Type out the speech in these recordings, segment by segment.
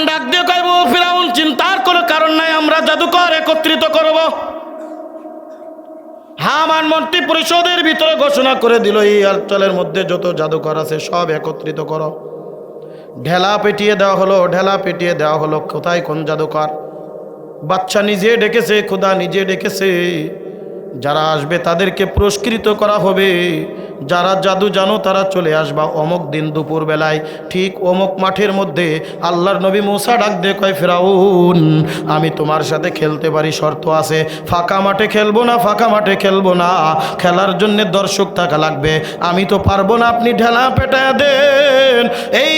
ডাক দিয়ে কইব, ফিরাউন চিন্তার কোনো কারণ নাই, আমরা জাদুকর একত্রিত করব। হামান মন্ত্রী পরিষদের ভিতরে ঘোষণা করে দিল, এই অঞ্চলের মধ্যে যত জাদুকর আছে সব একত্রিত করো। ঢেলা পেটিয়ে দেওয়া হলো, ঢেলা পেটিয়ে দেওয়া হলো। কোথায় কোন জাদুকর? বাচ্চা নিজে ডেকেছে, খোদা নিজে ডেকেছে। যারা আসবে তাদেরকে পুরস্কৃত করা হবে। যারা জাদু জানো তারা চলে আসবা অমুক দিন দুপুর বেলায়, ঠিক অমুক মাঠের মধ্যে। আল্লাহর নবী মূসা ডাক দিয়ে কয়, ফিরাউন আমি তোমার সাথে খেলতে পারি, শর্ত আছে। ফাঁকা মাঠে খেলবো না, ফাঁকা মাঠে খেলবো না, খেলার জন্য দর্শক থাকা লাগবে। আমি তো পারবো না, আপনি ঢেলা পেটায় দেন। এই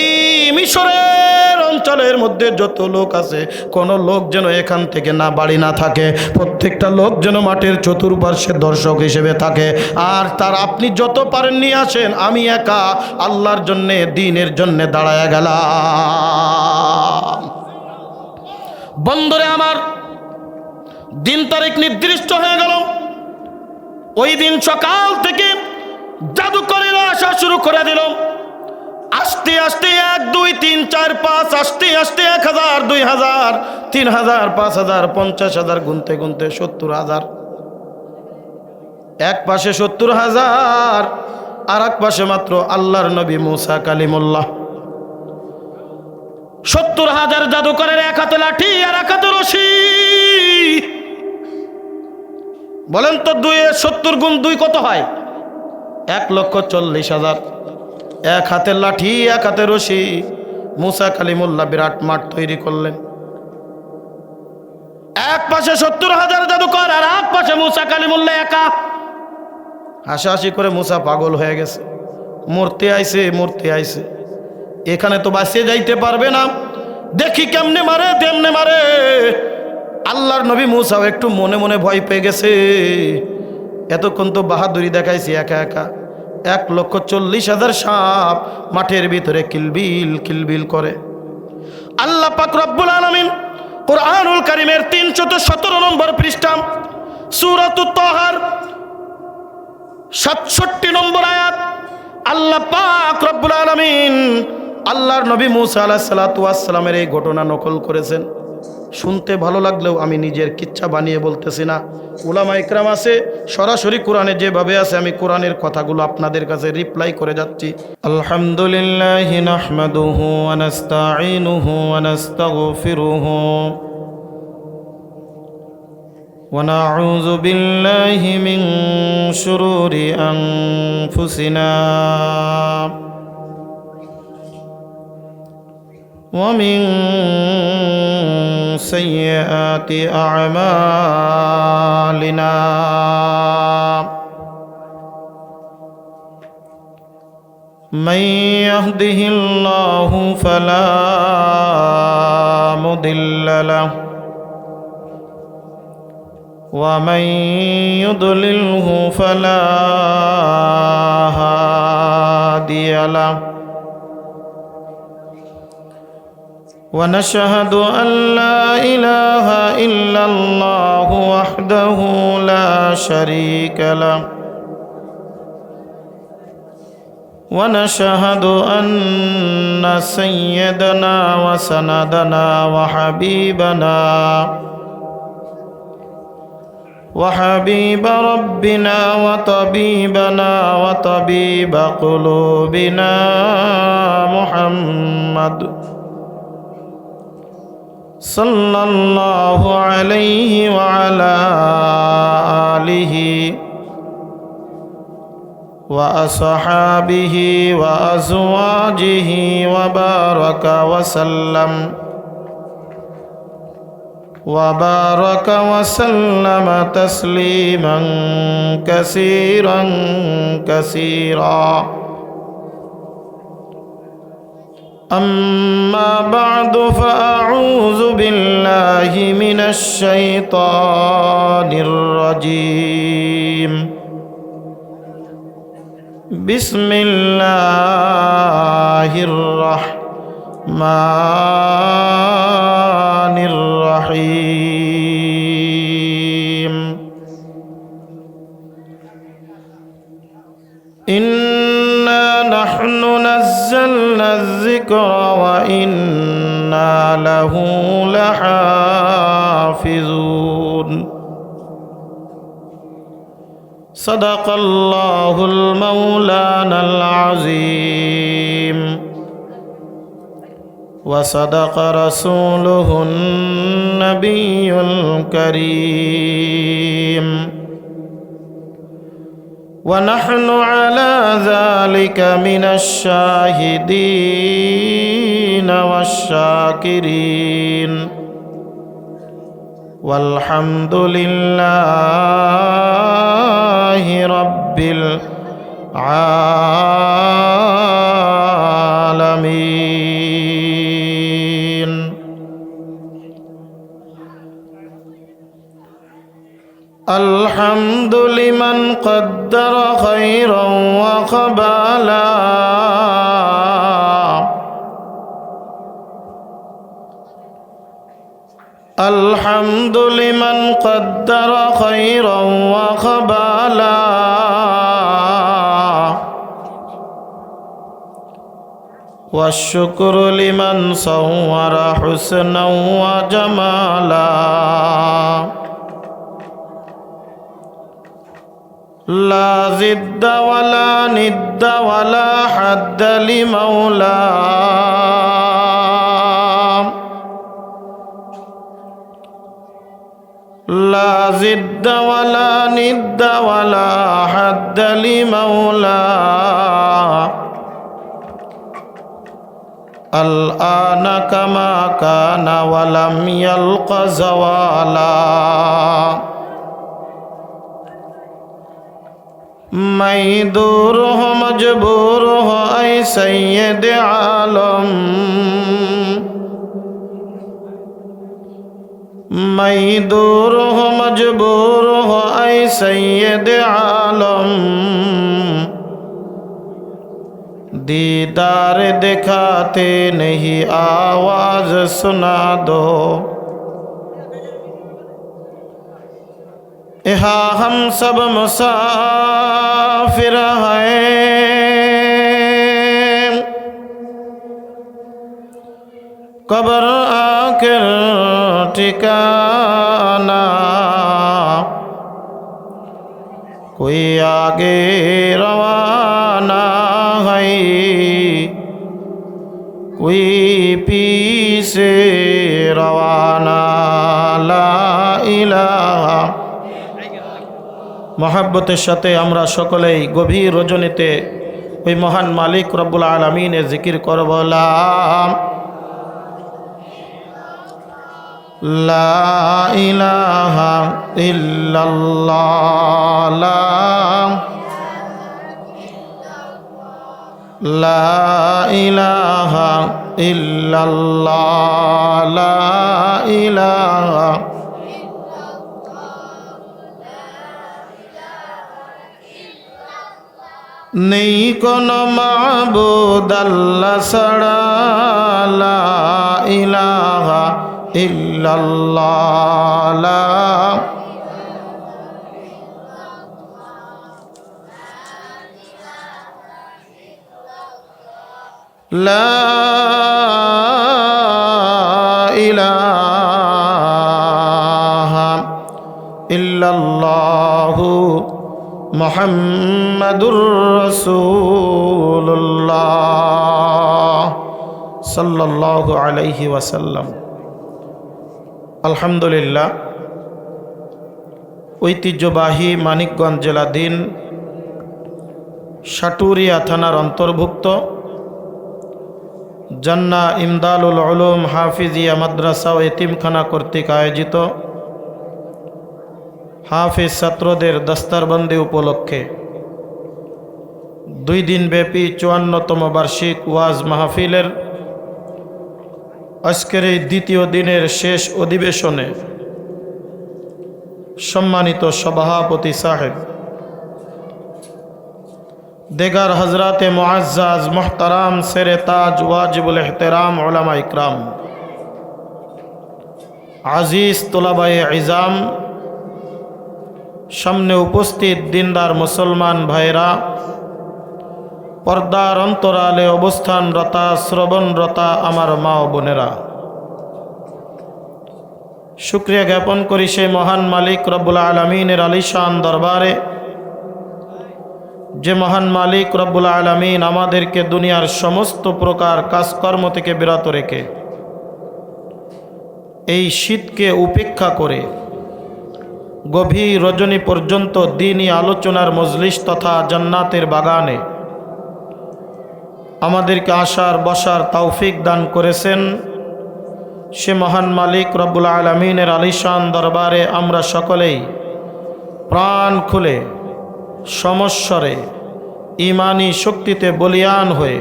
মিশরের অঞ্চলের মধ্যে যত লোক আছে, কোনো লোক যেন এখান থেকে না বাড়ি না থাকে, প্রত্যেকটা লোক যেন মাঠের চতুর্পার্শ্বে দর্শক হিসেবে থাকে। আর তার আপনি যত পারেন নিয়ে আসেন, আমি একা আল্লাহর জন্যে, দ্বীনের জন্যে দাঁড়ায় গেলাম। বন্ধুরে আমার, দিন তারিখ নির্দিষ্ট হয়ে গেল। ওই দিন সকাল থেকে জাদুকরেরা আসা শুরু করে দিল। আস্তে আস্তে 1 2 3 4 5, আস্তে আস্তে 1000 2000 3000 5000 50,000 গুনতে গুনতে 70,000। এক পাশে 70,000, আর এক পাশে মাত্র আল্লাহর নবী মূসা কালিমুল্লাহ। 70,000 জাদুকরের এক হাতে লাঠি আর এক হাতে রশি। বলেন তো 70 গুণ 2 কত হয়? 1,40,000। এক হাতে লাঠি, এক হাতে রশি। মূসা কালিমুল্লাহ বিরাট মাঠ তৈরি করলেন। এক পাশে 70,000 জাদুকর, আর এক পাশে মূসা কালিমুল্লাহ একা। হাসাহাসি করে মূসা পাগল হয়ে গেছে। মরতে আইছে, মরতে আইছে, এখানে তো বাঁচিয়ে যাইতে পারবে না, দেখি কেমনে মারে তেমনে মারে। আল্লাহর নবী মূসাও একটু মনে মনে ভয় পেয়ে গেছে। এতক্ষণ তো বাহাদুরি দেখাইছি একা একা, 1,40,000 সাপ মাঠের ভিতরে কিলবিল কিলবিল করে। আল্লাহ পাক রব্বুল আলামিন কুরআনুল কারীমের 317 নম্বর পৃষ্ঠা, সূরাতুত তাহার 67 নম্বর আয়াত, আল্লাহ পাক রব্বুল আলামিন আল্লাহর নবী মূসা আলাইহিস সালাতু ওয়াস সালামের এই ঘটনা নকল করেছেন। শুনতে ভালো লাগলেও আমি নিজের কিচ্ছা বানিয়ে বলতেছি না। উলামা ইকরাম আছে, সরাসরি কোরআনে যেভাবে আছে আমি কোরআনের কথাগুলো আপনাদের কাছে রিপ্লাই করে যাচ্ছি। আলহামদুলিল্লাহি নাহমাদুহু ওয়া নাস্তাঈনুহু ওয়া নাস্তাগফিরুহু ওয়া নাউযু বিল্লাহি মিন শুরুরি আনফুসিনা ومن سيئات أعمالنا من يهده الله فلا مضل له ومن يضلله فلا هادي له ونشهد أن لا إله إلا الله وحده لا شريك له ونشهد أن سيدنا وسندنا وحبيب ربنا وطبيبنا وطبيب قلوبنا محمد صلى الله عليه وعلى آله وأصحابه وأزواجه وبارك وسلم تسليما كثيرا كثيرا. أما بعد فأعوذ بالله من الشيطان الرجيم. بسم الله الرحمن الرحيم. إنا نحن نزلنا الذكر وإنا له لحافظون صدق الله المولانا العظيم وصدق رسوله النبي الكريم ونحن على ذلك من الشاهدين والشاكرين والحمد لله رب العالمين. الحمد لمن قدر خيرا وقبالا الحمد لمن قدر خيرا وقبالا والشكر لمن صور حسنا وجمالا لا ضد ولا ند ولا حد لمولاه لا ضد ولا ند ولا حد لمولاه الآن كما كان ولم يلق زوالا मैं दूर हो मजबूर हो ऐ सैयद आलम मैं दूर हो मजबूर हो ऐ सैयद आलम दीदार दिखाते नहीं आवाज सुना दो यहाँ हम सब मुसाफिर हैं कब्र आखिर ठिकाना कोई आगे रवाना है कोई पीछे रवाना ला इलाहा मोहब्बतेर साथे आमरा सकलेई गभीर रजनीते ओई महान मालिक रब्बुल आलामीनेर जिकिर करब ला इलाहा इल्लल्लाह ला इलाहा इल्लल्लाह ला इलाहा नहीं कोनो माबूद अल्लाह छड़ा ला इलाहा इल्लल्लाह ला इलाहा इल्लल्लाह मुहम्मदुर रसूलुल्लाह सल्लल्लाहु अलैहि वसल्लम। अल्हम्दुलिल्लाह ঐতিহ্যবাহী মানিকগঞ্জ জেলাধীন সাটুরিয়া থানার অন্তর্ভুক্ত জান্না ইমদাদুল উলুম হাফিজিয়া মাদ্রাসা ও এতিমখানা কর্তৃক আয়োজিত হাফিজ ছাত্রদের দস্তারবন্দি উপলক্ষে 2 দিনব্যাপী 54তম বার্ষিক ওয়াজ মাহফিলের আজকের এই দ্বিতীয় দিনের শেষ অধিবেশনে সম্মানিত সভাপতি সাহেব, देगर हजरत मुअज़्ज़ज़ मोहतरम सेरे ताज वाजिबुल एहतराम उलमा इकराम, आजीज तुलाबाए इज़ाम, सामने उपस्थित दिनदार मुसलमान भाईरा, पर्दार अंतराले अवस्थानरता श्रवणरता आमार मा ओ बोनेरा, শুকরিয়া জ্ঞাপন করি সেই মহান মালিক রব্বুল আলামিনের আলিশান দরবারে, যে মহান মালিক রব্বুল আলামিন আমাদেরকে দুনিয়ার সমস্ত প্রকার কাজকর্ম থেকে বিরত রেখে এই শীতকে উপেক্ষা করে গভীর রজনী পর্যন্ত দ্বীনি আলোচনার মজলিস তথা জান্নাতের বাগানে আমাদেরকে আসার বসার তৌফিক দান করেছেন। সে মহান মালিক রব্বুল আলামিনের আলিশান দরবারে আমরা সকলেই প্রাণ খুলে সমস্বরে ঈমানি শক্তিতে বলিয়ান হয়ে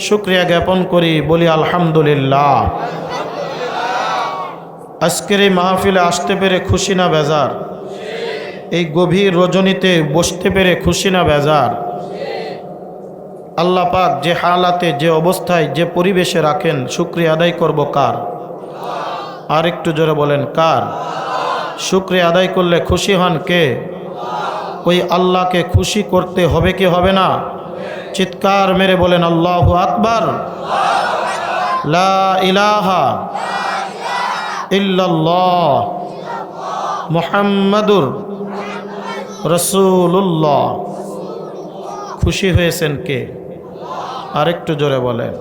শুকরিয়া জ্ঞাপন করি, বলি আলহামদুলিল্লাহ। আজকের এই মাহফিলে আসতে পেরে খুশি না বেজার? এই গভীর রজনীতে বসতে পেরে খুশি না বেজার? আল্লাহ পাক যে হালাতে, যে অবস্থায়, যে পরিবেশে রাখেন, শুকরিয়া আদায় করব কার? আর একটু জোরে বলেন, কার? শুকরিয়া আদায় করলে খুশি হন কে? ওই আল্লাহকে খুশি করতে হবে কি হবে না? চিৎকার মেরে বলেন আল্লাহু আকবার। লা ইলাহা ইল্লাল্লাহ মুহাম্মাদুর রাসূলুল্লাহ। খুশি হয়েছেন কে? আরেকটু জোরে বলেন।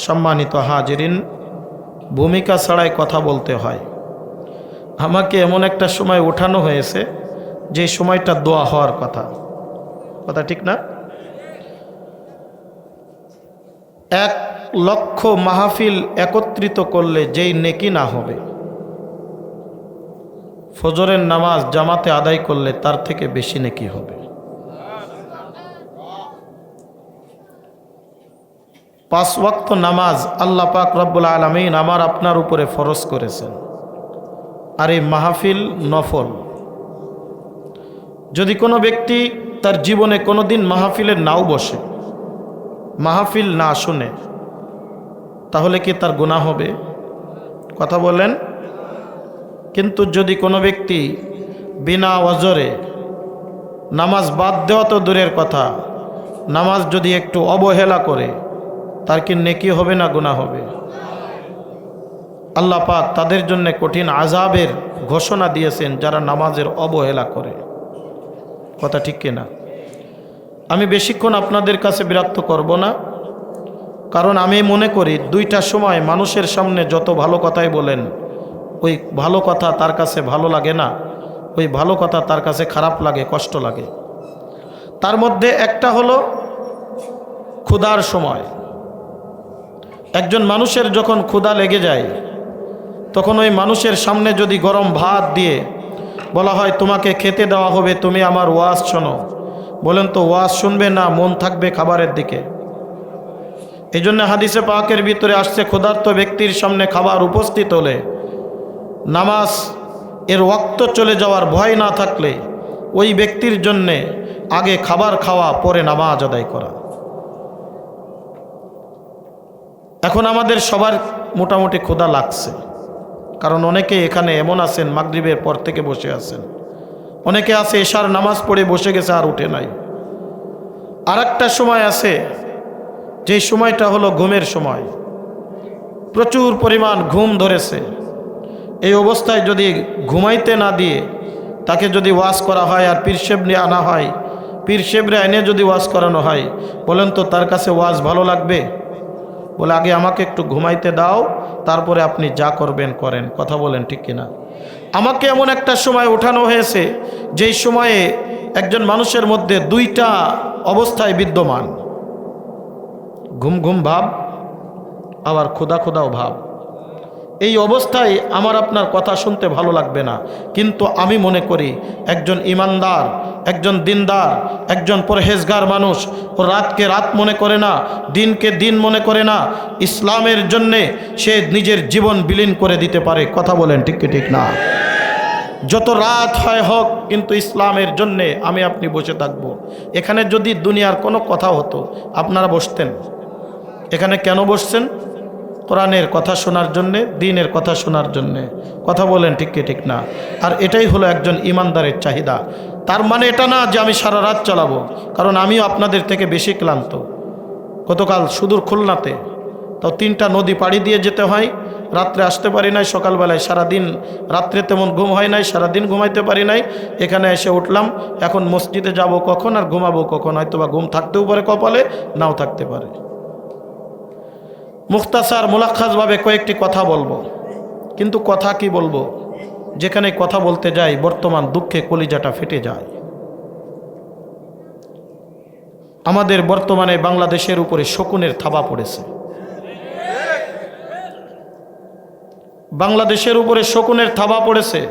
সম্মানিত হাজিরিন, ভূমিকা ছাড়াই কথা বলতে হয়। আমাকে এমন একটা সময় উঠানো হয়েছে যে সময়টা দোয়া হওয়ার কথা। কথা ঠিক না? 1,00,000 মাহফিল একত্রিত করলে যেই নেকি না হবে, ফজরের নামাজ জামাতে আদায় করলে তার থেকে বেশি নেকি হবে। 5 ওয়াক্ত নামাজ আল্লাহ পাক রব্বুল আলামিন আমার আপনার উপরে ফরজ করেছেন, আর এই মাহফিল নফল। যদি কোনো ব্যক্তি তার জীবনে কোনো দিন মাহফিলে নাও বসে, মাহফিল না শুনে, তাহলে কি তার গুনাহ হবে? কথা বলেন। কিন্তু যদি কোনো ব্যক্তি বিনা ওজরে নামাজ বাদ দেওয়া তো দূরের কথা, নামাজ যদি একটু অবহেলা করে, তার কি নেকি হবে না গুনাহ হবে? আল্লাহ পাক তাদের জন্য কঠিন আযাবের ঘোষণা দিয়েছেন যারা নামাজের অবহেলা করে। কথা ঠিক কিনা? আমি বেশিক্ষণ আপনাদের কাছে বিরক্ত করব না, কারণ আমি মনে করি 2টা সময় মানুষের সামনে যত ভালো কথাই বলেন, ওই ভালো কথা তার কাছে ভালো লাগে না, ওই ভালো কথা তার কাছে খারাপ লাগে, কষ্ট লাগে। তার মধ্যে একটা হলো ক্ষুধার সময়। একজন মানুষের যখন ক্ষুধা লেগে যায়, তখন ওই মানুষের সামনে যদি গরম ভাত দিয়ে বলা হয় তোমাকে খেতে দেওয়া হবে, তুমি আমার ওয়াজ শোনো, বলেন তো ওয়াজ শুনবে না মন থাকবে খাবারের দিকে? এই জন্য হাদিসে পাকের ভিতরে আসছে, ক্ষুধার্ত ব্যক্তির সামনে খাবার উপস্থিত হলে নামাজ এর ওয়াক্ত চলে যাওয়ার ভয় না থাকলে ওই ব্যক্তির জন্যে আগে খাবার খাওয়া, পরে নামাজ আদায় করা। এখন আমাদের সবার মোটামুটি ক্ষুধা লাগছে, কারণ অনেকে এখানে এমন আছেন মাগরিবের পর থেকে বসে আছেন, অনেকে আছে এশার নামাজ পড়ে বসে গেছে আর উঠে নাই। আর একটা সময় আছে, যেই সময়টা হলো ঘুমের সময়, প্রচুর পরিমাণ ঘুম ধরেছে। এই অবস্থায় যদি ঘুমাইতে না দিয়ে তাকে যদি ওয়াজ করা হয় আর পীরশেব নিয়ে আনা হয়, পীরশেবরে এনে যদি ওয়াজ করানো হয়, বলেন তো তার কাছে ওয়াজ ভালো লাগবে? বলে আগে আমাকে একটু ঘুমাইতে দাও, তারপরে আপনি যা করবেন করেন। কথা বলেন ঠিক কিনা? আমাকে এমন একটা সময় উঠানো হয়েছে যেই সময়ে একজন মানুষের মধ্যে 2টা অবস্থায় বিদ্যমান, ঘুম ঘুম ভাব, আবার ক্ষুধা ক্ষুধাও ভাব। এই অবস্থায় আমার আপনার কথা শুনতে ভালো লাগবে না, কিন্তু আমি মনে করি একজন ইমানদার, একজন দিনদার, একজন পরহেজগার মানুষ ও রাতকে রাত মনে করে না, দিনকে দিন মনে করে না, ইসলামের জন্যে সে নিজের জীবন বিলীন করে দিতে পারে। কথা বলেন ঠিক কি ঠিক না? যত রাত হয় হোক, কিন্তু ইসলামের জন্যে আমি আপনি বসে থাকবো। এখানে যদি দুনিয়ার কোনো কথা হতো আপনারা বসতেন? এখানে কেন বসছেন? কোরআনের কথা শোনার জন্যে, দ্বীনের কথা শোনার জন্যে। কথা বলেন ঠিক কি ঠিক না? আর এটাই হলো একজন ইমানদারের চাহিদা। তার মানে এটা না যে আমি সারা রাত চালাবো, কারণ আমিও আপনাদের থেকে বেশি ক্লান্ত। গতকাল সুদূর খুলনাতে, তো তো 3টা নদী পাড়ি দিয়ে যেতে হয়, রাত্রে আসতে পারি নাই, সকালবেলায় সারাদিন রাত্রে তেমন ঘুম হয় নাই, সারাদিন ঘুমাইতে পারি নাই, এখানে এসে উঠলাম। এখন মসজিদে যাব কখন আর ঘুমাবো কখন? হয়তো বা ঘুম থাকতেও পারে কপালে, নাও থাকতে পারে। মুখতাসার মুলাক্খাসভাবে কয়েকটি কথা বলবো, কিন্তু কথা কি বলবো, যেখানে কথা বলতে যাই বর্তমান দুঃখে কলিজাটা ফেটে যায়। আমাদের বর্তমানে বাংলাদেশের উপরে শকুনের থাবা পড়েছে। বাংলাদেশের উপরে শকুনের থাবা পড়েছে।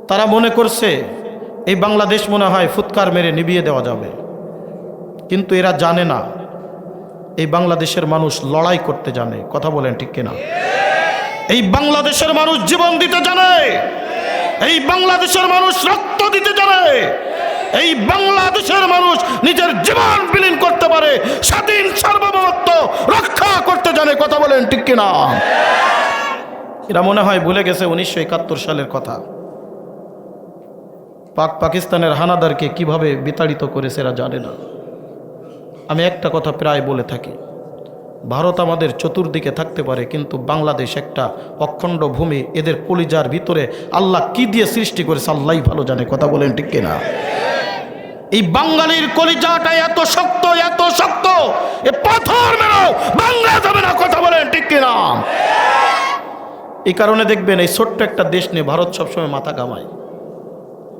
তারা মনে করছে এই বাংলাদেশ মনে হয় ফুৎকার মেরে নিভিয়ে দেওয়া যাবে, কিন্তু এরা জানে না এই বাংলাদেশের মানুষ লড়াই করতে জানে। কথা বলেন ঠিক কিনা? এই বাংলাদেশের মানুষ জীবন দিতে জানে, এই বাংলাদেশের মানুষ রক্ত দিতে জানে, এই বাংলাদেশের মানুষ নিজের জীবন বিলীন করতে পারে, স্বাধীন সার্বভৌমত্ব রক্ষা করতে জানে। কথা বলেন ঠিক কিনা? এরা মনে হয় ভুলে গেছে 1971 সালের কথা। পাকিস্তানের হানাদারকে কিভাবে বিতাড়িত করেছে এরা জানে না। আমি একটা কথা প্রায় বলে থাকি, ভারত আমাদের চতুর্দিকে থাকতে পারে, কিন্তু বাংলাদেশ একটা অখণ্ড ভূমি। এদের কলিজার ভিতরে আল্লাহ কি দিয়ে সৃষ্টি করেছে আল্লাহই ভালো জানে। কথা বলেন ঠিক কিনা? এই বাঙালির কলিজাটা এত শক্ত, এত শক্ত, এ পাথর মেরেও বাংলা যাবে না। কথা বলেন ঠিক কিনা? এই কারণে দেখবেন এই ছোট্ট একটা দেশ নিয়ে ভারত সবসময় মাথা ঘামায়।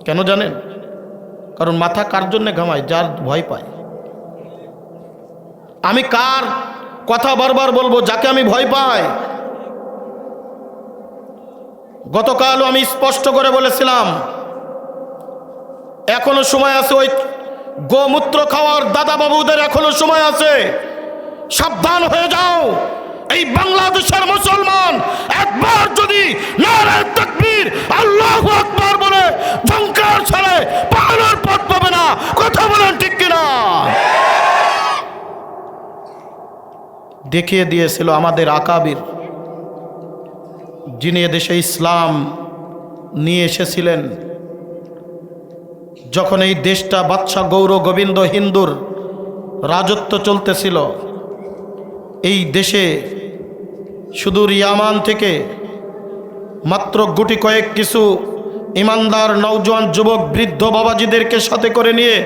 কেন জানেন? কারণ মাথা কার জন্য ঘামায়? যার ভয় পায়। আমি কার কথা বারবার বলবো? যাকে আমি ভয় পাই। গতকালও আমি স্পষ্ট করে বলেছিলাম, এখনো সময় আছে ওই গোমূত্র খাওয়ার দাদা বাবুদের, এখনো সময় আছে। সাবধান হয়ে যাও। এই বাংলাদেশের মুসলমান একবার যদি নারে তাকবীর আল্লাহু আকবার বলে ঝংকার ছেড়ে পালানোর পথ পাবে না। কথা বলেন ঠিক কিনা? দেখিয়ে দিয়েছিল আমাদের আকাবির, যিনি এদেশে ইসলাম নিয়ে এসেছিলেন। যখন এই দেশটা বাদশাহ গৌর গোবিন্দ হিন্দুর রাজত্ব চলতেছিল, এই দেশে সুদূর ইয়ামান থেকে মাত্র গুটি কয়েক কিছু ইমানদার নওজোয়ান যুবক বৃদ্ধ বাবাজিদেরকে সাথে করে নিয়ে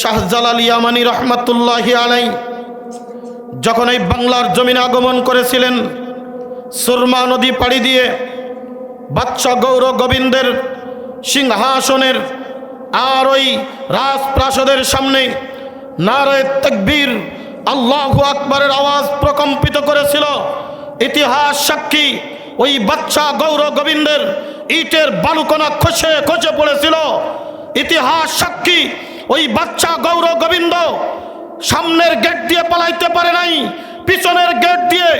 শাহজালাল ইয়ামানি রহমাতুল্লাহি আলাইহি যখন এই বাংলার জমিনে আগমন করেছিলেন, সুরমা নদী পাড়ি দিয়ে বাদশাহ গৌর গোবিন্দের সিংহাসনের আর ওই রাজপ্রাসাদের সামনে নারে তাকবীর আল্লাহু আকবারের আওয়াজ প্রকম্পিত করেছিল। ইতিহাস সাক্ষী, ওই বাদশাহ গৌর গোবিন্দের ইটের বালুকণা খসে খসে পড়েছিল। ইতিহাস সাক্ষী, ওই বাদশাহ গৌর গোবিন্দ সামনের গেট দিয়ে পালাইতে পারে নাই, পিছনের গেট দিয়ে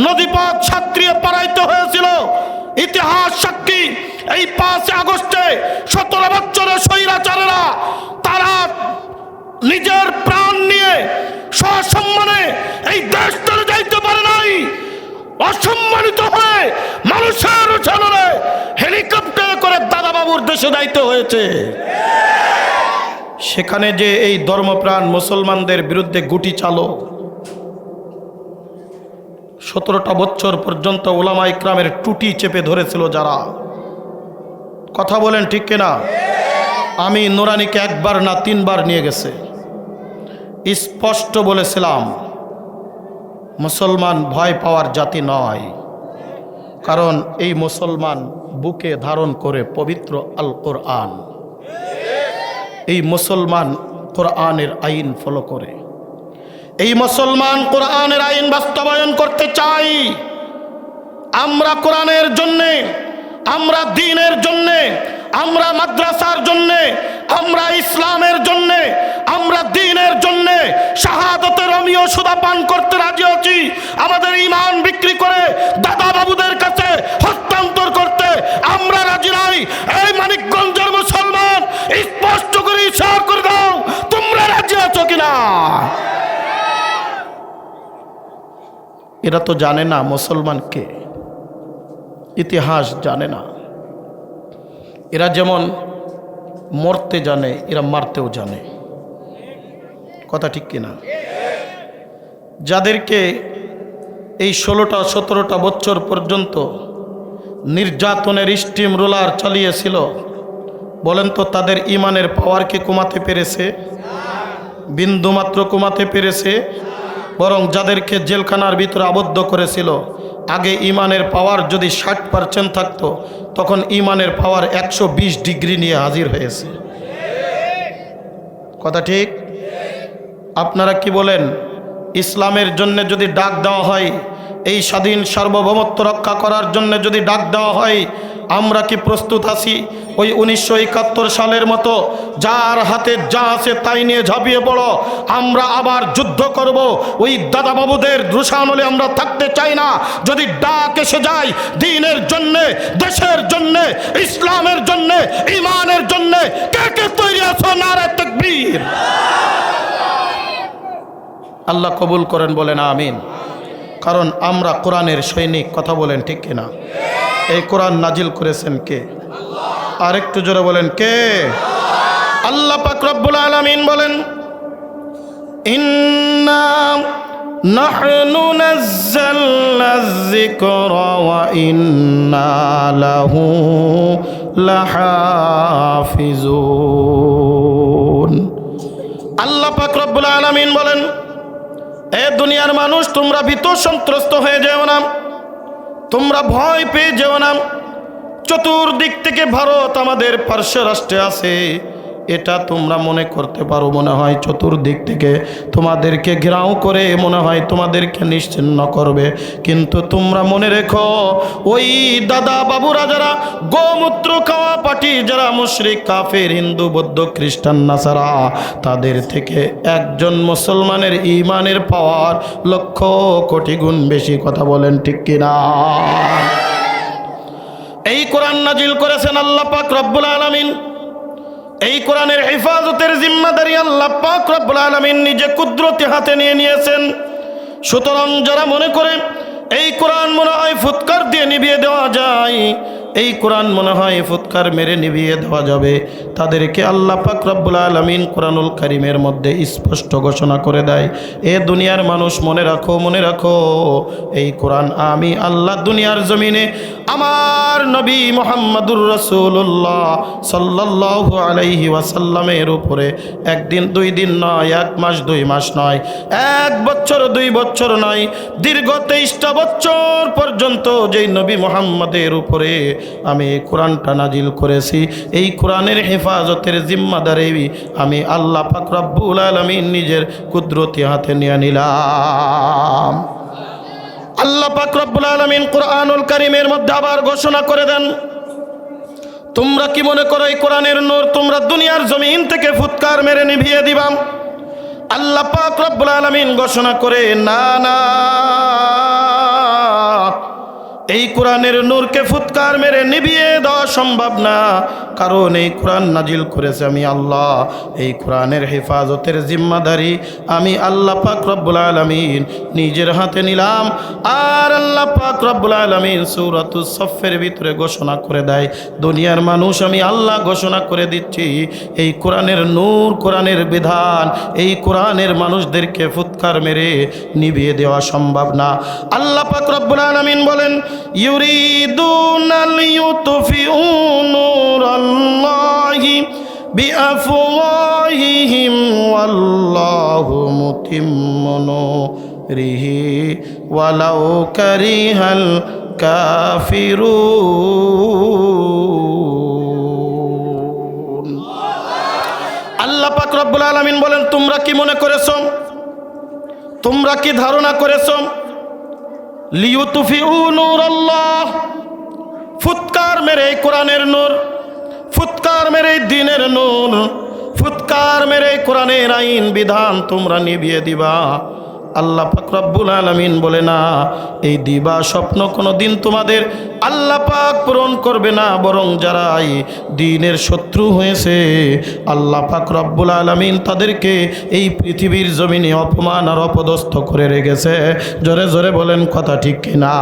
নদীপথ সাঁতরিয়ে পালাইতে হয়েছিল। ইতিহাস সাক্ষী, এই 5 আগস্টে 17 বছরের স্বৈরাচারেরা তারা নিজের প্রাণ নিয়ে সসম্মানে এই দেশ ছেড়ে যাইতে পারে নাই। অসম্মানিত হয়ে মানুষের উঠানে হেলিকপ্টারে করে দাদাবাবুর দেশে যাইতে হয়েছে। সেখানে যে এই ধর্মপ্রাণ মুসলমানদের বিরুদ্ধে গুটি চালো, 17টা বছর পর্যন্ত উলামা ইকরামের টুটি চেপে ধরেছিল যারা। কথা বলেন ঠিক কিনা? আমি নুরানিকে 1 বার না 3 বার নিয়ে গেছে, স্পষ্ট বলেছিলাম মুসলমান ভয় পাওয়ার জাতি নয়। কারণ এই মুসলমান বুকে ধারণ করে পবিত্র আল কোরআন, এই মুসলমান কোরআনের আইন ফলো করে, এই মুসলমান কোরআনের আইন বাস্তবায়ন করতে চাই। আমরা কোরআনের জন্যে, আমরা দ্বীনের জন্যে, আমরা মাদ্রাসার জন্যে, আমরা ইসলামের জন্যে, আমরা দ্বীনের জন্যে শাহাদাতের অমীয় সুদা পান করতে রাজি আছি। আমাদের ঈমান বিক্রি করে দাদা বাবুদের কাছে হস্তান্তর করতে আমরা রাজি নাই। এই মানিকগঞ্জের মুসলমান স্পষ্ট করে ইশারা করে দাও, তোমরা রাজি আছো কিনা? এরা তো জানে না মুসলমানকে, ইতিহাস জানে না। এরা যেমন মরতে জানে, এরা মারতেও জানে। কথা ঠিক কিনা? যাদেরকে এই 16টা 17টা বছর পর্যন্ত নির্যাতনের স্টিম রোলার চালিয়েছিল, বলেন তো তাদের ইমানের পাওয়ার কি কমাতে পেরেছে? বিন্দুমাত্র কমাতে পেরেছে? বরং যাদেরকে জেলখানার ভিতরে আবদ্ধ করেছিল, আগে ইমানের পাওয়ার যদি 60% থাকতো, তখন ইমানের পাওয়ার 120 ডিগ্রি নিয়ে হাজির হয়েছে। কথা ঠিক? আপনারা কি বলেন? ইসলামের জন্য যদি ডাক দেওয়া হয়, এই স্বাধীন সার্বভৌমত্ব রক্ষা করার জন্য যদি ডাক দেওয়া হয়, আমরা কি প্রস্তুত আছি? ওই 1971 সালের মতো যার হাতে যা আছে তাই নিয়ে ঝাঁপিয়ে পড়ো, আমরা আবার যুদ্ধ করব? ওই দাদা বাবুদের রুশানলে আমরা থাকতে চাই না। যদি ডাক এসে যায় দ্বীনের জন্য, দেশের জন্য, ইসলামের জন্য, ইমানের জন্য, কে কে তৈরি আছো? নারে তাকবীর! আল্লাহ কবুল করেন, বলেন আমিন। কারণ আমরা কোরআনের সৈনিক। কথা বলেন ঠিক কিনা? এই কোরআন নাজিল করেছেন কে? আর একটু জোরে বলেন কে? আল্লাহ পাক রব্বুল আলামিন বলেন, ইন্না নাহনু নাযালনা যিকরা ওয়া ইন্না লাহু লাহাফিজুন। আল্লাহ পাক রব্বুল আলামিন বলেন, এ দুনিয়ার মানুষ, তোমরা ভীত সন্ত্রস্ত হয়ে যেও না, তোমরা ভয় পেয়ে যেও না। চতুর্দিক থেকে ভারত আমাদের পার্শ্ব রাষ্ট্রে আছে, এটা তোমরা মনে করতে পারো মনে হয় চতুর্দিক থেকে তোমাদেরকে ঘেরাও করে মনে হয় তোমাদেরকে নিশ্চিহ্ন করবে। কিন্তু তোমরা মনে রেখো, ওই দাদা বাবুরা যারা গোমূত্র খাওয়া পাটি, যারা মুশরিক কাফের হিন্দু বৌদ্ধ খ্রিস্টান নাসারা, তাদের থেকে একজন মুসলমানের ইমানের পাওয়ার লক্ষ কোটি গুণ বেশি। কথা বলেন ঠিক কিনা? এই কোরআন নাজিল করেছেন আল্লাহ পাক রব্বুল আলামিন। এই কোরআনের হেফাজতের জিম্মাদারি আল্লাহ পাক রব্বুল আলামিন নিজে কুদরতি হাতে নিয়ে নিয়েছেন। সুতরাং যারা মনে করে এই কোরআন মনে হয় ফুৎকার দিয়ে নিভিয়ে দেওয়া যায়, এই কোরআন মনে হয় ফুৎকার মেরে নিভিয়ে দেওয়া যাবে, তাদেরকে আল্লাহ পাক রব্বুল আলামিন কোরআনুল কারীমের মধ্যে স্পষ্ট ঘোষণা করে দেয়, এ দুনিয়ার মানুষ মনে রাখো, মনে রাখো, এই কোরআন আমি আল্লাহ দুনিয়ার জমিনে আমার নবী মুহাম্মদুর রাসূলুল্লাহ সাল্লাল্লাহু আলাইহি ওয়াসাল্লামের উপরে একদিন 2 দিন নয়, 1 মাস 2 মাস নয়, 1 বছর 2 বছর নয়, দীর্ঘ 23টা বছর পর্যন্ত যেই নবী মুহাম্মদের উপরে আমি কোরআনটা নাজিল করেছি, এই কোরআনের হেফাজতের জিম্মাদারি আমি আল্লাহ পাক রব্বুল আলামিন নিজের কুদরতি হাতে নিয়ে নিলাম। আল্লাহ পাক রব্বুল আলামিন কোরআনুল কারীমের মধ্যে আবার ঘোষণা করে দেন, তোমরা কি মনে করো এই কোরআনের নূর তোমরা দুনিয়ার জমিন থেকে ফুৎকার মেরে নিভিয়ে দিবা? আল্লাহ পাক রব্বুল আলামিন ঘোষণা করে, না না, এই কোরআনের নূরকে ফুৎকার মেরে নিভিয়ে দেওয়া সম্ভব না। কারণ এই কোরআন নাজিল করেছে আমি আল্লাহ, এই কোরআনের হেফাজতের জিম্মাদারি আমি আল্লাহ পাক রব্বুল আলামিন নিজের হাতে নিলাম। আর আল্লাহ পাক রব্বুল আলামিন সূরাতুস সফের ভিতরে ঘোষণা করে দেয়, দুনিয়ার মানুষ আমি আল্লাহ ঘোষণা করে দিচ্ছি, এই কোরআনের নূর, কোরআনের বিধান, এই কোরআনের মানুষদেরকে ফুৎকার মেরে নিভিয়ে দেওয়া সম্ভব না। আল্লাহ পাক রব্বুল আলামিন বলেন, ইউরিদুনা লিয়ুতফিউ নূরাল্লাহি বিআফওয়াহিহিম ওয়াল্লাহু মুতিম্মু নূরিহি ওয়ালাউ কারিহাল কাফিরুন। আল্লাহ পাক রব্বুল আলামিন বলেন, তোমরা কি মনে করেছো, তোমরা কি ধারণা করেছো, লিয়ুতফিউ নূরাল্লাহ, ফুৎকার মেরে কোরআনের নূর, ফুৎকার মেরে দ্বীনের নূর, ফুৎকার মেরে কোরআনের আইন বিধান তোমরা নিভিয়ে দিবা? আল্লাহ পাক রব্বুল আলামিন বলে, না, এই দিবা স্বপ্ন কোনো দিন তোমাদের আল্লাহ পাক পূরণ করবে না, বরং যারা এই দ্বীনের শত্রু হয়েছে আল্লাহ পাক রব্বুল আলামিন তাদেরকে এই পৃথিবীর জমিনে অপমান আর অপদস্থ করে রেখেছে। জোরে জোরে বলেন কথা ঠিক কিনা?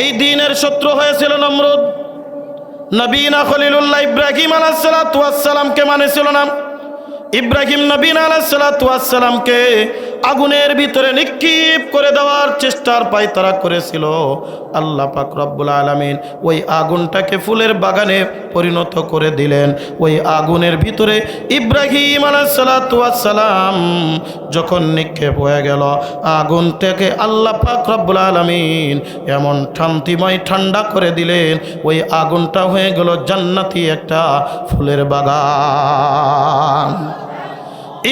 এই দ্বীনের শত্রু হয়েছিল নমরুদ। নবীনা খলিলুল্লাহ ইব্রাহিম আলাইহিস সালাতু ওয়াস সালামকে মানেছিল না। ইব্রাহিম নবী আলাইহিস সালাতু ওয়াস সালামকে আগুনের ভিতরে নিক্ষেপ করে দেওয়ার চেষ্টার পায়তারা করেছিল, আল্লাহ পাক রব্বুল আলামিন ওই আগুনটাকে ফুলের বাগানে পরিণত করে দিলেন। ওই আগুনের ভিতরে ইব্রাহিম আলাইহিস সালাতু ওয়াস সালাম যখন নিক্ষেপ হয়ে গেল, আগুন থেকে আল্লাহ পাক রব্বুল আলামিন এমন শান্তিময় ঠান্ডা করে দিলেন, ওই আগুনটা হয়ে গেল জান্নাতি একটা ফুলের বাগান।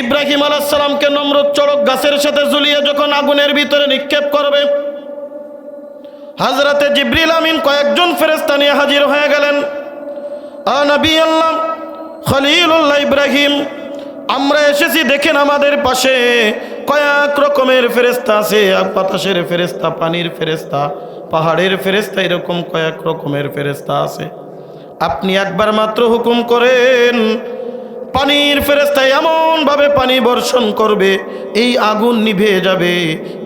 ইব্রাহিম আলাইহিস সালামকে নমরুদ চড়ক গাছের সাথে ঝুলিয়ে যখন আগুনের ভিতরে নিক্ষেপ করবে, হযরতে জিবরিল আমিন কয়েকজন ফেরেশতা নিয়ে হাজির হয়ে গেলেন। নবী আল্লাহ খলিলুল্লাহ ইব্রাহিম, আমরা এসেছি, দেখেন আমাদের পাশে কয়েক রকমের ফেরেশতা আছে, বাতাসের ফেরেশতা, পানির ফেরেশতা, পাহাড়ের ফেরেশতা, এরকম কয়েক রকমের ফেরেশতা আছে। আপনি একবার মাত্র হুকুম করেন, পানির ফেরেশতা এমনভাবে পানি বর্ষণ করবে এই আগুন নিভে যাবে,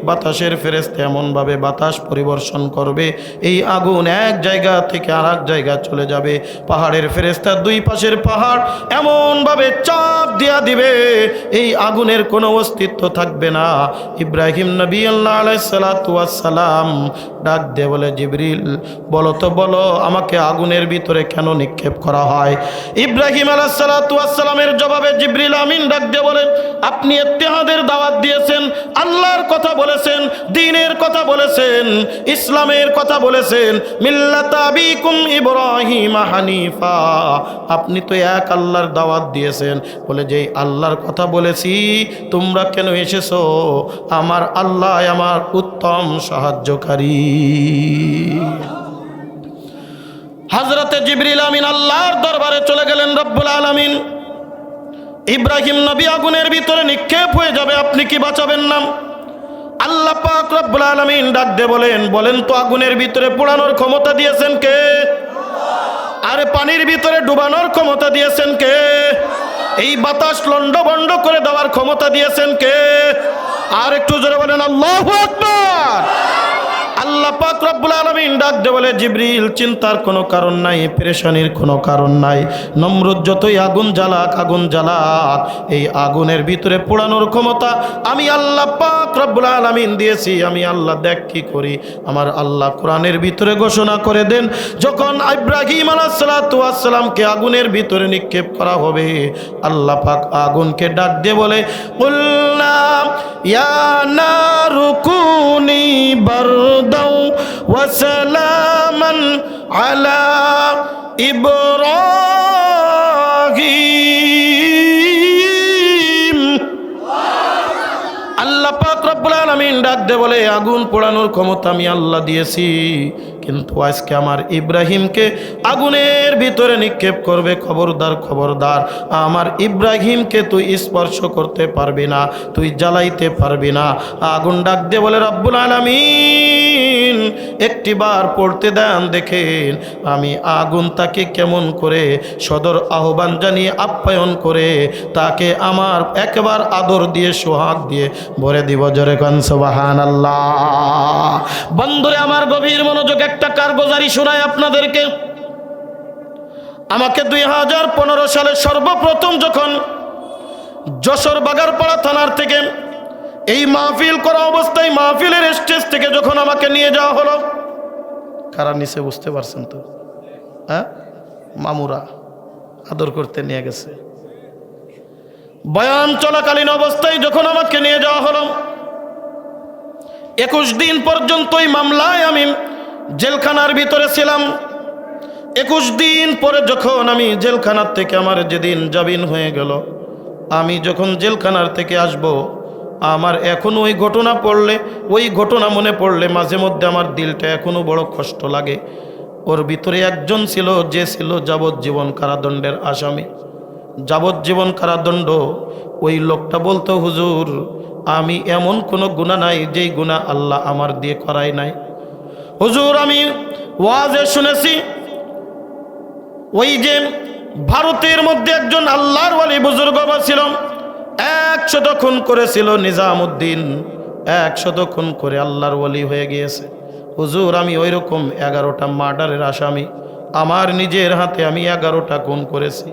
বাতাসের ফেরেশতা এমনভাবে বাতাস পরিবর্ষণ করবে এই আগুন এক জায়গা থেকে আর এক জায়গা চলে যাবে, পাহাড়ের ফেরেশতা দুই পাশের পাহাড় এমনভাবে চাপ দিয়া দিবে এই আগুনের কোনো অস্তিত্ব থাকবে না। ইব্রাহিম নবী আল্লাহ আলাইহিস সালাতু ওয়াস সালাম ডাক দিয়ে বলে, জিবরিল বলো তো, বলো আমাকে আগুনের ভিতরে কেন নিক্ষেপ করা হয়? ইব্রাহিম আলাইহিস সালাতু ওয়াস সালামের জবাবে জিবরিল আমিন ডাক দিয়ে বলে, আপনি ইত্তেহাদের দাওয়াত দিয়েছেন, আল্লাহর কথা বলেছেন, দ্বীনের কথা বলেছেন, ইসলামের কথা বলেছেন, মিল্লাত আবিকুম ইব্রাহিম হানিফা, আপনি তো এক আল্লাহর দাওয়াত দিয়েছেন। বলে, যেই আল্লাহর কথা বলেছি তোমরা কেন এসেছো? আমার আল্লাহ আমার উত্তম সাহায্যকারী। হযরতে জিবরিল আমিন আল্লাহর দরবারে চলে গেলেন রব্বুল আলামিন। ইব্রাহিম নবী আগুনের ভিতরে নিক্ষেপ হয়ে যাবে, আপনি কি বাঁচাবেন না? আল্লাহ পাক রব্বুল আলামিন ডাক দিয়ে বলেন তো আগুনের ভিতরে পোড়ানোর ক্ষমতা দিয়েছেন কে? আরে পানির ভিতরে ডুবানোর ক্ষমতা দিয়েছেন কে? এই বাতাস লন্ডভন্ড করে দেওয়ার ক্ষমতা দিয়েছেন কে? আর একটু জোরে বলেন আল্লাহু আকবার। আল্লাহ পাক রব্বুল আলামিন ডাক দিয়ে বলে, জিবরিল চিন্তার কোনো কারণ নাই, পেরেশানির কোনো কারণ নাই, নমরুদ যতই আগুন জ্বালাক এই আগুনের ভিতরে পোড়ানোর ক্ষমতা আমি আল্লাহ পাক রব্বুল আলামিন দিয়েছি। আমি আল্লাহ দেখ কি করি। আমার আল্লাহ কোরআনের ভিতরে ঘোষণা করে দেন, যখন ইব্রাহিম আলাইহিস সালাতু ওয়াস সালামকে আগুনের ভিতরে নিক্ষেপ করা হবে, আল্লাহ পাক আগুনকে ডাক দিয়ে বলে, কুলনা ইয়া নারু কুনি বারদাও ওয়া সালামান আলা ইব্রাহিম। আল্লাহ পাক রব্বুল আলামিন ডাক দিয়ে বলে, আগুন পোড়ানোর ক্ষমতা আমি আল্লাহ দিয়েছি, কিন্তু আজকে আমার ইব্রাহিমকে আগুনের ভিতরে নিক্ষেপ করবে, খবরদার খবরদার, আমার ইব্রাহিমকে তুই স্পর্শ করতে পারবি না, তুই জ্বালাইতে পারবি না। আগুন ডাক দিয়ে বলে, রব্বুল আলামিন একটিবার পড়তে দেন, দেখেন আমি আগুন তাকে কেমন করে সদর আহ্বান জানিয়ে আপ্যায়ন করে তাকে আমার একবার আদর দিয়ে সোহাগ দিয়ে ভরে দিব। জোরে কোন সুবহানাল্লাহ। বন্ধুরে আমার গভীর মনোযোগ, একটা কারগুজারি শোনায় আপনাদেরকে। আমাকে 2015 সালে সর্বপ্রথম যখন যশোর বাগারপাড়া থানার থেকে এই মাহফিল করা অবস্থায় মাহফিলের স্টেজ থেকে যখন আমাকে নিয়ে যাওয়া হলো, কারা নিচে বুঝতে পারছেন তো? হ্যাঁ, মামুরা আদর করতে নিয়ে গেছে। বয়ান চলাকালীন অবস্থায় যখন আমাকে নিয়ে যাওয়া হলো, 21 দিন পর্যন্ত এই মামলায় আমি জেলখানার ভিতরে ছিলাম। 21 দিন পরে যখন আমি জেলখানার থেকে আমার যেদিন জামিন হয়ে গেল, আমি যখন জেলখানার থেকে আসব, আমার এখন ওই ঘটনা পড়লে, ওই ঘটনা মনে পড়লে মাঝে মধ্যে আমার দিলটা এখনো বড় কষ্ট লাগে। ওর ভিতরে একজন ছিল, যে ছিল যাবজ্জীবন কারাদণ্ডের আসামি, যাবজ্জীবন কারাদণ্ড। ওই লোকটা বলতো, হুজুর আমি এমন কোনো গুনাহ নাই যেই গুনাহ আল্লাহ আমার দিয়ে করাই নাই। হুজুর আমি ওয়াজে শুনেছি, ওই যে ভারতের মধ্যে একজন আল্লাহর ওয়ালি বুজুর্গ ছিল, 100 খুন করেছিল নিজামউদ্দিন, 100 খুন করে আল্লাহর ওয়ালি হয়ে গিয়েছে। হুজুর আমি ওই রকম 11টা মার্ডারের আসামি, আমার নিজের হাতে আমি 11টা খুন করেছি।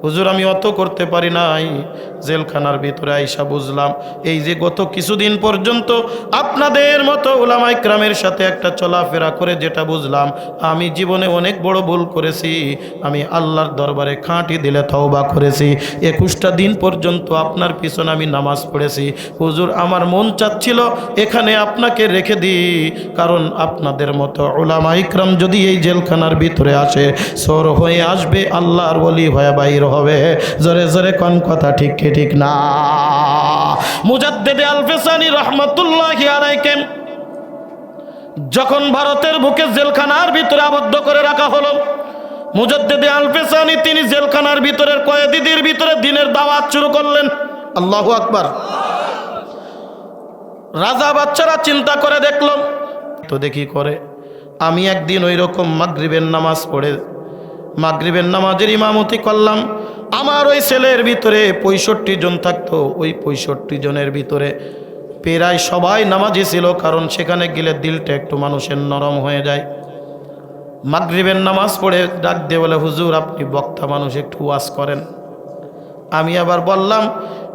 হুজুর আমি অত করতে পারি নাই, জেলখানার ভিতরে আইসা বুঝলাম এই যে গত কিছুদিন পর্যন্ত আপনাদের মতো উলামা ইকরামের সাথে একটা চলাফেরা করে যেটা বুঝলাম, আমি জীবনে অনেক বড় ভুল করেছি। আমি আল্লাহর দরবারে খাঁটি দিলে তওবা করেছি। 21টা দিন পর্যন্ত আপনার পিছনে আমি নামাজ পড়েছি। হুজুর আমার মন চাচ্ছিল এখানে আপনাকে রেখে দিই, কারণ আপনাদের মতো উলামা ইকরাম যদি এই জেলখানার ভিতরে আসে, সর হয়ে আসবে, আল্লাহর ওলি হয়ে বাইর হবে। জোরে জোরে কোন কথা ঠিক কি ঠিক না? মুজাদ্দিদ আল-ফিসানি রাহমাতুল্লাহি আলাইহি যখন ভারতের বুকে জেলখানার ভিতরে আবদ্ধ করে রাখা হলো, মুজাদ্দিদ আল-ফিসানি তিনি জেলখানার ভিতরের কয়েদিদের ভিতরে দ্বীনের দাওয়াত শুরু করলেন। আল্লাহু আকবার। রাজা বাচ্চারা চিন্তা করে দেখলাম তো দেখি করে। আমি একদিন ওই রকম মাগরিবের নামাজ পড়ে মাগরিবের নামাজের ইমামতি করলাম। আমার ওই সেলের ভিতরে 65 জন থাকতো। ওই 65 জনের ভিতরে প্রায় সবাই নামাজি ছিল, কারণ সেখানে গেলে দিলটা একটু মানুষের নরম হয়ে যায়। মাগরিবের নামাজ পড়ে ডাক দিয়ে বলে, হুজুর আপনি বক্তা মানুষ, একটু ওয়াজ করেন। আমি আবার বললাম,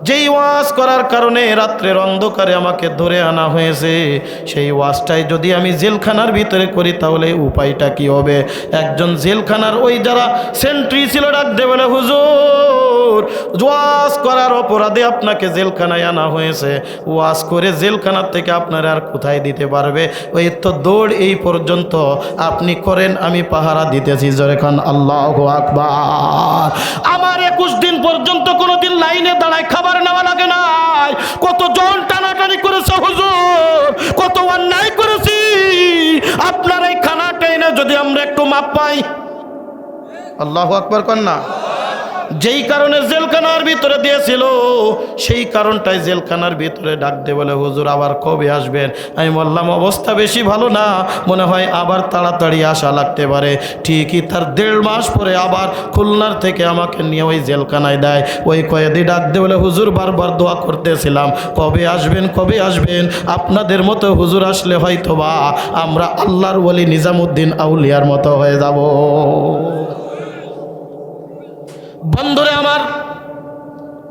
যেই ওয়াজ করার কারণে রাত্রের অন্ধকারে আমাকে ধরে আনা হয়েছে, সেই ওয়াজটাই যদি আমি জেলখানার ভিতরে করি তাহলে উপায়টা কি হবে? একজন জেলখানার ওই যারা সেন্ট্রি ছিল ডাক দিয়ে বলে, হুজুর ওয়াজ করার অপরাধে আপনাকে জেলখানায় আনা হয়েছে, ওয়াজ করে জেলখানার থেকে আপনারা আর কোথায় দিতে পারবে? ওই তো দৌড় এই পর্যন্ত, আপনি করেন, আমি পাহারা দিতেছি। জোরে খান আল্লাহু আকবার। আমার 21 দিন পর্যন্ত কোনোদিন লাইনে দাঁড়ায় খাবার নেওয়া লাগে নাই। কতজন টানাটানি করেছে হুজুর, কত অন্যায় করেছি। আপনার এই খানাটাই না যদি আমরা একটু মাপ পাই। আল্লাহু আকবার কর না। যেই কারণে জেলখানার ভিতরে দিয়েছিল, সেই কারণটাই জেলখানার ভিতরে ডাক দিয়ে বলে, হুজুর আবার কবে আসবেন? আমি বললাম, অবস্থা বেশি ভালো না, মনে হয় আবার তাড়াতাড়ি আসা লাগতে পারে। ঠিকই তার 1.5 মাস পরে আবার খুলনার থেকে আমাকে নিয়ে ওই জেলখানায় দেয়। ওই কয়েদি ডাক দিয়ে বলে, হুজুর বারবার দোয়া করতেছিলাম, কবে আসবেন কবে আসবেন? আপনাদের মতো হুজুর আসলে হয়তোবা আমরা আল্লাহর ওলি নিজামুদ্দিন আউলিয়ার মতো হয়ে যাব। বন্ধুরে আমার,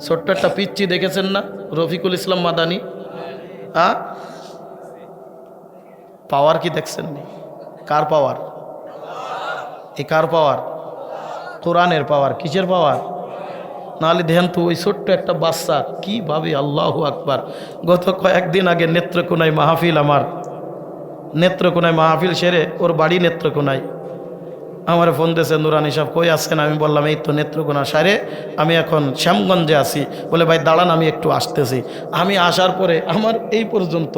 ছোট্ট একটা পিচ্চি দেখেছেন না, রফিকুল ইসলাম মাদানী? পাওয়ার কি দেখছেন? কার পাওয়ার? এই কার পাওয়ার? কোরআনের পাওয়ার। কিসের পাওয়ার? নাহলে দেখেন তো ওই ছোট্ট একটা বাচ্চা কি ভাবে। আল্লাহু আকবার। গত কয়েকদিন আগে নেত্রকোনায় মাহফিল, আমার নেত্রকোনায় মাহফিল সেরে ওর বাড়ি নেত্রকোনায়। আমার ফোন দিয়েছে, নুরানি সাহেব কই আছেন? আমি বললাম, এই তো নেত্রকোনা সারে, আমি এখন শ্যামগঞ্জে আছি। বলে, ভাই দাঁড়ান আমি একটু আসতেছি। আমি আসার পরে, আমার এই পর্যন্ত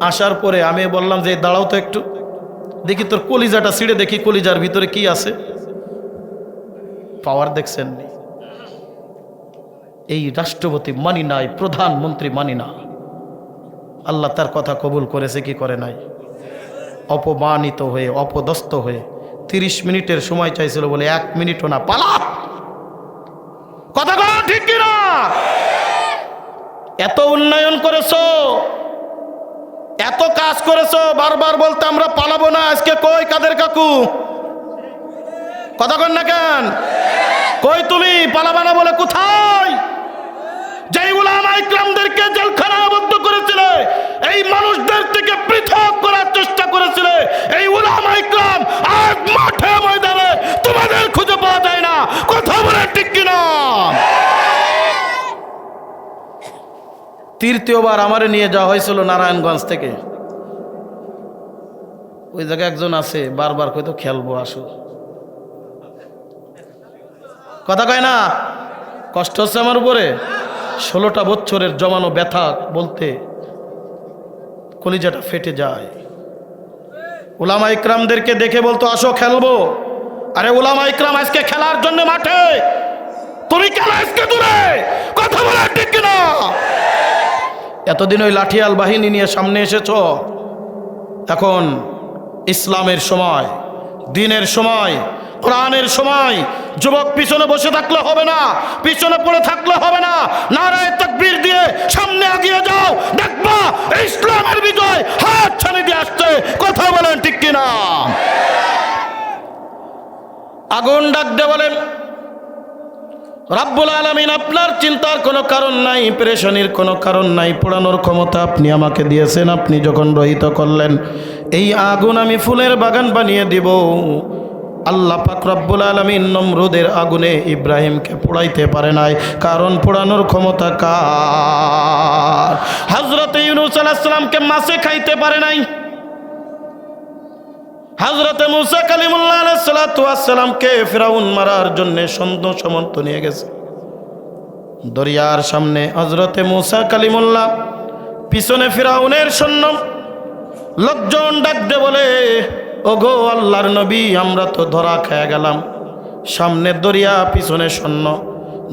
আসার পরে আমি বললাম যে দাঁড়াও তো একটু, দেখি তোর কলিজাটা ছিঁড়ে দেখি কলিজার ভিতরে কি আছে। পাওয়ার দেখছেন? এই রাষ্ট্রপতি মানি নাই, প্রধানমন্ত্রী মানি না। আল্লাহ তার কথা কবুল করেছে কি করে নাই? অপমানিত হয়ে, অপদস্থ হয়ে 30 মিনিটের সময় চাইছিল বলে 1 মিনিটও না, পালা। কথা বলা ঠিক কিনা? এত উন্নয়ন করেছো, এত কাজ করেছো, বারবার বলতে আমরা পালাবো না। আজকে কই কাদের কাকু? কথা কন না কেন? কই তুমি? পালাবা না বলে কোথায়? যেই উলামা ইকরামদেরকে জেলখানায় আবদ্ধ করেছিলে, এই মানুষদের থেকে পৃথক করার চেষ্টা করেছিলে, এই উলামা ইকরাম আজ মাঠে ময়দানে তোমাদের খুঁজে পাওয়া যায় না। কথা বলে ঠিক কিনা? তৃতীয়বার আমারে নিয়ে যাওয়া হয়েছিল নারায়ণগঞ্জ থেকে। ওই জায়গায় একজন আছে, বারবার কইতো খেলবো আসো। কথা কয় না? কষ্ট হচ্ছে আমার উপরে। 16টা বছরের জমানো ব্যথা বলতে কলিজাটা ফেটে যায়। উলামা ইকরামদেরকে দেখে বলতো আসো খেলবো। আরে উলামা ইকরাম আজকে খেলার জন্য মাঠে, তুমি কেন আজকে দূরে? কথা বলা ঠিক কিনা? এতদিন ওই লাঠিয়াল বাহিনী নিয়ে সামনে এসেছ, এখন ইসলামের সময়, দ্বীনের সময়, কোরআনের সময়। যুবক পিছনে বসে থাকলে হবে না, পিছনে পড়ে থাকলে হবে না। নারায়ে তাকবীর দিয়ে সামনে এগিয়ে যাও, দেখবা ইসলামের বিজয় হাত ছানি দিয়ে আসছে। কথা বলেন ঠিক কিনা? আগুন ডাক দিয়ে বলেন, রাব্বুল আলামিন আপনার চিন্তার কোনো কারণ নাই, পেরেশানির কোনো কারণ নাই। পোড়ানোর ক্ষমতা আপনি আমাকে দিয়েছেন। আপনি যখন রহিত করলেন, এই আগুন আমি ফুলের বাগান বানিয়ে দিব। আল্লাহ পাক রব্বুল আলামিন নমরুদের আগুনে ইব্রাহিমকে পোড়াইতে পারে নাই, কারণ পোড়ানোর ক্ষমতা কার? হযরত ইউনূস আলাইহিস সালামকে মাছে খাইতে পারে নাই। হযরত মূসা কালিমুল্লাহ আলাইহিস সালাতু ওয়াস সালামকে ফিরাউন মারার জন্য সৈন্য সামন্ত নিয়ে গেছে দরিয়ার সামনে। হযরত মূসা কালিমুল্লাহ, পিছনে ফিরাউনের সৈন্য। লোকজন ডাকতে বলে, ওগো আল্লাহর নবী, আমরা তো ধরা খেয়ে গেলাম। সামনে দরিয়া, পিছনে সৈন্য,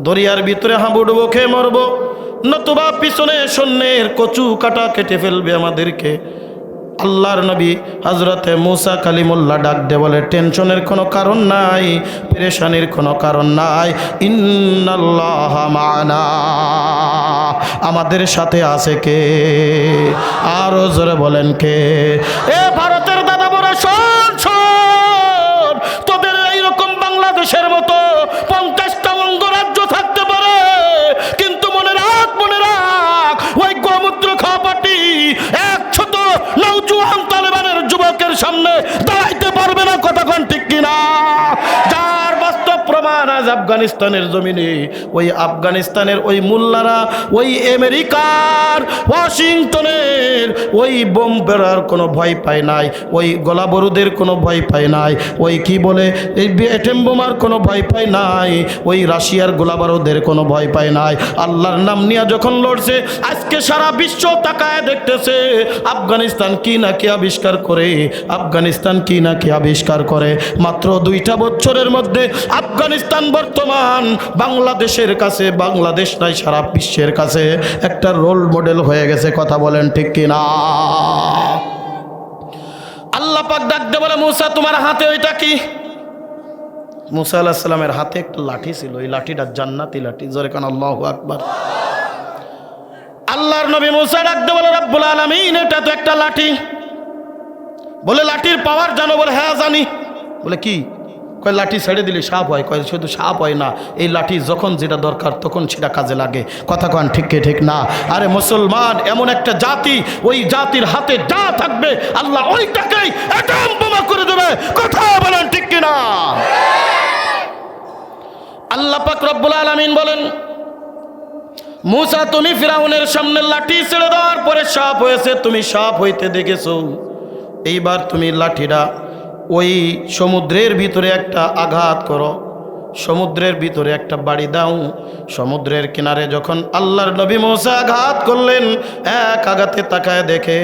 দরিয়ার ভিতরে হাবুডুবু খেয়ে মরবো, নতুবা পিছনে সৈন্যের কচু কাটা কেটে ফেলবে আমাদেরকে। আল্লাহর নবী হযরতে মূসা কালিমুল্লাহ ডাক দে বলে, টেনশনের কোনো কারণ নাই, পেরেশানির কোনো কারণ নাই। ইন্নাল্লাহা মা'না, আমাদের সাথে আছে কে? আরো জোরে বলেন কে? এ ভারতের দাদা বড় শোন শোন, তোদের এইরকম বাংলাদেশের মতো 50টা অঙ্গরাজ্য থাকতে পারে, কিন্তু মনে রাখ ওই গোমূত্র খাওয়া পার্টি একশত নওজোয়ান তালেবানের যুবকের সামনে দাঁড়াইতে পারবে না। কথা কোন ঠিক কিনা? যার বাস্তব প্রমাণ আজ আফগানিস্তানের জমিনে, ওই আফগানিস্তানের ওই মোল্লারা, ওই আমেরিকার ওয়াশিংটনের ওই বোম বেরার কোনো ভয় পায় নাই, ওই গোলাবারুদের কোনো ভয় পায় নাই, ওই কি বলে এই অ্যাটম বোমার কোনো ভয় পায় নাই, ওই রাশিয়ার গোলাবারুদের কোনো ভয় পায় নাই। আল্লাহর নাম নিয়ে যখন লড়ছে, আজকে সারা বিশ্ব তাকায় দেখতেছে আফগানিস্তান কি না কি আবিষ্কার করে, আফগানিস্তান কি না কি আবিষ্কার করে। মাত্র 2টা বছরের মধ্যে আফগানিস্তান বর্তমান বাংলাদেশের কাছে, বাংলাদেশ নাই সারা বিশ্বের কাছে একটা রোল মডেল হয়ে গেছে। কথা বলেন ঠিক কিনা? আল্লাহ পাক ডাকতে বলে, মূসা তোমার হাতে ওইটা কি? মূসা আলাইহিস সালামের হাতে একটা লাঠি ছিল, এই লাঠিটা জান্নাতি লাঠি। জোরে কান আল্লাহু আকবার। আল্লাহর নবী মূসা ডাকতে বলে, রব্বুল আলামিন এটা তো একটা লাঠি। বলে লাঠির পাওয়ার জানো? বলে হ্যাঁ জানি। বলে কি? কয় লাঠি ছেড়ে দিলে সাপ হয়। কয় শুধু সাপ হয় না, এই লাঠি যখন যেটা দরকার তখন সেটা কাজে লাগে। কথা কন ঠিক কি ঠিক না? আরে মুসলমান এমন একটা জাতি, ওই জাতির হাতে যা থাকবে আল্লাহ ওইটাকেই অ্যাটম বোমা করে দেবে। কথা বলেন ঠিক কি না? আল্লাহ পাক রব্বুল আলামিন বলেন, মূসা তুমি ফিরাউনের সামনে লাঠি ছেড়ে দেওয়ার পরে সাপ হয়েছে, তুমি সাপ হইতে দেখেছো। এইবার তুমি লাঠিটা ওই সমুদ্রের ভিতরে একটা আঘাত করো, সমুদ্রের ভিতরে একটা বাড়ি দাও। সমুদ্রের কিনারে যখন আল্লাহর নবী মূসা আঘাত করলেন, এক আঘাতে তাকায় দেখে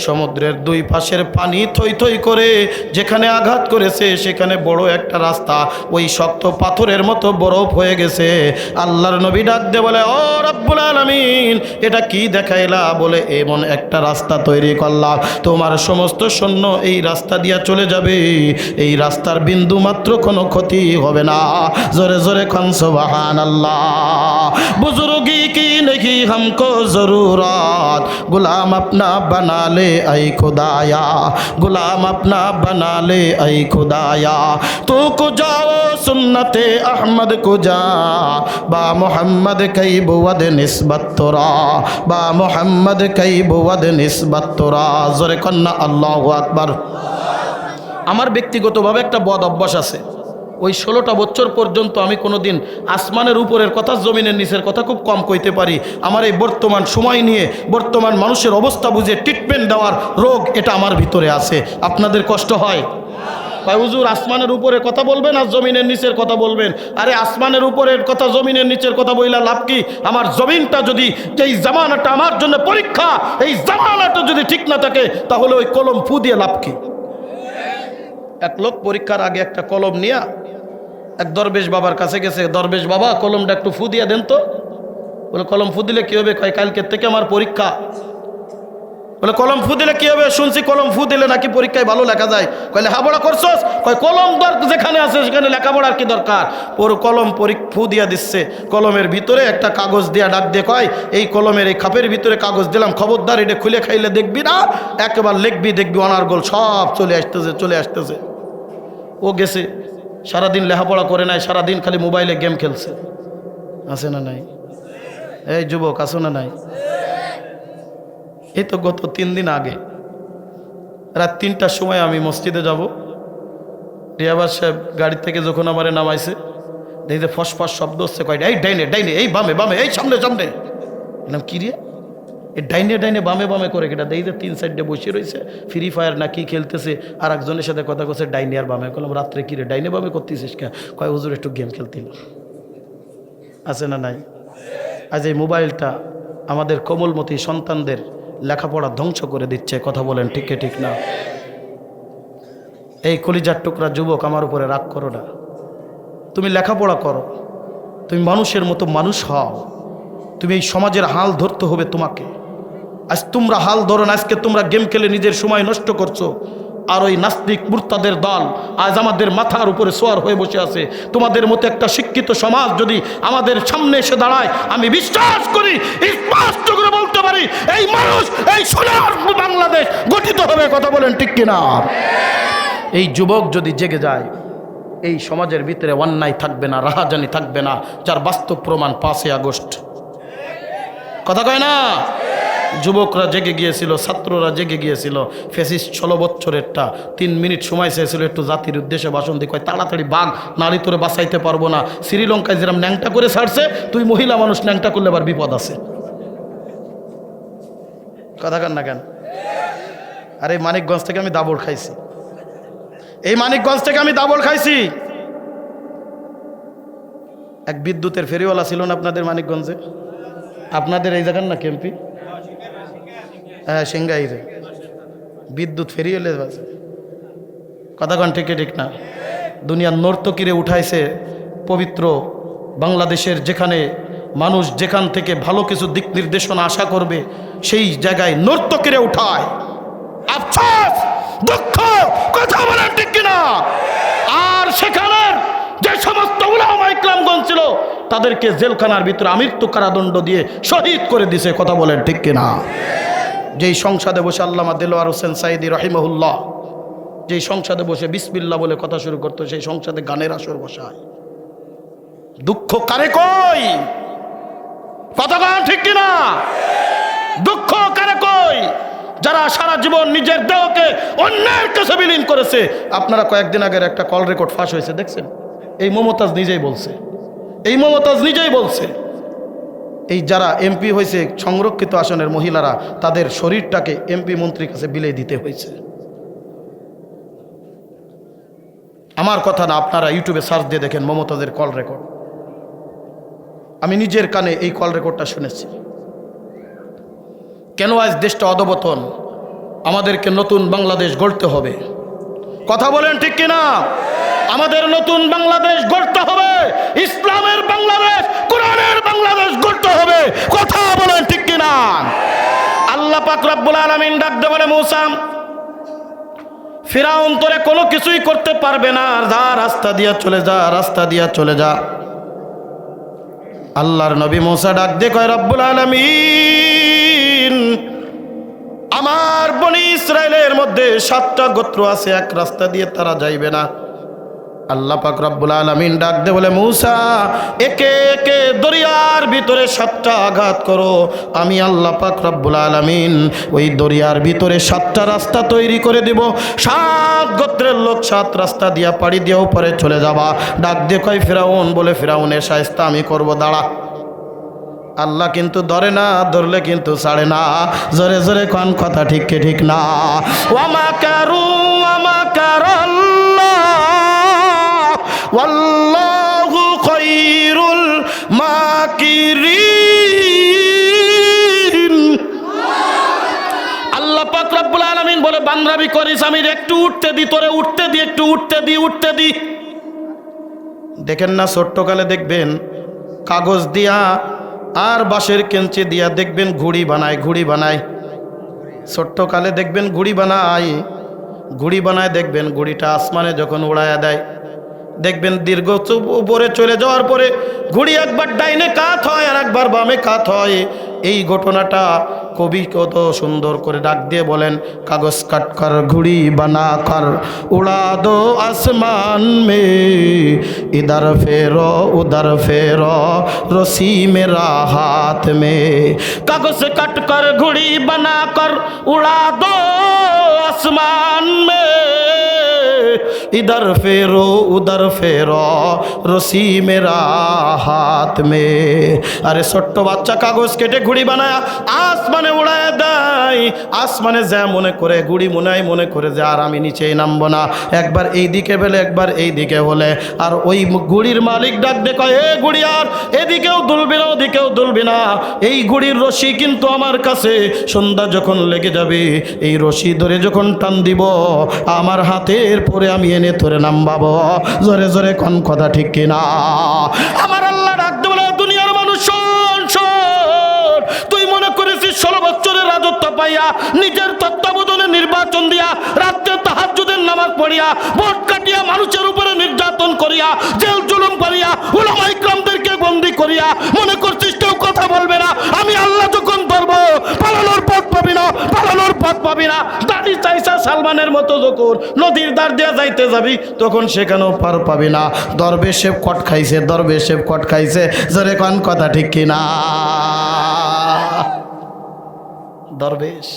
সমুদ্রের 2 পাশের পানি থই থই করে, যেখানে আঘাত করেছে সেখানে বড় একটা রাস্তা, ওই শক্ত পাথরের মতো বরফ হয়ে গেছে। আল্লাহর নবী ডাক দিয়ে বলে, ও রব্বুল আলামিন এটা কি দেখাইলা? বলে এমন একটা রাস্তা তৈরি করলাম, তোমার সমস্ত সৈন্য এই রাস্তা দিয়া চলে যাবে, এই রাস্তার বিন্দু মাত্র কোনো ক্ষতি হবে না। जोरे जोरे कौन सुभान अल्लाह। बुजुर्गी की नहीं हमको ज़रूरत, गुलाम अपना बना ले ऐ खुदाया, गुलाम अपना बना ले ऐ खुदाया। तू को जाओ सुन्नते अहमद को जा, बा मोहम्मद कई बुवद निस्बत तोरा, बा मोहम्मद कई बुवद निस्बत तोरा। जोरे कन्ना अल्लाहु আকবার। আমার ব্যক্তিগতভাবে একটা বদ অভ্যাস আছে, ওই 16টা বছর পর্যন্ত আমি কোনোদিন আসমানের উপরের কথা, জমিনের নিচের কথা খুব কম কইতে পারি। আমার এই বর্তমান সময় নিয়ে, বর্তমান মানুষের অবস্থা বুঝে ট্রিটমেন্ট দেওয়ার রোগ এটা আমার ভিতরে আছে। আপনাদের কষ্ট হয়? ভাই হুজুর আসমানের উপরের কথা বলবেন আর জমিনের নিচের কথা বলবেন। আরে আসমানের উপরের কথা, জমিনের নিচের কথা বইলা লাভ কি? আমার জমিনটা যদি, এই জামানাটা আমার জন্য পরীক্ষা, এই জামানাটা যদি ঠিক না থাকে তাহলে ওই কলম ফু দিয়ে লাভ কি? এক লোক পরীক্ষার আগে একটা কলম নিয়ে এক দরবেশ বাবার কাছে গেছে। দরবেশ বাবা কলমটা একটু ফু দিয়ে দেন তো। বলে কলম ফু দিলে কী হবে? কয় কালকের থেকে আমার পরীক্ষা। বলে কলম ফু দিলে কী হবে? শুনছি কলম ফু দিলে নাকি পরীক্ষায় ভালো লেখা যায়। কয় লেখাপড়া করছস? কয় কলম যেখানে আছে সেখানে লেখাপড়ার কি দরকার? ওর কলম ফু দিয়া দিচ্ছে। কলমের ভিতরে একটা কাগজ দিয়া ডাক দিয়ে কয়, এই কলমের এই খাপের ভিতরে কাগজ দিলাম, খবরদার এটা খুলে খাইলে দেখবি না, একবার লিখবি, দেখবি অনার্গল সব চলে আসতেছে। ও গেছে, সারাদিন লেখাপড়া করে নাই, সারাদিন খালি মোবাইলে গেম খেলছে। আছে না নাই? এই যুবক আছো না নাই? এই তো গত 3 দিন আগে রাত 3টার সময় আমি মসজিদে যাব, রিয়াবার সাহেব গাড়ি থেকে যখন আমারে নামাইছে দেখতে ফসফস শব্দ হচ্ছে, কয়টা এই ডাইনে ডাইনে, এই বামে বামে, এই সামনে সামনে। এলাম কি রে, এই ডাইনে ডাইনে বামে বামে করে কেটা দেখতে 3 সাইডে বসে রয়েছে, ফ্রি ফায়ার না কি খেলতেছে, আর একজনের সাথে কথা করছে ডাইনে আর বামে। বললাম রাত্রে কি রে ডাইনে বামে করতেছিস কে? কয় হুজুর একটু গেম খেলতিল। আছে না নাই? আজ এই মোবাইলটা আমাদের কোমলমতি সন্তানদের লেখাপড়া ধ্বংস করে দিচ্ছে। কথা বলেন ঠিক ঠিক না? এই কলিজার টুকরা যুবক, আমার উপরে রাগ করো না। তুমি লেখাপড়া করো, তুমি মানুষের মতো মানুষ হও। তুমি এই সমাজের হাল ধরতে হবে তোমাকে। আজ তোমরা হাল ধরো না, আজকে তোমরা গেম খেলে নিজের সময় নষ্ট করছো। আর ওই নাস্তিক মুরতাদের দল আজ আমাদের মাথার উপরে সোয়ার হয়ে বসে আছে। তোমাদের মতো একটা শিক্ষিত সমাজ যদি আমাদের সামনে এসে দাঁড়ায়, আমি বিশ্বাস করি, স্পষ্ট করে বলতে পারি, এই মানুষ, এই সোনার বাংলাদেশ গঠিত হবে। কথা বলেন ঠিক কিনা? এই যুবক যদি জেগে যায়, এই সমাজের ভিতরে অন্যায় থাকবে না, রাহাজানি থাকবে না, যার বাস্তব প্রমাণ 5 আগস্ট। কথা কয় না? যুবকরা জেগে গিয়েছিল, ছাত্ররা জেগে গিয়েছিল। ফ্যাসিস্ট 16 বছরেরটা 3 মিনিট সময় চেয়েছিল একটু জাতির উদ্দেশ্যে ভাষণ দিয়ে, কয় তাড়াতাড়ি বাঘ, নারী তোরে বাঁচাইতে পারবো না। শ্রীলঙ্কায় যেরকম ন্যাংটা করে ছাড়ছে, তুই মহিলা মানুষ ন্যাংটা করলে আবার বিপদ আছে। কথা কান না কেন? আরে মানিকগঞ্জ থেকে আমি দাবড় খাইছি, এই মানিকগঞ্জ থেকে আমি দাবড় খাইছি। এক বিদ্যুতের ফেরিওয়ালা ছিল না আপনাদের মানিকগঞ্জে? আপনাদের এই জায়গার না কেমপি? হ্যাঁ, সিংগাইরে বিদ্যুৎ ফেরিওয়ালা আছে। কথা কন ঠিক ঠিক না? দুনিয়ার নর্তকীরে উঠাইছে পবিত্র বাংলাদেশের, যেখানে মানুষ যেখান থেকে ভালো কিছু দিক নির্দেশনা আশা করবে, সেই জায়গায় নর্তকীরে উঠায়। আফসোস, দুঃখ। কথা বলেন ঠিক কিনা? আর সেখানের যে সমস্ত উলামা ইকরামগণ ছিল, তাদেরকে জেলখানার ভিতরে আমৃত্যু কারাদণ্ড দিয়ে শহীদ করে দিছে। কথা বলেন ঠিক কিনা? যেই সংসদে বসে আল্লামা দেলোয়ার হোসেন সাইদি রহিমাহুল্লাহ, যেই সংসদে বসে বিসমিল্লাহ বলে কথা শুরু করতো, সেই সংসদে গানের আসর বসায়। দুঃখ কারে কই? কথা বলেন ঠিক কিনা? দুঃখ কারে কই? যারা সারা জীবন নিজের দেহকে অন্যের কাছে বিলীন করেছে। আপনারা কয়েকদিন আগের একটা কল রেকর্ড ফাঁস হয়েছে, দেখছেন? এই মমতাজ নিজেই বলছে, এই মমতাজ নিজেই বলছে, এই যারা এমপি হয়েছে সংরক্ষিত আসনের মহিলারা, তাদের শরীরটাকে এমপি মন্ত্রীর কাছে বিলিয়ে দিতে হয়েছে। আমার কথা না, আপনারা ইউটিউবে সার্চ দিয়ে দেখেন মমতাজের কল রেকর্ড। আমি নিজের কানে এই কল রেকর্ডটা শুনেছি। কেন আজ দেশটা অধপতন? আমাদেরকে নতুন বাংলাদেশ গড়তে হবে। কথা বলেন ঠিক কিনা? আমাদের নতুন বাংলাদেশ গড়তে হবে, ইসলামের বাংলাদেশ, কোরআনের বাংলাদেশ গড়তে হবে। কথা বলেন ঠিক কিনা? আল্লাহ পাক রব্বুল আলামিন ডাক দিয়ে বলে, মূসা, ফিরাউন তোরে কোনো কিছুই করতে পারবে না, যা রাস্তা দিয়া চলে যা, রাস্তা দিয়া চলে যা। আল্লাহর নবী মূসা ডাক দিয়ে কয়, রব্বুল আলামিন, আমার বনি ইসরায়েলের মধ্যে 7টা গোত্র আছে, এক রাস্তা দিয়ে তারা যাইবে না। আল্লাহ পাক রব্বুল আলামিন ডাক দে বলে, মূসা, একে একে দরিয়ার ভিতরে 7টা আঘাত করো। আমি আল্লাহ পাক রব্বুল আলামিন ওই দরিয়ার ভিতরে 7টা রাস্তা তৈরি করে দিব। 7 গোত্রের লোক 7 রাস্তা দিয়া পাড়ি দিয়ে উপরে চলে যাবা। ডাক দিয়ে কয়, ফিরাউন, বলে ফিরাউনের শায়েস্তা আমি করব, দাঁড়া। আল্লাহ কিন্তু ধরে না, ধরলে কিন্তু ছাড়ে না। জোরে জোরে কোন কথা ঠিক কি ঠিক না? ওয়ামা কারু ওয়ামা কারাল্লাহ ওয়াল্লাহু খায়রুল মাকিরিন। আল্লাহ পাক রব্বুল আলামিন বলে, বান্দরাবি করিস, আমি একটু উঠতে দি, তোরে উঠতে দি, একটু উঠতে দি। দেখেন না, ছোট্টকালে দেখবেন কাগজ দিয়া আর বাঁশের কেঞ্চি দিয়া দেখবেন ঘুড়ি বানায়। ছোট্টকালে দেখবেন ঘুড়ি বানায়, দেখবেন ঘুড়িটা আসমানে যখন উড়ায়া দেয়, দেখবেন দীর্ঘ উপরে চলে যাওয়ার পরে ঘুড়ি একবার ডাইনে কাত হয় আর একবার বামে কাত হয়। এই ঘটনাটা কবি কত সুন্দর করে ডাক দিয়ে বলেন, কাগজ কাট কর ঘুড়ি বানা কর উড়া দো আসমান মে, ইধর ফেরো উধর ফেরো রসি মেরা হাত মে। কাগজ কাট কর ঘুড়ি বানা কর উড়া দো আসমান মে, इधर फेरो उधर फेरो रसी मेरा हाथ में। अरे ছোট্ট বাচ্চা কাগজ কেটে ঘুড়ি বানায় আসমানে উড়ায় দেয়। আসমানে যা মনে করে ঘুড়ি মনে করে যে আর আমি নিচেই নামবো না, একবার এই দিকে বেলে একবার এই দিকে হলে। আর ওই ঘুড়ির মালিক ডাক দে কয়, এ ঘুড়ি আর এদিকেও দুলবি না ওদিকেও দুলবি না, এই ঘুড়ির রশি কিন্তু আমার কাছে। সন্ধ্যা যখন লেগে যাবে এই রশি ধরে যখন টান দিব আমার হাতের পরে আমি এনে তোরে নামবাবো। জোরে জোরে কোন কথা ঠিক কিনা? আমার আল্লাহ ডাকতে বলে, দুনিয়ার মানুষ শোন শোন, তুই মনে করেছিস 16 বছরের রাজত্ব পাইয়া নিজের তত্ত্বাবধানে নির্বাচন দিয়া রাত্রে তাহাজ্জুদের নামাজ পড়িয়া ভোট কাটিয়া মানুষের উপরে নির্যাতন করিয়া জেল জুলুম করিয়া উলামা ইকরামদেরকে বন্দী করিয়া মনে করছিস কেউ কথা বলবে না। আমি আল্লাহ যখন ধরবো পালানোর পথ পাবি না, পালানোর পথ পাবি না। দাড়ি চাইছা সালমানের মতো যখন নদীর ধার দিয়া যাইতে যাবি তখন সেখানেও পার পাবি না। দরবেশে কট খাইছে, দরবেশে কট খাইছে। জোরে কোন কথা ঠিক কিনা? দরবেশ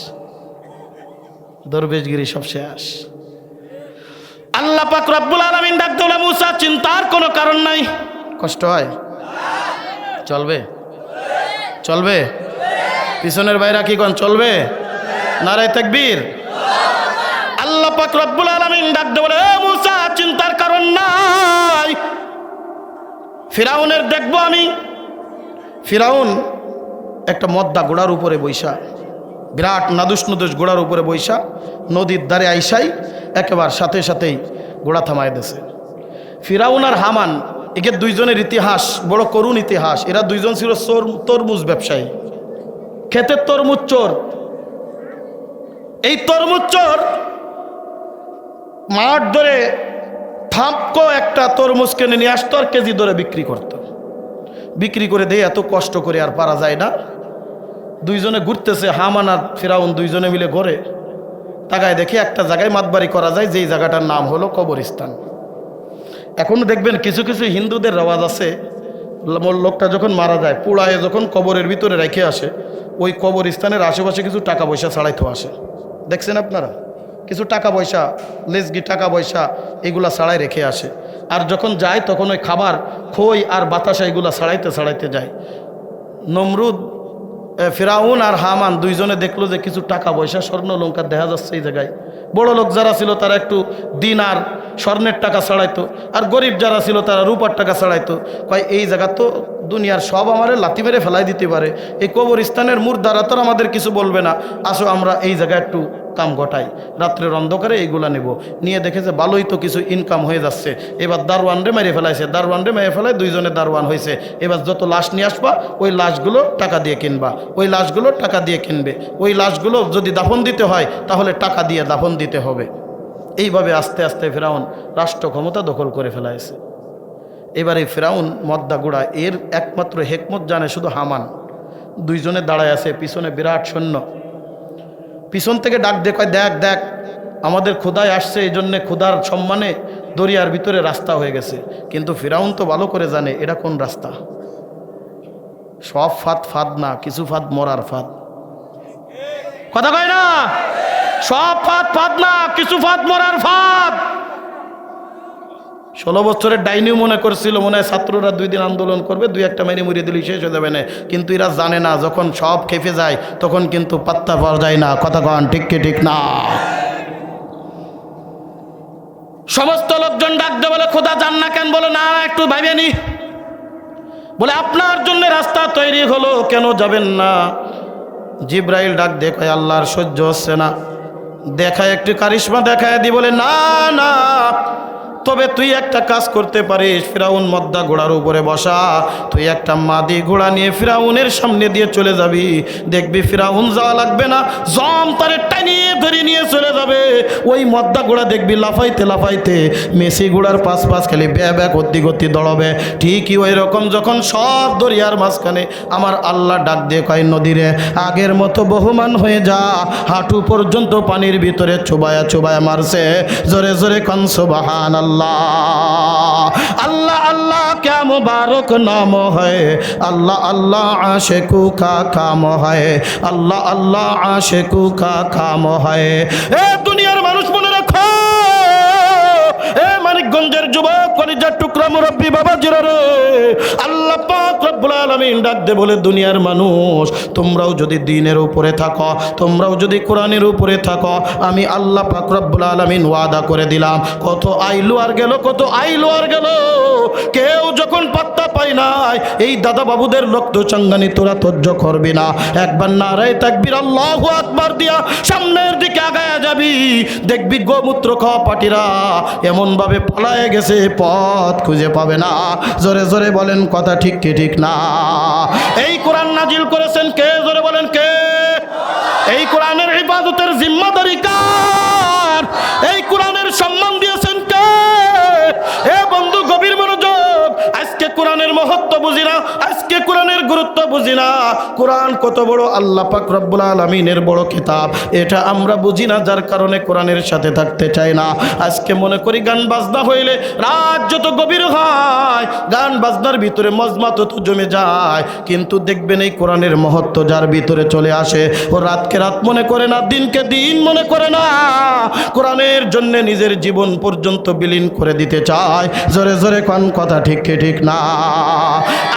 দরবেশগিরি সব শেষ। আল্লাহ পাক রব্বুল আলামিন ডাকতে বলে, মুসা চিন্তার কোনো কারণ নাই। কষ্ট হয়? চলবে চলবে? পিছনের বাইরা কি কোন চলবে? নারায়ে তাকবীর। আল্লাহ পাক রব্বুল আলামিন ডাকতে বলে, এ মুসা চিন্তার কারণ নাই। ফিরাউনের দেখবো আমি। ফিরাউন একটা মদ্দা ঘোড়ার উপরে বৈশা, বিরাট নাদুস নদুস ঘোড়ার উপরে বৈশা নদীর ধারে আইসাই একেবারে সাথে সাথেই ঘোড়া থামায় দিয়েছে। ফিরাউন আর হামান একে দুইজনের ইতিহাস বড় করুণ ইতিহাস। এরা দুইজন ছিল তরমুজ ব্যবসায়ী, ক্ষেতের তরমুজ চোর। এই তরমুজ চোর মাঠ ধরে থাপকো একটা তরমুজ কিনে নিয়ে আসতো আর কেজি ধরে বিক্রি করত। বিক্রি করে দিয়ে এত কষ্ট করে আর পারা যায় না। দুইজনে ঘুরতেছে, হামান আর ফিরাউন দুইজনে মিলে ঘরে তাকায় দেখে একটা জায়গায় মাতবাড়ি করা যায়, যেই জায়গাটার নাম হলো কবরস্থান। এখন দেখবেন কিছু কিছু হিন্দুদের রেওয়াজ আছে, লোকটা যখন মারা যায় পুড়ায় যখন কবরের ভিতরে রেখে আসে, ওই কবরস্থানের আশেপাশে কিছু টাকা পয়সা ছাড়াইতে আসে। দেখছেন আপনারা? কিছু টাকা পয়সা, লেজগি টাকা পয়সা এগুলা ছাড়াই রেখে আসে। আর যখন যায় তখন ওই খাবার খই আর বাতাসা এগুলা ছাড়াইতে যায়। নমরুদ, ফিরাউন আর হামান দুইজনে দেখলো যে কিছু টাকা পয়সা স্বর্ণ লঙ্কা দেখা যাচ্ছে এই জায়গায়। বড় লোক যারা ছিল তারা একটু দিন আর স্বর্ণের টাকা ছাড়াইতো, আর গরিব যারা ছিল তারা রূপার টাকা ছাড়াইতো। কয় এই জায়গা তো দুনিয়ার সব আমারে লাথি মেরে ফেলাই দিতে পারে, এই কবরস্থানের মুর্দারা তো আমাদের কিছু বলবে না, আসো আমরা এই জায়গায় একটু কাম ঘটাই, রাত্রের অন্ধকারে এইগুলা নেব। নিয়ে দেখে যে ভালোই তো কিছু ইনকাম হয়ে যাচ্ছে। এবার দারওয়ানরে মেরে ফেলাইছে, দারওয়ানরে মেরে ফেলায় দুইজনে দারওয়ান হয়েছে। এবার যত লাশ নিয়ে আসবা ওই লাশগুলো টাকা দিয়ে কিনবা, ওই লাশগুলো টাকা দিয়ে কিনবে, ওই লাশগুলো যদি দাফন দিতে হয় তাহলে টাকা দিয়ে দাফন দিতে হবে। এইভাবে আস্তে আস্তে ফেরাউন রাষ্ট্র ক্ষমতা দখল করে ফেলাইছে। এবার এই ফেরাউন মদ্দা গুড়া, এর একমাত্র হেকমত জানে শুধু হামান। দুইজনে দাঁড়ায় আছে, পিছনে বিরাট সৈন্য। পিছন থেকে ডাক দিয়ে কয়, দেখ দেখ আমাদের খোদায় আসছে, এই জন্যে খোদার সম্মানে দরিয়ার ভিতরে রাস্তা হয়ে গেছে। কিন্তু ফিরাউন তো ভালো করে জানে এটা কোন রাস্তা। সব ফাঁদ ফাঁদ না, কিছু ফাঁদ মরার ফাঁদ। কথা কয় না? সব ফাঁদ ফাঁদ না, কিছু ফাঁদ মরার ফাঁদ। 16 বছরের ডাইনিও মনে করছিল মনে হয় ছাত্ররা 2 দিন আন্দোলন করবে, 2-1টা মেরে মুড়িয়ে দিলে শেষ হয়ে যাবে না। কিন্তু এরা জানে না যখন সব খেপে যায় তখন কিন্তু পাত্তা পাওয়া যায় না। কথা কন ঠিক কি ঠিক না? সমস্ত লোকজন ডাক দে বলে, খোদা যান না কেন? বলে না, একটু ভাইবে নি। বলে আপনার জন্য রাস্তা তৈরি হলো, কেন যাবেন না? জিব্রাইল ডাক দে কয়, আল্লাহর সহ্য হচ্ছে না, দেখায় একটু কারিশমা দেখায় দি। বলে না না, তবে তুই একটা কাজ করতে পারিস, ফিরাউন মদ্দা ঘোড়ার উপরে বসা, তুই একটা মাদি ঘোড়া নিয়ে ফিরাউনের সামনে দিয়ে চলে যাবি, দেখবি ফিরাউন যাওয়া লাগবে না, জম তারে টানিয়ে ধরে নিয়ে চলে যাবে। ওই মদ্দা ঘোড়া দেখবি লাফাইতে লাফাইতে মেসি ঘোড়ার পাশ পাশ খালি ব্য ব্য করতে করতে দৌড়াবে। ঠিকই ওই রকম যখন সব দরিয়ার মাঝখানে আমার আল্লাহ ডাক দিয়ে কয়, নদীরে আগের মতো বহুমান হয়ে যা, হাঁটু পর্যন্ত পানির ভিতরে চুবায়া চুবায়া মারছে। জোরে জোরে কন সুবহানাল্লাহ। अल्लाह अल्लाह क्या मुबारक नाम है, अल्लाह अल्लाह आशिकू का काम है, अल्लाह अल्लाह आशिकू का काम है। ए दुनियार मानुष मने राखो, ए মানিকগঞ্জের যুবক কলিজার টুকরা মুরব্বী বাবা জিরারে, আল্লাহ পাক রব্বুল আলামিন ডাক দে বলে, দুনিয়ার মানুষ তোমরাও যদি দ্বীনের উপরে থাকো, তোমরাও যদি কোরআনের উপরে থাকো, আমি আল্লাহ পাক রব্বুল আলামিন ওয়াদা করে দিলাম, কত আইলো আর গেল, কত আইলো আর গেল, কেউ যখন পাত্তা পায় নাই, এই দাদা বাবুদের লক্ষ্য চাঙ্গানি তোরা তজ্জ করবি না, একবার নারায়ে তাকবীর আল্লাহু আকবার দিয়া সামনের দিকে আগায়া যাবি, দেখবি গোমূত্র খাওয়া পাটিরা এমন ভাবে পালায়ে গেছে, পথ খুঁজে পাবে না। জোরে জোরে বলেন কথা ঠিক কি ঠিক না? এই কোরআন নাজিল করেছেন কে? জোরে বলেন কে? এই কোরআনের ইবাদতের জিম্মাদারি কার? এই কোরআনের সম্মান দিয়েছেন কে? এ বন্ধু গভীর মনোযোগ, আজকে কোরআনের মহত্ব বুঝি না, আজকে কোরআনের গুরুত্ব বুঝি না। কোরআন কত বড়, আল্লাহ পাক রব্বুল আলামিনের বড় কিতাব, এটা আমরা বুঝি না, যার কারণে কোরআনের সাথে থাকতে চাই না। আজকে মনে করি গান বাজনা হইলে রাত যত গভীর হয়, গান বাজনার ভিতরে মজমা তত জমে যায়, কিন্তু দেখবেন এই কোরআনের মহত্ব যার ভিতরে চলে আসে, ও রাতকে রাত মনে করে না, দিনকে দিন মনে করে না, কোরআনের জন্য নিজের জীবন পর্যন্ত বিলীন করে দিতে চায়। জোরে জোরে কোন কথা ঠিক কি ঠিক না?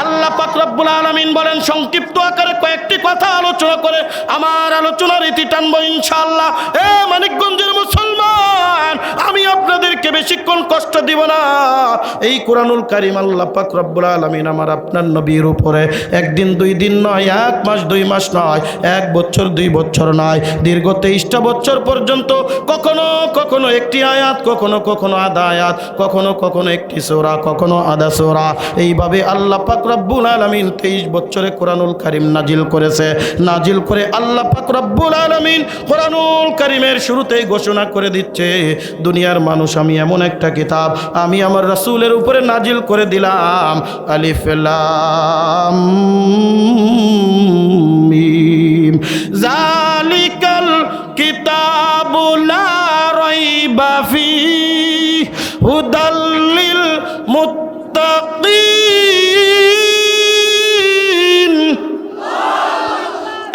আল্লাহ পাক রব্বুল আলামিন বলেন, সংক্ষিপ্ত আকারে কয়েকটি কথা আলোচনা করে আমার আলোচনার ইতি টানবো ইনশাআল্লাহ। এ মানিকগঞ্জের মুসলমান, আমি আপনাদেরকে বেশিক্ষণ কষ্ট দিব না। এই কোরআনুল কারীম আল্লাহ পাক রব্বুল আলামিন আমার আপনার নবীর উপরে একদিন দুই দিন নয়, 1 মাস 2 মাস নয়, 1 বছর 2 বছর নয়, দীর্ঘ 23টা বছর পর্যন্ত কখনো কখনো একটি আয়াত, কখনো কখনো আধা আয়াত, কখনো কখনো একটি সূরা, কখনো আধা সূরা, এইভাবে আল্লাহ পাক রব্বুল আলামিন 23 বছরে কোরআনুল কারীম নাজিল করেছে। নাজিল করে আল্লাহ পাক রব্বুল আলামিন কোরআনুল কারীমের শুরুতেই ঘোষণা করে দিচ্ছে, দুনিয়ার মানুষ আমি এমন একটা কিতাব আমি আমার রাসূলের উপরে নাজিল করে দিলাম, আলিফ লাম মিম, যালিকাল কিতাবু লা রাইবা ফীহি হুদাল লিল মুত্তাকিন।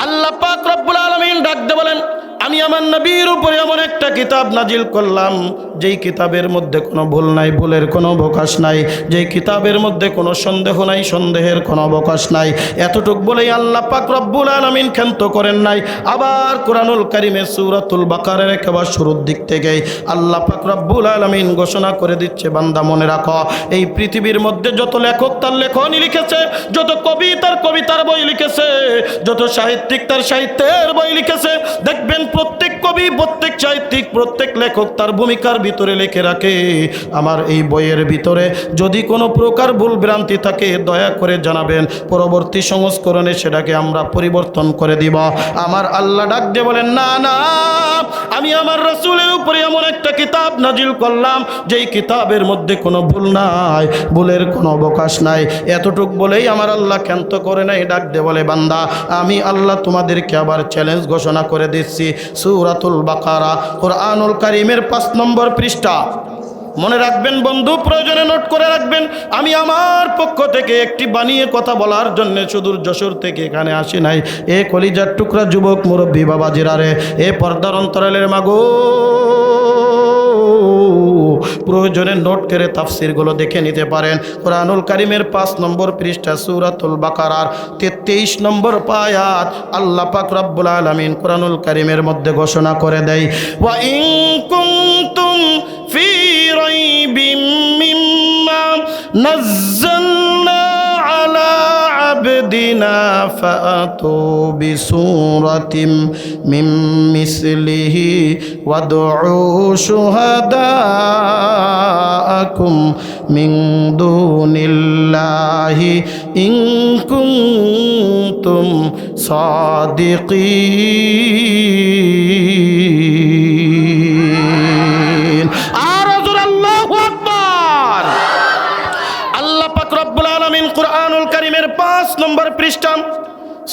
আল্লাহ পাক রব্বুল আলামিন ডাক দিয়ে বলেন, আমি আমার নবীর উপরে এমন একটা কিতাব নাজিল করলাম, যেই কিতাবের মধ্যে কোনো ভুল নাই, ভুলের কোনো অবকাশ নাই, যেই কিতাবের মধ্যে কোনো সন্দেহ নাই, সন্দেহের কোনো অবকাশ নাই। এতটুক বলেই আল্লাহ পাক রব্বুল আলামিন ক্ষান্ত করেন নাই। আবার কোরআনুল কারীমে সূরাতুল বাকারার একেবারে শুরুর দিক থেকেই আল্লাহ পাক রব্বুল আলামিন ঘোষণা করে দিচ্ছে, বান্দা মনে রাখো, এই পৃথিবীর মধ্যে যত লেখক তার লেখনী লিখেছে, যত কবি তার কবিতার বই লিখেছে, যত সাহিত্যিক তার সাহিত্যের বই লিখেছে, দেখবেন প্রত্যেক কবি, প্রত্যেক সাহিত্যিক, প্রত্যেক লেখক তার ভূমিকার ভিতরে লিখে রাখে, আমার এই বইয়ের ভিতরে যদি কোনো প্রকার ভুল ভ্রান্তি থাকে দয়া করে জানাবেন, পরবর্তী সংস্করণে সেটাকে আমরা পরিবর্তন করে দিব। আমার আল্লাহ ডাক দিয়ে বলেন, না না, আমি আমার রাসূলের উপরে এমন একটা কিতাব নাজিল করলাম, যেই কিতাবের মধ্যে কোনো ভুল নাই, ভুলের কোনো অবকাশ নাই। এতটুক বলেই আমার আল্লাহ ক্ষান্ত করে নাই, ডাক দিয়ে বলে, বান্দা আমি আল্লাহ তোমাদেরকে আবার চ্যালেঞ্জ ঘোষণা করে দিচ্ছি। সূরাতুল বাকারা কোরআনুল কারীমের 5 নম্বর পৃষ্ঠা। মনে রাখবেন বন্ধু, প্রয়োজনে নোট করে রাখবেন, আমি আমার পক্ষ থেকে একটি বানিয়ে কথা বলার জন্য সুদূর যশোর থেকে এখানে আসি নাই। এ কলিজার টুকরা যুবক মুরব্বী বাবা জিরারে, এ পর্দার অন্তরালের মাগো, প্রয়োজনে নোট করে তাফসিরগুলো দেখে নিতে পারেন। কোরআনুল কারীমের 5 নম্বর পৃষ্ঠা সূরাতুল বাকারার 23 নম্বর আয়াত আল্লাহ পাক রব্বুল আলামিন কোরআনুল কারীমের মধ্যে ঘোষণা করে দেয়, ওয়া ইন কুনতুম ফি রাইবিম মিম্মা নাযালনা আলা আবদিনা ফাআতু বিসূরাতিম মিন মিসলিহি ওয়াদউ শুহাদাআকুম লাকুম মিন দুনিল্লাহি ইন কুনতুম সাদিকিন। আর হুজুর আল্লাহু আকবার। আল্লাহ পাক রব্বুল আলামিন কুরআনুল কারীমের 5 নম্বর পৃষ্ঠা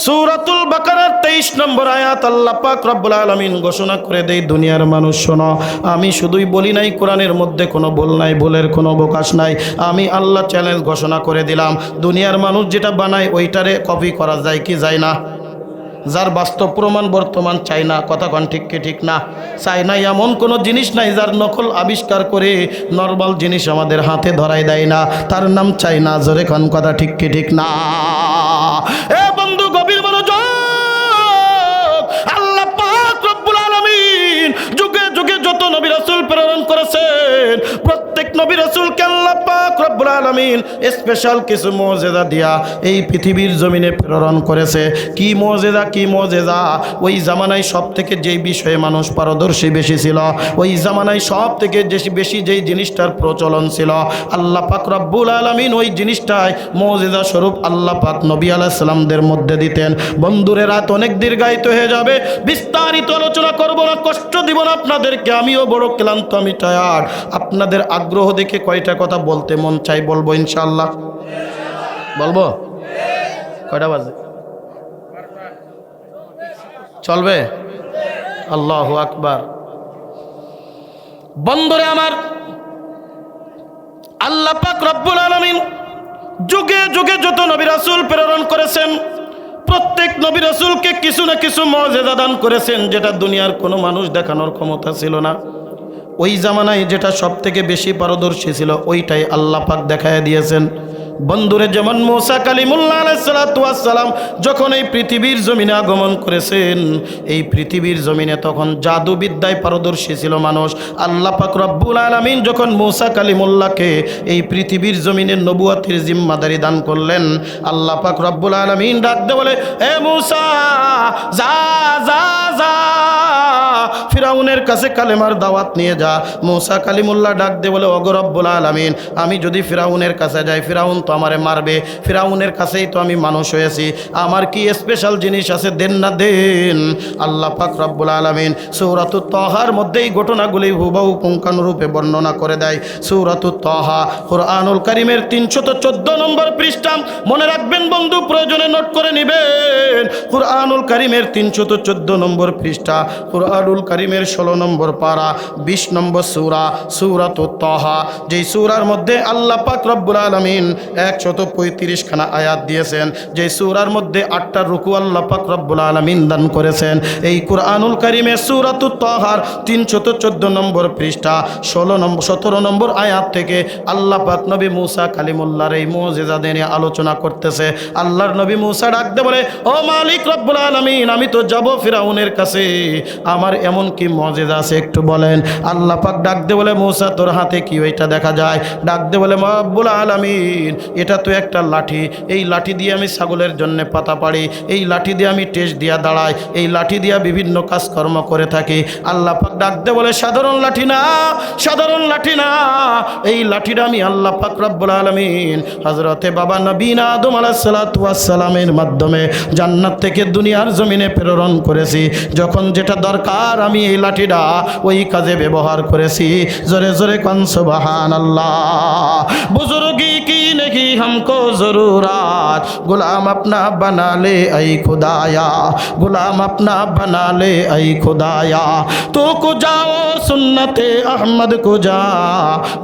সূরাতুল বাকারার 23 নম্বর আয়াত আল্লাহ পাক রব্বুল আলামিন ঘোষণা করে দেই, দুনিয়ার মানুষ শোনো, আমি শুধুই বলি নাই, কোরআনের মধ্যে কোনো ভুল নাই, ভুলের কোনো অবকাশ নাই। আমি আল্লাহ চ্যালেঞ্জ ঘোষণা করে দিলাম, দুনিয়ার মানুষ যেটা বানায় ওইটারে কপি করা যায় কি যায় না? যার বাস্তব প্রমাণ বর্তমান চাই না, কথা কন ঠিক কি ঠিক না? চাই না এমন কোনো জিনিস নাই যার নকল আবিষ্কার করে নরমাল জিনিস আমাদের হাতে ধরাই দেয় না, তার নাম চাই না। জোরে কন কথা ঠিক কি ঠিক না? এ বন্ধু গভীর মনোযোগ, আল্লাহ পাক রব্বুল আলামিন যুগে যুগে যত নবী রাসূল প্রেরণ করেছেন, প্রত্যেক নবী রাসূলকে আল্লাহ পাক রব্বুল আলামিন স্পেশাল কিছু মুজিজা দিয়া এই পৃথিবীর জমিনে প্রেরণ করেছে। কি মুজিজা, কি মুজিজা? ওই জামানায় সব থেকে যেই বিষয়ে মানুষ পারদর্শী বেশি ছিল, ওই জামানায় সব থেকে বেশি যেই জিনিসটার প্রচলন ছিল, আল্লাহ পাক রব্বুল আলামিন ওই জিনিসটাই মুজিজা স্বরূপ আল্লাহ পাক নবী আলাইহিস সালামদের মধ্যে দিতেন। বন্ধুরে রাত অনেক দীর্ঘায়িত হয়ে যাবে, বিস্তারিত আলোচনা করব না, কষ্ট দিব না আপনাদেরকে, আমিও বড় ক্লান্ত, আমি টায়ার্ড। আপনাদের আগ্রহ দেখে কয়টা কথা বলতে মন চাই বলবো ইনশাআল্লাহ। বলবো? কয়টা বাজে? চলবে? আল্লাহু আকবার। বন্ধুরে আমার, আল্লাহ পাক রব্বুল আলামিন যুগে যুগে যত নবী রাসূল প্রেরণ করেছেন, প্রত্যেক নবী রাসূলকে কিছু না কিছু মুজিজা দান করেছেন, যেটা দুনিয়ার কোনো মানুষ দেখানোর ক্ষমতা ছিল না। ওই জামানায় যেটা সব থেকে বেশি পারদর্শী ছিল ওইটাই আল্লাহ পাক দেখায় দিয়েছেন। বন্ধুরে, যেমন মুসা কালিমুল্লাহ আলাইহিস সালাতু ওয়াস সালাম যখন এই পৃথিবীর জমিনে আগমন করেছেন, এই পৃথিবীর জমিনে তখন জাদুবিদ্যায় পারদর্শী ছিল মানুষ। আল্লাহ পাক রব্বুল আলামিন যখন মুসা কালিমুল্লাহকে এই পৃথিবীর জমিনে নবুয়তের জিম্মাদারি দান করলেন, আল্লাহ পাক রব্বুল আলামিন ডাক দিয়ে বলে, এ মুসা, যা যা যা ফিরাউনের কাছে কালেমার দাওয়াত নিয়ে যা। মুসা কালিমুল্লাহ ডাক দিয়ে বলে, ওগো রব্বুল আলামিন, আমি যদি ফিরাউনের কাছে যাই, ফিরাউন তো আমারে মারবে, ফিরাউনের কাছেই তো আমি মানুষ হয়েছি, আমার কি স্পেশাল জিনিস আছে, দেন না দেন। আল্লাহ পাক রব্বুল আলামিন সূরাতুত তাহার মধ্যে এই ঘটনাগুলি হুবহু পুঙ্খানুরূপে বর্ণনা করে দেয়। সূরাতুত তাহা কুরআনুল কারীমের 314 নম্বর পৃষ্ঠা, মনে রাখবেন বন্ধু, প্রয়োজনে নোট করে নেবেন। কুরআনুল কারীমের 314 নম্বর পৃষ্ঠা, কুরআনুল কারীমের 16 নম্বর পারা, 20 নম্বর সূরা, সূরাতুত তাহা, যেই সূরার মধ্যে আল্লাহ পাক রব্বুল আলামিন 135 খানা আয়াত দিয়েছেন, যে সূরার মধ্যে 8টা রুকু আল্লাহ পাক রব্বুল আলামিন দান করেছেন। এই কুরআনুল কারীমের সূরাতুত তাহার 314 নম্বর পৃষ্ঠা 17 নম্বর আয়াত থেকে আল্লাহ পাক নবী মুসা কালিমুল্লাহর এই মুজিজা নিয়ে আলোচনা করতেছে। আল্লাহর নবী মুসা ডাকতে বলে, ও মালিক রব্বুল আলামিন, আমি তো যাব ফিরাউনের কাছে, আমার এমন কি মুজিজা আছে একটু বলেন। আল্লাহ পাক ডাকতে বলে, মুসা, তোর হাতে কি ওইটা দেখা যায়? ডাকতে বলে, রব্বুল আলামিন, এটা তো একটা লাঠি, এই লাঠি দিয়ে আমি ছাগলের জন্য পাতা পাড়ি, এই লাঠি দিয়ে আমি টেস্ট দিয়া দাঁড়াই, এই লাঠি দিয়া বিভিন্ন কাজকর্ম করে থাকি। আল্লাহ পাক ডাকতে বলে, সাধারণ লাঠি না, সাধারণ লাঠি না, এই লাঠিটা আমি আল্লাহ পাক রব্বুল আলামিন হযরতে বাবা নবীনা আদম আলাইহিস সালাতু ওয়াস সালামের মাধ্যমে জান্নাত থেকে দুনিয়ার জমিনে প্রেরণ করেছি। যখন যেটা দরকার আমি এই লাঠিটা ওই কাজে ব্যবহার করেছি। জোরে জোরে কোন সুবহানাল্লাহ। बुजुर्गी की नहीं हमको जरूरत, गुलाम अपना बना ले ऐ खुदाया, गुलाम अपना बना ले ऐ खुदाया, तो को जाओ सुन्नते अहमद को जा,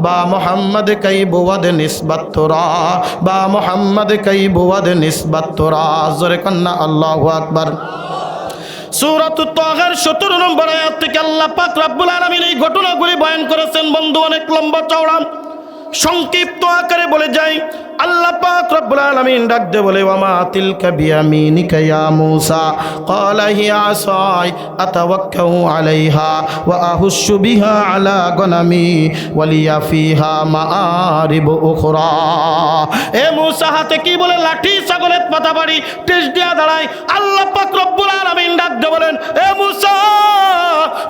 बा मोहम्मद कई बुवद निस्बत तोरा, बा मोहम्मद कई बुवद निस्बत तोरा। जोरे कन्ना अल्लाहु अकबर। সূরাতুত তাহার 17 নম্বর আয়াত থেকে আল্লাহ পাক রব্বুল আলামিন এই ঘটনাগুলি বয়ান করেছেন। বন্ধু, অনেক লম্বা চওড়া, সংক্ষিপ্ত আকারে বলে যাই। আল্লাহ পাক রব্বুল আলামিন ডাক দে বলে, ওয়ামা তিলকা বিয়ামিনিকা ইয়া মূসা, ক্বালা হিয়া আসাই আতাওয়াক্কাউ আলাইহা ওয়া আহুশু বিহা আলা গনামি ওয়া লিয়া ফিহা মাআরিব উখরা। এ মূসা, হাতে কি বলে? লাঠি, ছাগলের পাতা বাড়ি, টেস দিয়া দাঁড়ায়। আল্লাহ পাক রব্বুল আলামিন ডাক দে বলেন, এ মূসা,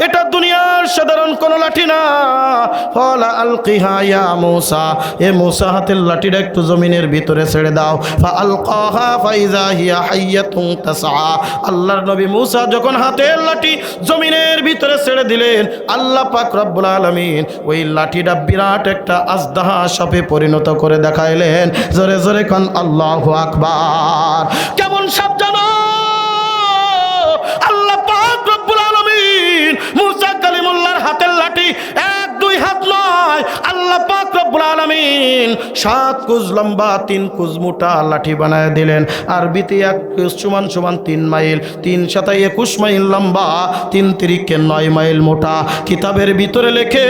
এটা দুনিয়ার সাধারণ কোনো লাঠি না। ফালা আলকিহা ইয়া মূসা, এ মূসা হাতের লাঠিটা একটু জমিনের ভিতরে ছেড়ে দাও। ফাআলকাহা ফাইযা হিয়া হাইয়াতুন তাসআ। আল্লাহর নবী মূসা যখন হাতের লাঠি জমিনের ভিতরে ছেড়ে দিলেন, আল্লাহ পাক রব্বুল আলামিন ওই লাঠিটা বিরাট একটা আজদাহা সাপে পরিণত করে দেখাইলেন। জোরে জোরে কান আল্লাহু আকবার। কেমন সাপ জানো? আল্লাহ পাক রব্বুল আলামিন মূসা কালিমুল্লাহর হাতের লাঠি এক দুই হাত নয়, আল্লাহ পাক রব্বুল আলামিন 7 কুজ লম্বা 3 কুজ মোটা লাঠি বানায় দিলেন। আরবিতে 1 কুজ সমান সমান 3 মাইল, 3 7 21 মাইল লম্বা, 3 তিরিকে 9 মাইল মোটা। কিতাবের ভিতরে লেখে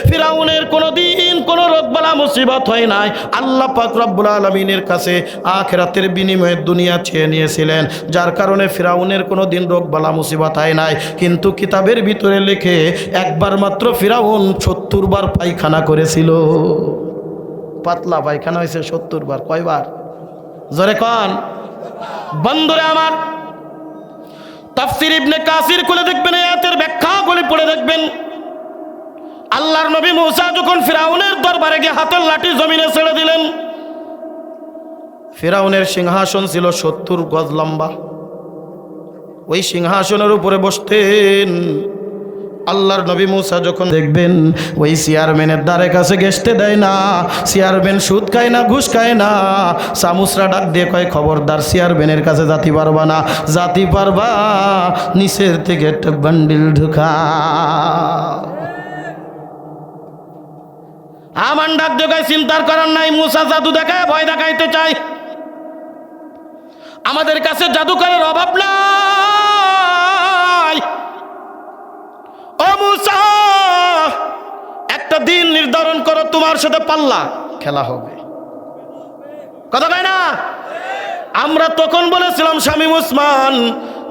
ফিরাউনের কোনোদিন কোনো রোগবালা মুসিবত হয় নাই। আল্লাহ পাক রব্বুল আলামিনের কাছে আখিরাতের বিনিময়ে দুনিয়া চেয়ে নিয়েছিলেন, যার কারণে ফিরাউনের কোনোদিন রোগবালা মুসিবত হয় নাই। কিন্তু কিতাবের ভিতরে লেখে একবার মাত্র ফিরাউন 70 বার পায়খানা করেছিল। পাতলা পায়খানা হয়েছে 70 বার। কয়বার? জোরে কোন বন্ধুরে আমার। তাফসীর ইবনে কাসির খুলে দেখবেন, আয়াতের ব্যাখ্যাগুলি পড়ে দেখবেন। আল্লাহর নবী মূসা যখন ফিরাউনের দরবারে গিয়ে হাতের লাঠি জমিনে ছেড়ে দিলেন, ফিরাউনের সিংহাসন ছিল 70 গজ লম্বা। ওই সিংহাসনের উপরে বসতেন আল্লাহর নবী মূসা। যখন দেখবেন ওই চেয়ারম্যানের দ্বারে কাছে ঘেঁষতে দেয় না। চেয়ারম্যান সুদ খায় না, ঘুষ খায় না। চামুচরা ডাক দিয়ে কয়, খবরদার চেয়ারম্যানের কাছে জাতি পারবা না, জাতি পারবা নিচের থেকে একটা বান্ডিল ঢুকা। আমার ডাক দেখায়, চিন্তার করার নাই। মূসা জাদু দেখায়, ভয় দেখাইতে চায়। আমাদের কাছে জাদুকরের অভাব নাই। ও মূসা, একটা দিন নির্ধারণ করো, তোমার সাথে পাল্লা খেলা হবে। কথা কয় না? আমরা তখন বলেছিলাম শামীম ওসমান,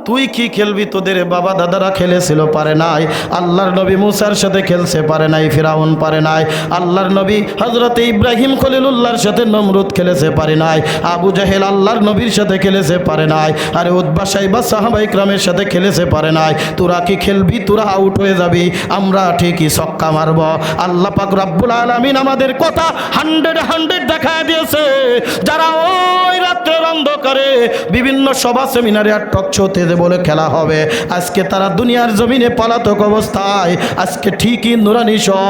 তুই কি খেলবি? তোদের বাবা দাদারা খেলেছিল, পারে নাই। আল্লাহর নবী মূসার সাথে খেলছে, পারে নাই। ফিরাউন পারে নাই। আল্লাহর নবী হযরতে ইব্রাহিম খলিলুল্লাহর সাথে নমরুদ খেলেছে, পারে নাই। আবু জাহেল আল্লাহর নবীর সাথে খেলেছে, পারে নাই। আরে উতবা সাইবা সাহাবা ইকরামের সাথে খেলেছে, পারে নাই। তোরা কি খেলবি? তোরা আউট হয়ে যাবি, আমরা ঠিকই ছক্কা মারব। আল্লাহ পাক রব্বুল আলামিন আমাদের কথা 100 দেখায় দিয়েছে। যারা ওই রাত্রের অন্ধকারে বিভিন্ন সভা সেমিনারে আর টক শোতে বলে খেলা হবে, আজকে তারা দুনিয়ার জমিনে পলাতক অবস্থায় আজকে ঠিকই নুরানি সহ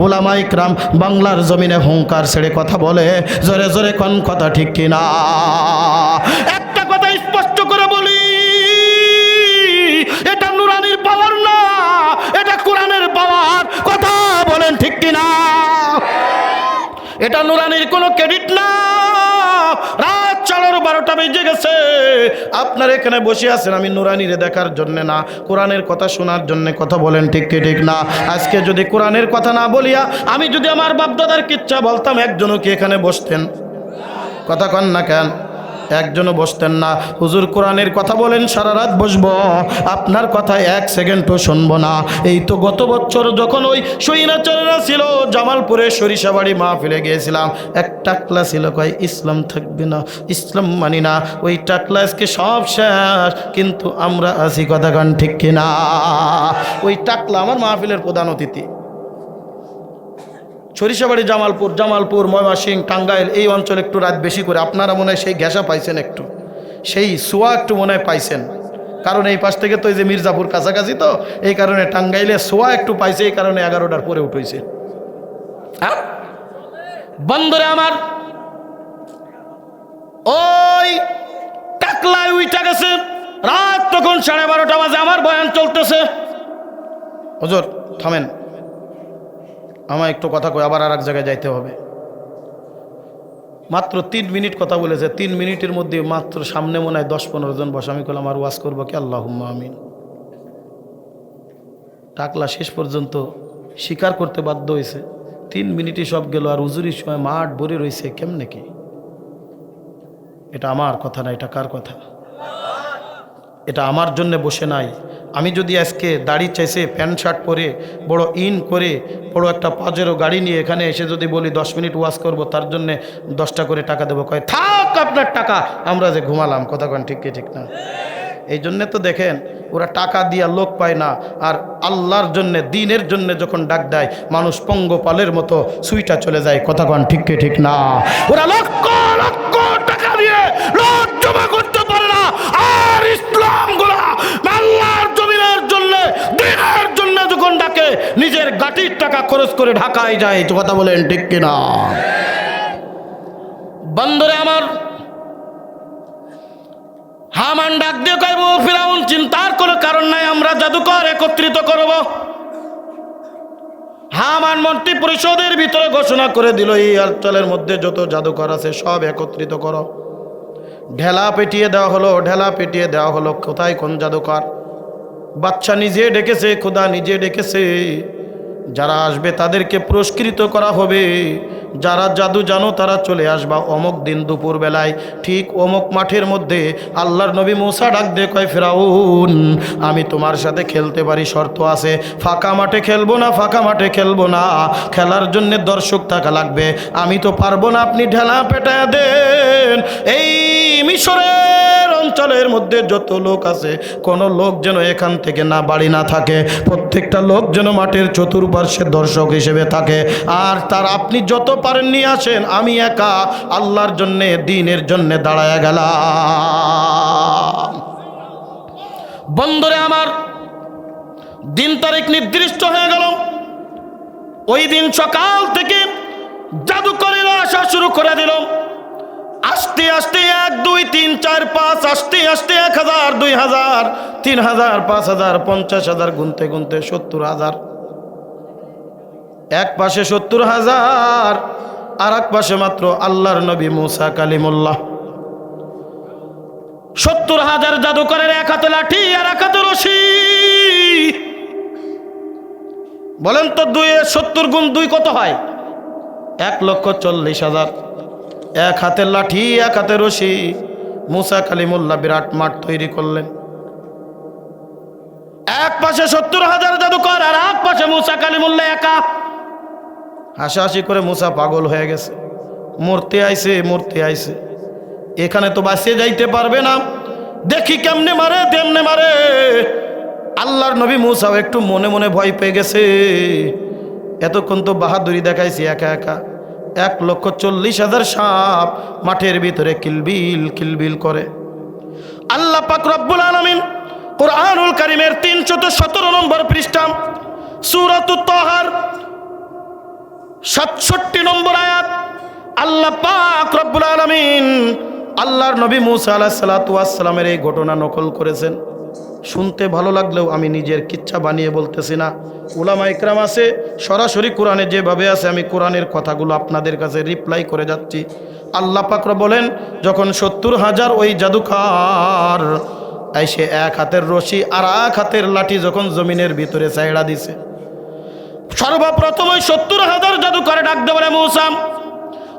উলামা ইকরাম বাংলার জমিনে হুঙ্কার ছেড়ে কথা বলে। জোরে জোরে কোন কথা ঠিক কিনা? একটা কথা স্পষ্ট করে বলি, এটা নুরানির পাওয়ার না, এটা কোরআনের পাওয়ার। কথা বলেন ঠিক কিনা? এটা নুরানির কোনো ক্রেডিট না। রাত 12টা বেজে গেছে, আপনার এখানে বসে আছেন আমি নুরানিরে দেখার জন্য না, কোরআনের কথা শোনার জন্য। কথা বলেন ঠিক কি ঠিক না? আজকে যদি কোরআনের কথা না বলিয়া আমি যদি আমার বাপদাদার কিচ্ছা বলতাম, একজনও কি এখানে বসতেন? কথা কন না কেন? একজনও বসতেন না। হুজুর কোরআনের কথা বলেন, সারা রাত বসবো, আপনার কথা 1 সেকেন্ডও শুনবো না। এই তো গত বছর যখন ওই সৈরাচাররা ছিল জামালপুরে সরিষাবাড়ি মাহফিলে গিয়েছিলাম, এক টাকলা ছিল, কয় ইসলাম থাকবে না, ইসলাম মানি না। ওই টাকলা আজকে সব শেষ, কিন্তু আমরা আছি। কথা কন ঠিক কিনা? ওই টাকলা আমার মাহফিলের প্রধান অতিথি। সরিষাবাড়ি জামালপুর ময়মনসিংহ টাঙ্গাইল এই অঞ্চলে একটু রাত বেশি করে। আপনারা মনে হয় সেই ঘেঁষা পাইছেন, একটু সেই সোয়া একটু মনে হয় পাইছেন, কারণ এই পাশ থেকে তো এই যে মির্জাপুর কাছাকাছি, তো এই কারণে টাঙ্গাইলে সোয়া একটু পাইছে, এই কারণে 11টার পরে উঠেছে। হ্যাঁ বন্ধুরে আমার, ওই টাকলায় উইটা গেছে রাত তখন 12:30 বাজে, আমার বয়ান চলতেছে। হুজুর থামেন, আমার একটু কথা কই, আবার আর এক জায়গায় যাইতে হবে। মাত্র 3 মিনিট কথা বলেছে, 3 মিনিটের মধ্যে মাত্র সামনে মনে হয় 10-15 জন বসে। আমি বললাম, আমার ওয়াজ করবো কি? আল্লাহুম্মা আমিন। টাকলা শেষ পর্যন্ত স্বীকার করতে বাধ্য হয়েছে, 3 মিনিটই সব গেল, আর হুজুরির সময় মাঠ ভরে রয়েছে। কেমনে কি? এটা আমার কথা না, এটা কার কথা? এটা আমার জন্য বসে নাই। আমি যদি আজকে দাড়ি চাইছে, প্যান্ট শার্ট পরে, বড় ইন করে, বড় একটা পাজেরো গাড়ি নিয়ে এখানে এসে যদি বলি 10 মিনিট ওয়াজ করব, তার জন্যে 10টা করে টাকা দেবো। কয় থাক আপনার টাকা, আমরা যে ঘুমালাম। কথা কন ঠিক কি ঠিক না? এই জন্যে তো দেখেন ওরা টাকা দিয়া লোক পায় না, আর আল্লাহর জন্যে দ্বীনের জন্যে যখন ডাক দেয় মানুষ পঙ্গপালের মতো সুইটা চলে যায়। কথা কন ঠিক কি ঠিক না? ওরা লক্ষ লক্ষ টাকা দিয়ে লোক জমা করতে পারে না, আর ইসলাম গুলা আল্লাহর জমিনের জন্য দ্বীনের জন্য যখন ডাকে নিজের গাটির টাকা খরচ করে ঢাকায় যায়। কথা বলেন ঠিক কিনা? বন্ধুরে আমার, হামান ডাক দিয়ে কইব ফিরাউন চিন্তার কোনো কারণ নাই, আমরা জাদুকর একত্রিত করব। হামান মন্ত্রী পরিষদের ভিতরে ঘোষণা করে দিল, এই অঞ্চলের মধ্যে যত জাদুকর আছে সব একত্রিত করো। ঢেলা পেটিয়ে দেওয়া হলো, ঢেলা পেটিয়ে দেওয়া হলো। কোথায় কোন জাদুকর? বাচ্চা নিজে ডেকেছে, খোদা নিজে ডেকেছে। যারা আসবে তাদেরকে পুরস্কৃত করা হবে। যারা জাদু জানো তারা চলে আসবা অমুক দিন দুপুর বেলায়, ঠিক অমুক মাঠের মধ্যে। আল্লাহর নবী মুসা ডাক দিয়ে কয়, ফিরাউন আমি তোমার সাথে খেলতে পারি, শর্ত আছে। ফাঁকা মাঠে খেলবো না, ফাঁকা মাঠে খেলবো না, খেলার জন্য দর্শক থাকা লাগবে। আমি তো পারবো না, আপনি ঢেলা পেটায় দেন। এই মিশরের অঞ্চলের মধ্যে যত লোক আছে কোনো লোক যেন এখান থেকে না বাড়ি না থাকে, প্রত্যেকটা লোক যেন মাঠের চতুর্পার্শ্বে দর্শক হিসেবে থাকে। আর তার আপনি যত পারেন নিয়ে আসেন, আমি একা আল্লাহর জন্যে দ্বীনের জন্যে দাঁড়ায় গেলাম। বন্ধুরে আমার, দিন তারিখ নির্দিষ্ট হয়ে গেল। ওই দিন সকাল থেকে জাদুকরেরা আসা শুরু করে দিল। আস্তে আস্তে 1 2 3 4 5, আস্তে আস্তে 1000 2000 3000 5000 50000 গুনতে গুনতে 70000। এক পাশে 70000, আর এক পাশে মাত্র আল্লাহর নবী মুসা কালিমুল্লাহ। 70000 জাদুকরের এক হাতে লাঠি আর এক হাতে রশি। বলেন তো 70 গুণ 2 কত হয়? 1,40,000। এক হাতে লাঠি, এক হাতে রশি। মুসা কালিমুল্লাহ বিরাট মাঠ তৈরি করলেন। এক পাশে 70000 জাদুকর, আর এক পাশে মুসা কালিমুল্লাহ একা। হাসাহাসি করে মুসা পাগল হয়ে গেছে, মরতে আইছে মরতে আইছে, এখানে তো বাঁচিয়ে যাইতে পারবে না, দেখি কেমনে মারে তেমনে মারে। আল্লাহর নবী মুসাও একটু মনে মনে ভয় পেয়ে গেছে। এতক্ষণ তো বাহাদুরি দেখাইছি একা একা, 1,40,000 সাপ মাঠের ভিতরে কিলবিল কিলবিল করে। আল্লাহ পাক রব্বুল আলামিন কুরআনুল কারীমের 317 নম্বর পৃষ্ঠা, সূরাতুত তাহার 67 নম্বর আয়াত, আল্লাহ পাক রব্বুল আলামিন আল্লাহর নবী মুসা আলাইহিস সালাতু ওয়াস সালামের এই ঘটনা নকল করেছেন। শুনতে ভালো লাগলেও আমি নিজের কিচ্ছা বানিয়ে বলতেছি না। উলামা ইকরাম আছে, সরাসরি কোরআনে যেভাবে আছে আমি কোরআনের কথাগুলো আপনাদের কাছে রিপ্লাই করে যাচ্ছি। আল্লাহ পাক বলেন, যখন 70,000 ওই জাদুকর এসে এক হাতের রশি আর এক হাতের লাঠি যখন জমিনের ভিতরে ছাইড়া দিছে, সর্বপ্রথম ওই 70,000 জাদুকরে ডাক দেয় বলে, মুসা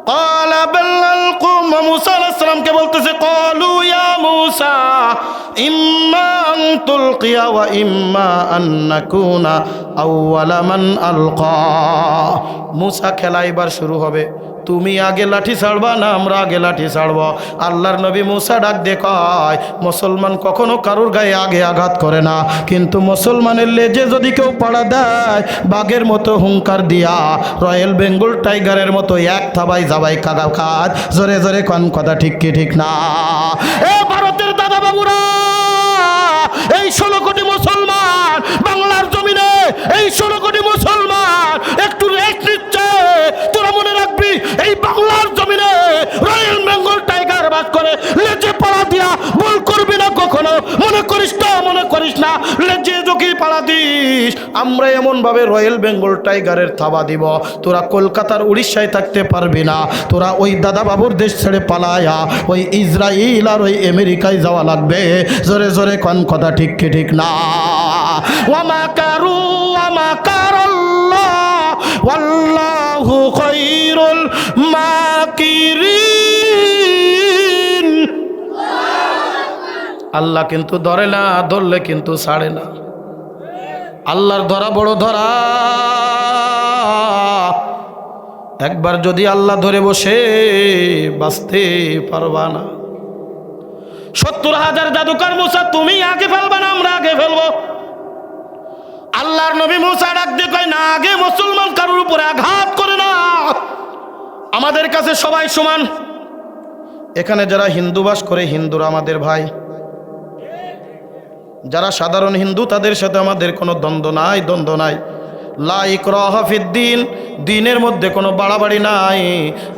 ক্বালা বাল আলকুম। মুসা আলাইহিস সালামকে বলতেছে, ক্বালু ইয়া মুসা ইম্মা আন তুলকিয়া ওয়া ইম্মা আন নাকুনা আউওয়ালা মান আলকা। মুসা খেলা এবার শুরু হবে, তুমি আগে লাঠি ছাড়বা না আমরা আগে লাঠি ছাড়ব? আল্লাহর নবী মুসা ডাক দিয়ে কয়, মুসলমান কখনো কারোর গায়ে আগে আঘাত করে না, কিন্তু মুসলমানের লেজে যদি কেউ পাড়া দেয় বাঘের মতো হুঙ্কার দিয়া রয়্যাল বেঙ্গল টাইগারের মতো এক থাবাই যাবাই কাদা খাত। জোরে জোরে কোন কথা ঠিক কি ঠিক না? এ ভারতের দাদা বাবুরা, এই 16 কোটি মুসলমান বাংলার জমিনে, এই 16 কোটি মুসলমান একটু রেস্ট নিচ্ছে। তোরা মনে রাখবি, এই বাংলার জমিনে রয়্যাল বেঙ্গল টাইগার বাস করে, লেজে পাড়া দিয়া ভুল করবি না কখনো। মনে করিস না, মনে করিস না, লেজে যদি পাড়া দিস আমরা এমন ভাবে রয়্যাল বেঙ্গল টাইগারের থাবা দিব, তোরা কলকাতার উড়িষ্যায় থাকতে পারবি না। তোরা ওই দাদা বাবুর দেশ ছেড়ে পালায়া ওই ইসরায়েল আর ওই আমেরিকায় যাওয়া লাগবে। জোরে জোরে কোন কথা ঠিক কি ঠিক না? ওয়া মাকারু ওয়া মাকারাল্লাহ ওয়াল্লাহু খায়রুল মাকিরিন। আল্লাহ কিন্তু ধরে না, ধরলে কিন্তু ছাড়ে না। আল্লাহর ধরা বড় ধরা। একবার যদি আল্লাহ ধরে বসে বাঁচতে পারবা না। 70,000 জাদুকর মুসা, তুমি আগে ফেলবা না আমরা আগে ফেলবো? আল্লাহর নবী মুসা ডাক দিয়ে কয়, না, আগে মুসলমান কারোর উপরে আঘাত করে না, আমাদের কাছে সবাই সমান। এখানে যারা হিন্দু বাস করে, হিন্দুরা আমাদের ভাই। যারা সাধারণ হিন্দু, তাদের সাথে আমাদের কোনো দ্বন্দ্ব নাই। লা ইকরাহা ফিদ্দিন, দিনের মধ্যে কোনো বাড়াবাড়ি নাই।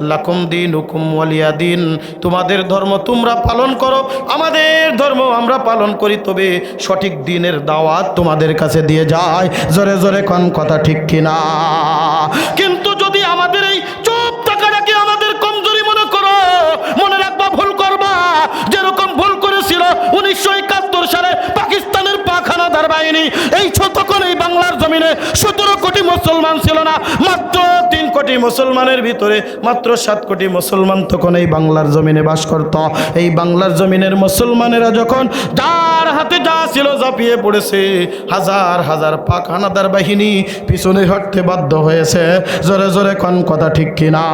লাকুম দীনুকুম ওয়ালিয়া দিন, তোমাদের ধর্ম তোমরা পালন করো, আমাদের ধর্ম আমরা পালন করি, তবে সঠিক দিনের দাওয়াত তোমাদের কাছে দিয়ে যায়। জোরে জোরে কোন কথা ঠিক কিনা? কিন্তু যদি আমাদের এই চুপ থাকাটাকে আমাদের কমজোরি মনে করো, মনে রাখবা ভুল করবা, যেরকম ভুল করেছিল 1971 সালে পাকিস্তানের পাখানাদার বাহিনী। এই তখন এই বাংলার জমিনে 17 কোটি মুসলমান ছিল না, মাত্র 3 কোটি মুসলমানের ভিতরে মাত্র 7 কোটি মুসলমান তখন এই বাংলার জমিনে বাস করত। এই বাংলার জমিনের মুসলমানেরা যখন যার হাতে যা ছিল ঝাঁপিয়ে পড়েছে, হাজার হাজার পাক হানাদার বাহিনী পিছনে হটতে বাধ্য হয়েছে। জোরে জোরে কোন কথা ঠিক কিনা?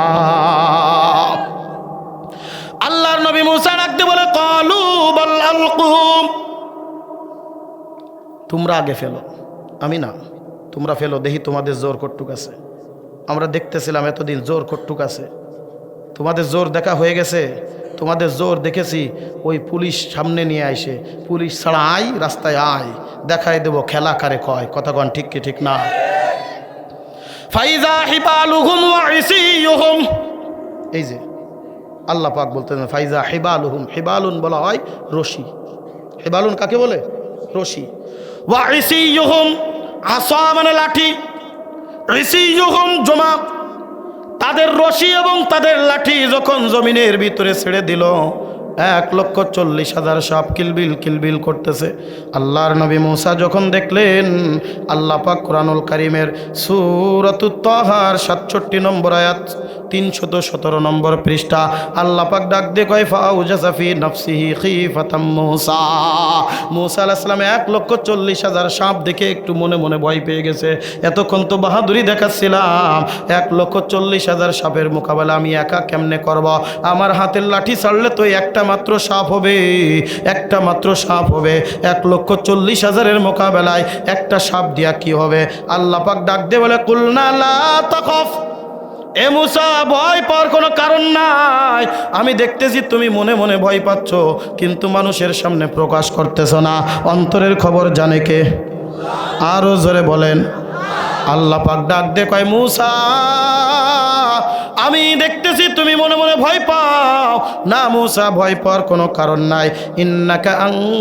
আল্লাহর নবী মুসা ডাকতে বলে, ক্বালু বাল আলকুম, তোমরা আগে ফেলো, আমি না, তোমরা ফেলো, দেখি তোমাদের জোর কটুক আছে। আমরা দেখতেছিলাম এতদিন জোর কটুক আছে, তোমাদের জোর দেখা হয়ে গেছে। তোমাদের জোর দেখেছি, ওই পুলিশ সামনে নিয়ে আইসে, পুলিশ ছাড়া আয়, রাস্তায় আয়, দেখাই দেবো খেলা কারে কয়। কথা কন ঠিক কি ঠিক না? ফাইজা হিবালুহুম ওয়া ইসিয়ুহুম, এই যে আল্লাহ পাক বলতেন ফাইজা হিবালুহুম, হিবালুন বলা হয় রশি। হিবালুন কাকে বলে? রশি। ওয়া ইসিয়ুহুম, আসা মানে লাঠি, ইসিয়ুহুম জমা। তাদের রশি এবং তাদের লাঠি যখন জমিনের ভিতরে ছেড়ে দিল, 1,40,000 সাপ কিলবিল কিলবিল করতেছে। আল্লাহর নবী মুসা যখন দেখলেন, আল্লাহ পাক কোরআনুল কারীমের সূরাতুত তাহার 67 নম্বর আয়াত 317 নম্বর পৃষ্ঠা, আল্লাহ পাক ডাক দিয়ে কয়, ফাউজাসা ফি নাফসিহি খিফাতাম মুসা। মুসা আলাইহিস সালাম 1,40,000 সাপ দেখে একটু মনে মনে ভয় পেয়ে গেছে। এতক্ষণ তো বাহাদুরি দেখাচ্ছিলাম, 1,40,000 সাপের মোকাবেলা আমি একা কেমনে করব? আমার হাতের লাঠি ছাড়লে তো একটা মাত্র সাপ হবে, একটা মাত্র সাপ হবে। 1,40,000-এর মোকাবেলায় একটা সাপ দিয়া কি হবে? আল্লাহ পাক ডাক দিয়ে বলে, কুলনা লা তাখাফ, এ মুসা ভয় পাওয়ার কোনো কারণ নাই। আমি দেখতেছি তুমি মনে মনে ভয় পাচ্ছ, কিন্তু মানুষের সামনে প্রকাশ করতেছ না। অন্তরের খবর জানে কে? আরো জোরে বলেন। আল্লাহ পাক ডাক দিয়ে কয়, মুসা আমি দেখতেছি তুমি মনে মনে ভয় পাও না। মুসা ভয় পাওয়ার কোনো কারণ নাই। ইন্নাকা আনতাল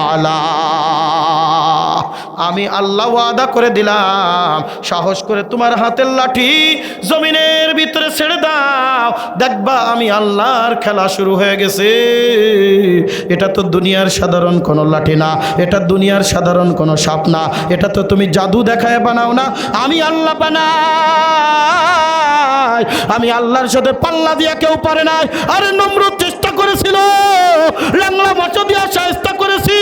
আলা, আমি আল্লাহ ওয়াদা করে দিলাম, সাহস করে তোমার হাতের লাঠি জমিনের ভিতরে ছেড়ে দাও, দেখবা আমি আল্লাহর খেলা শুরু হয়ে গেছে। এটা তো দুনিয়ার সাধারণ কোনো লাঠি না, এটা দুনিয়ার সাধারণ কোনো সাপ না, এটা তো তুমি জাদু দেখায় বানাও না, আমি আল্লাহ বানাই। আমি আল্লাহর সাথে পাল্লা দিয়া কেউ পারে নাই। আরে নমরুদ চেষ্টা করেছিল, লাংলা মচ দিয়া চেষ্টা করেছি,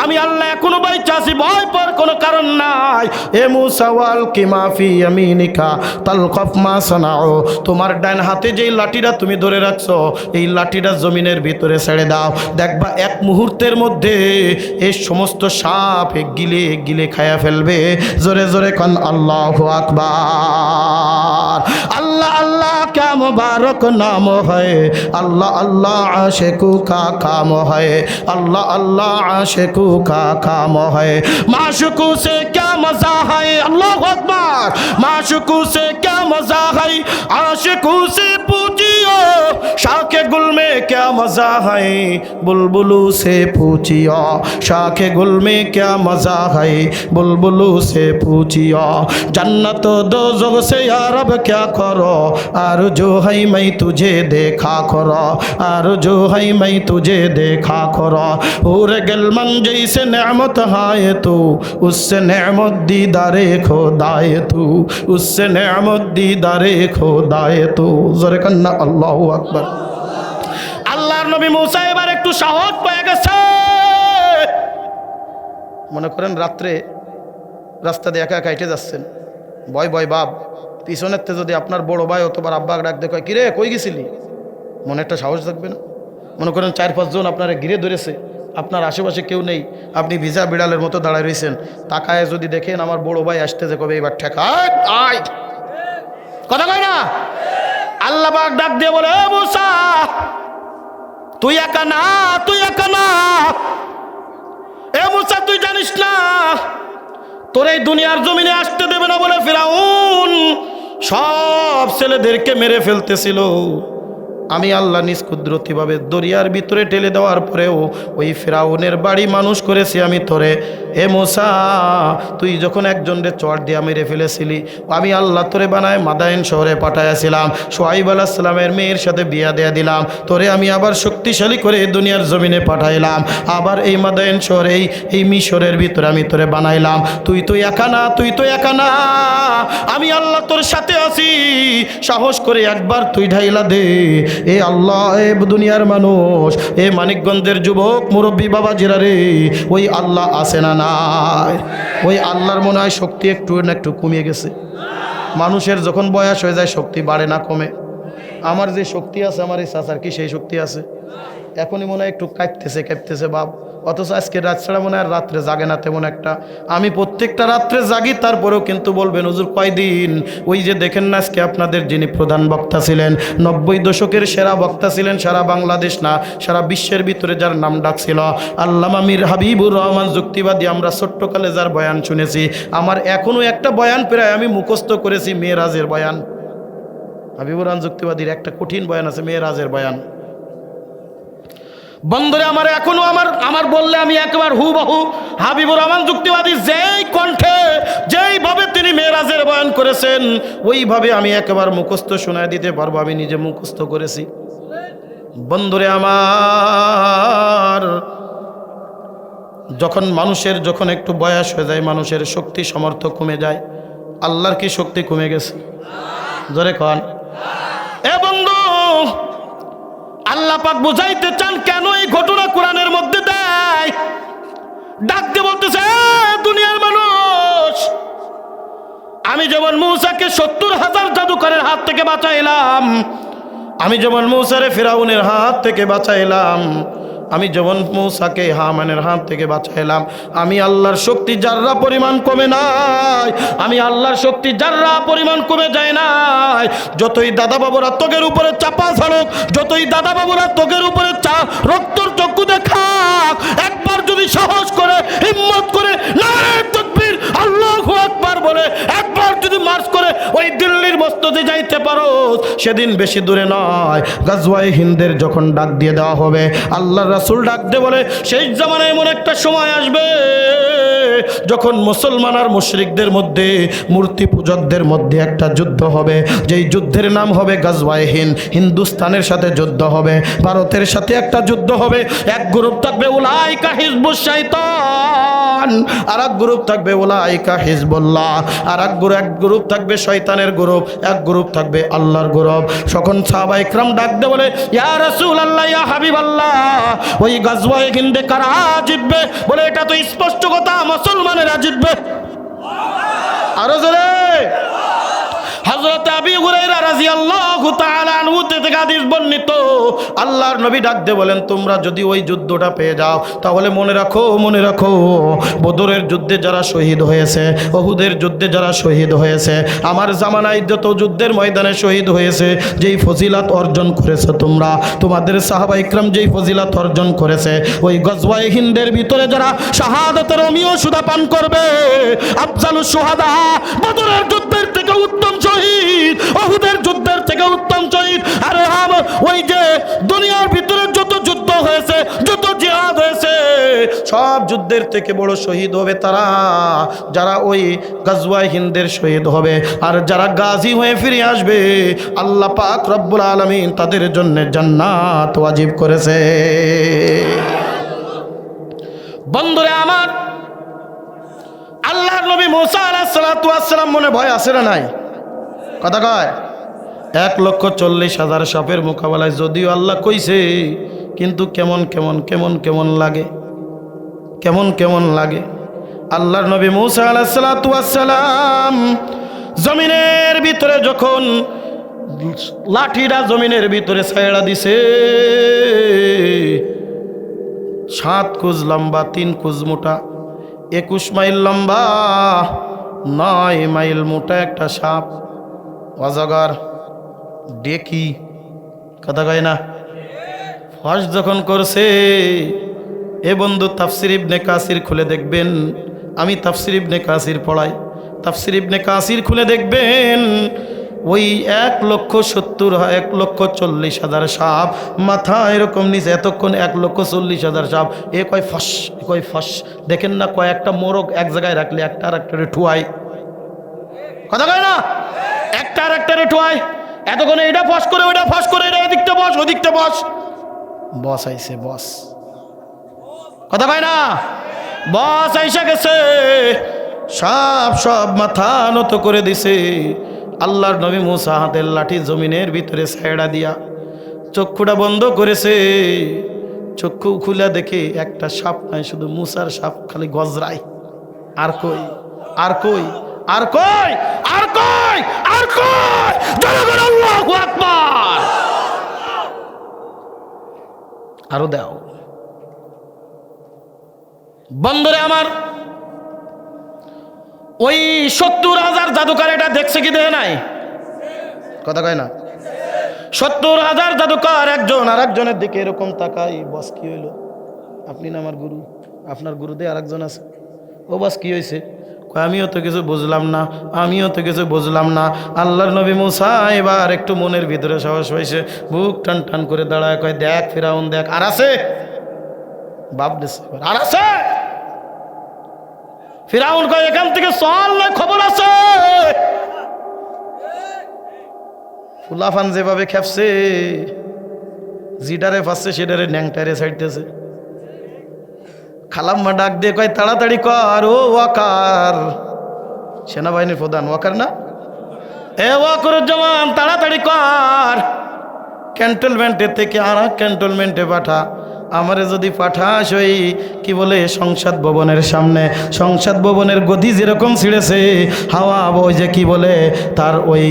আমি আল্লাহ এখনো বাইচা আছি, ভয় পাওয়ার কোনো কারণ নাই। এ মুসা ওয়াল কিমা ফি ইয়ামিনিকা তালকাফ মা সানাউ, তোমার ডান হাতে যেই লাঠিটা তুমি ধরে রাখছো, এই লাঠিটা জমিনের ভিতরে ছেড়ে দাও, দেখবা এক মুহূর্তের মধ্যে এই সমস্ত সাপ গিলে গিলে খায়া ফেলবে। জোরে জোরে কান আল্লাহু আকবার। अल्लाह अल्लाह क्या मुबारक नाम है, अल्लाह अल्लाह आशिकू का काम है, अल्लाह अल्लाह आशिकू का काम है। माशुकू से क्या मजा है, अल्लाह अकबर, माशुकू से क्या मजा है, आशिकू से पूछियो, शाखे गुल में क्या मजा है, बुलबुलू से पूछियो, शाखे गुल में क्या मजा है, बुलबुलू से पूछियो। जन्नत दोज़ख से या रब क्या करो, आरज़ू है मैं तुझे देखा करो, आरज़ू है मैं तुझे देखा करो। पूरे गिलमन जैसे नेमत है तू, उससे नेमत दीदारे खुदाए तू, उससे नेमत दीदारे खुदाए तू। जोरे कन्ना अल्लाहु अकबर। আল্লাহর নবী মুসা এবার একটু সাহস পেয়ে গেছে। মনে করেন রাত্রে রাস্তা দিয়ে একা একা হেঁটে যাচ্ছেন, ভয় ভয় ভাব, পিছনেতে যদি আপনার বড় ভাই অথবা আব্বা ডাক দেখে, কিরে কই গেছিলি, মনে একটা সাহস থাকবে না? মনে করেন 4-5 জন আপনারা ঘিরে ধরেছে, আপনার আশেপাশে কেউ নেই, আপনি ভিজা বিড়ালের মতো দাঁড়ায় রয়েছেন, তাকায় যদি দেখেন আমার বড় ভাই আসতেছে, কবে এবার ঠেকায় আয়, কথা কয় না? আল্লাহ পাক ডাক দিয়ে বলে, এ মুসা তুই একা না, তুই একা না। এ মুসা তুই জানিস না তোর এই দুনিয়ার জমিনে আসতে দেবে না বলে ফিরাউন সব ছেলেদেরকে মেরে ফেলতেছিল। আমি আল্লাহ নিজ কুদরতিভাবে দরিয়ার ভিতরে ঠেলে দেওয়ার পরেও ওই ফিরাউনের বাড়ি মানুষ করেছি আমি তোরে। এ মুসা তুই যখন একজনরে চট দিয়া মেরে ফেলেছিলি, আমি আল্লাহ তোরে বানায় মাদায়েন শহরে পাঠাইয়াছিলাম, শুআইব আলাইহিস সালামের মেয়ের সাথে বিয়া দেয়া দিলাম, তোরে আমি আবার শক্তিশালী করে দুনিয়ার জমিনে পাঠাইলাম, আবার এই মাদায়েন শহরে এই মিশরের ভিতরে আমি তোরে বানাইলাম। তুই তো একা না, তুই তো একা না, আমি আল্লাহ তোর সাথে আছি, সাহস করে একবার তুই ঢাইলা দে। এ আল্লাহ, এ দুনিয়ার মানুষ, এ মানিকগঞ্জের যুবক মুরব্বী বাবাজিরা রে, ওই আল্লাহ আছে না নাই? ওই আল্লাহর মনে হয় শক্তি একটু না একটু কমিয়ে গেছে। মানুষের যখন বয়স হয়ে যায় শক্তি বাড়ে না কমে? আমার যে শক্তি আছে, আমার এই চাচার কি সেই শক্তি আছে? এখনই মনে হয় একটু কাঁপতেছে বাপ, অথচ আজকে রাত ছাড়া মনে হয় রাত্রে জাগে না তেমন একটা। আমি প্রত্যেকটা রাত্রে জাগি, তারপরেও কিন্তু বলবেন হুজুর কয়দিন? ওই যে দেখেন না আজকে আপনাদের যিনি প্রধান বক্তা ছিলেন, 90 দশকের সেরা বক্তা ছিলেন, সারা বাংলাদেশ না সারা বিশ্বের ভিতরে যার নাম ডাক ছিল আল্লামা মীর হাবিবুর রহমান যুক্তিবাদী, আমরা ছোট্টকালে যার বয়ান শুনেছি, আমার এখনও একটা বয়ান প্রায় আমি মুখস্থ করেছি, মেয়েরাজের বয়ান। হাবিবুর রহমান যুক্তিবাদীর একটা কঠিন বয়ান আছে, মেয়েরাজের বয়ান। বন্ধুরে আমার এখনো আমার বললে আমি একবার হুবহু হাবিবুর রহমান যুক্তিবাদী যেই কণ্ঠে যেইভাবে তিনি মেরাজের বয়ান করেছেন ওইভাবে আমি একবার মুখস্থ শোনায় দিতে পারবো, আমি নিজে মুখস্থ করেছি। বন্ধুরে আমার, যখন একটু বয়স হয়ে যায় মানুষের শক্তি সামর্থ্য কমে যায়। আল্লাহর কি শক্তি কমে গেছে? জোরে কন। এ বন্ধু, আল্লাহ পাক বুঝাইতে চান কেন এই ঘটনা কোরআনের মধ্যে দেয়, ডাক দিয়ে বলতেছে, দুনিয়ার মানুষ, আমি যেমন মূসাকে 70,000 জাদুকরের হাত থেকে বাঁচাইলাম, আমি যেমন মূসারে ফিরাউনের হাত থেকে বাঁচাইলাম, আমি যেমন মূসাকে হামানের হাত থেকে বাঁচাইলাম, আমি আল্লাহর শক্তি জাররা পরিমাণ কমে নাই, আমি আল্লাহর শক্তি জাররা পরিমাণ কমে যায় নাই। যতই দাদা বাবুরা তোগের উপরে চাপা ঝাড়ুক, যতই দাদা বাবুরা তোগের উপরে রক্তর চক্ষু দেখাক, একবার যদি সাহস করে হিম্মত করে নারে তাকবীর আল্লাহু আকবার বলে একবার যদি মার্চ করে ওই দিল্লির মসজিদে যাইতে পারো, সেদিন বেশি দূরে নয়, গাজওয়ায়ে হিন্দের যখন ডাক দিয়ে দেওয়া হবে, আল্লাহর রাসূল ডাক দিয়ে বলে সেই জামানায় এমন একটা সময় আসবে যখন মুসলমান আর মুশরিকদের মধ্যে, মূর্তি পূজকদের মধ্যে একটা যুদ্ধ হবে, যেই যুদ্ধের নাম হবে গাজওয়ায়ে হিন্দ। হিন্দুস্তানের সাথে যুদ্ধ হবে, ভারতের সাথে একটা যুদ্ধ হবে। এক গ্রুপ থাকবে উলাইকা হিজবুশ শাইতান, আর এক গ্রুপ থাকবে উলাইকা হিজবুল্লাহ, আর এক গ্রুপ থাকবে শয়তানের গ্রুপ, এক গ্রুপ থাকবে আল্লাহর গ্রুপ। তখন সাহাবায়ে কেরাম ডাক দিয়ে বলে, ইয়া রাসূলুল্লাহ, ইয়া হাবিবাল্লাহ, ওই গাজওয়ায়ে হিন্দে কারা জিতবে? বলে এটা তো স্পষ্ট কথা, মুসলমানেরা জিতবে। আরো জোরে। হযরত আবু হুরায়রা রাদিয়াল্লাহু তাআলা আনহু থেকে হাদিস বর্ণিত, আল্লাহর নবী ডাক দিয়ে বলেন, তোমরা যদি ওই যুদ্ধটা পেয়ে যাও তাহলে মনে রাখো বদরের যুদ্ধে যারা শহীদ হয়েছে, উহুদের যুদ্ধে যারা শহীদ হয়েছে, আমার জামানায় যত যুদ্ধের ময়দানে শহীদ হয়েছে, যেই ফজিলত অর্জন করেছে তোমরা, তোমাদের সাহাবা ইকরাম যেই ফজিলত অর্জন করেছে, ওই গজওয়ায়ে হিন্দের ভিতরে যারা শাহাদাতের অমীয় সুধা পান করবে, আফজালুশ শুহাদা, বদরের যুদ্ধের থেকে উত্তম শহীদ, উহুদের যুদ্ধের থেকে উত্তম শহীদ। আরে ওই যে দুনিয়ার ভিতরে যত যুদ্ধ হয়েছে, যত জিহাদ হয়েছে, সব যুদ্ধের থেকে বড় শহীদ হবে তারা যারা ওই গাজওয়ায়ে হিন্দের শহীদ হবে। আর যারা গাজী হয়ে ফিরে আসবে, আল্লাহ পাক রব্বুল আলামিন তাদের জন্য জান্নাত ওয়াজিব করেছে। বন্ধুরে আমার, আল্লাহর নবী মুসা আলাইহিস সালাতু ওয়াস সালাম মনে ভয় আছে না নাই? কথা কয়। 1,40,000 সাপের মোকাবেলায় যদিও আল্লাহ কইছে, কিন্তু কেমন লাগে। আল্লাহর নবী মুসা আলাইহিস সালাতু ওয়াস সালাম জমিনের ভিতরে যখন লাঠিটা জমিনের ভিতরে ছাইড়া দিছে। 7 কোজ লম্বা, 3 কোজ মোটা, 21 মাইল লম্বা, 9 মাইল মোটা একটা সাপ, অজগর, ডেকি, কথা কয় না। ফস যখন করছে, এ বন্ধু তাফসির ইবনে কাসির খুলে দেখবেন, আমি তাফসির ইবনে কাসির পড়াই, তাফসির ইবনে কাসির খুলে দেখবেন, ওই 1,70,000 সাপ মাথা এরকম নিচে, এতক্ষণ 1,40,000 সাপ, এ কয় ফস, এ কয় ফস। দেখেন না কয়েকটা মোরগ এক জায়গায় রাখলে একটা আর একটা ঠুয়াই, কথা কয় না, একটা আর একটা ঠুয়াই। এতক্ষণে এটা ফস করে ওইটা ফস করে, এটা এদিকটা বস ওদিকটা বস। বস আইছে, বস, কথা কয় না, বস আইসা গেছে। সাপ সব মাথা নত করে দিছে। আল্লাহর নবী মুসা হাতের লাঠি জমিনের ভিতরে ছাইড়া দিয়া চক্ষুটা বন্ধ করেছে। চক্ষু খুলে দেখে একটা সাপ নাই, শুধু মুসার সাপ খালি গজরায়। আর কই, আর কই, আর কই, আর কই, আর কই, আল্লাহু আকবার। আরো দাও বন্ধুরে আমার। ওই 70,000 জাদুকর এটা দেখছে কি দেখে নাই, কথা কয় না। 70,000 জাদুকর একজন আর একজনের দিকে এরকম তাকাই, বস কি হইলো, আপনি না আমার গুরু, আপনার গুরুদেব আর একজন আছে, ও বস কি হয়েছে, আমিও তো কিছু বুঝলাম না, আমিও তো কিছু বুঝলাম না। আল্লাহর নবী মুসা এবার একটু মনের ভিতরে সাহস হয়েছে, বুক টান টান করে দাঁড়ায়, কয় দেখ ফিরাউন দেখ, আর আছে বাপ দিছে, আর আছে। ফিরাউন কয় এখান থেকে চল না, খবর আছে। ফুলাফান যেভাবে খেপছে, জিডারে ফাঁসছে সেটারে ন্যাংটারে ছাড়তেছে। খালাম্মা ডাক দিয়ে কয় তাড়াতাড়ি কর, ও ওয়াকার, সেনাবাহিনীর প্রধান ওয়াকার না, এ ওয়াকারুজ্জামান তাড়াতাড়ি কর, ক্যান্টনমেন্টের থেকে আর এক ক্যান্টনমেন্টে পাঠা। আমারে যদি পাঠাস ওই কি বলে সংসদ ভবনের সামনে, সংসদ ভবনের গদি যেরকম ছিঁড়েছে হাওয়া, ওই যে কি বলে তার ওই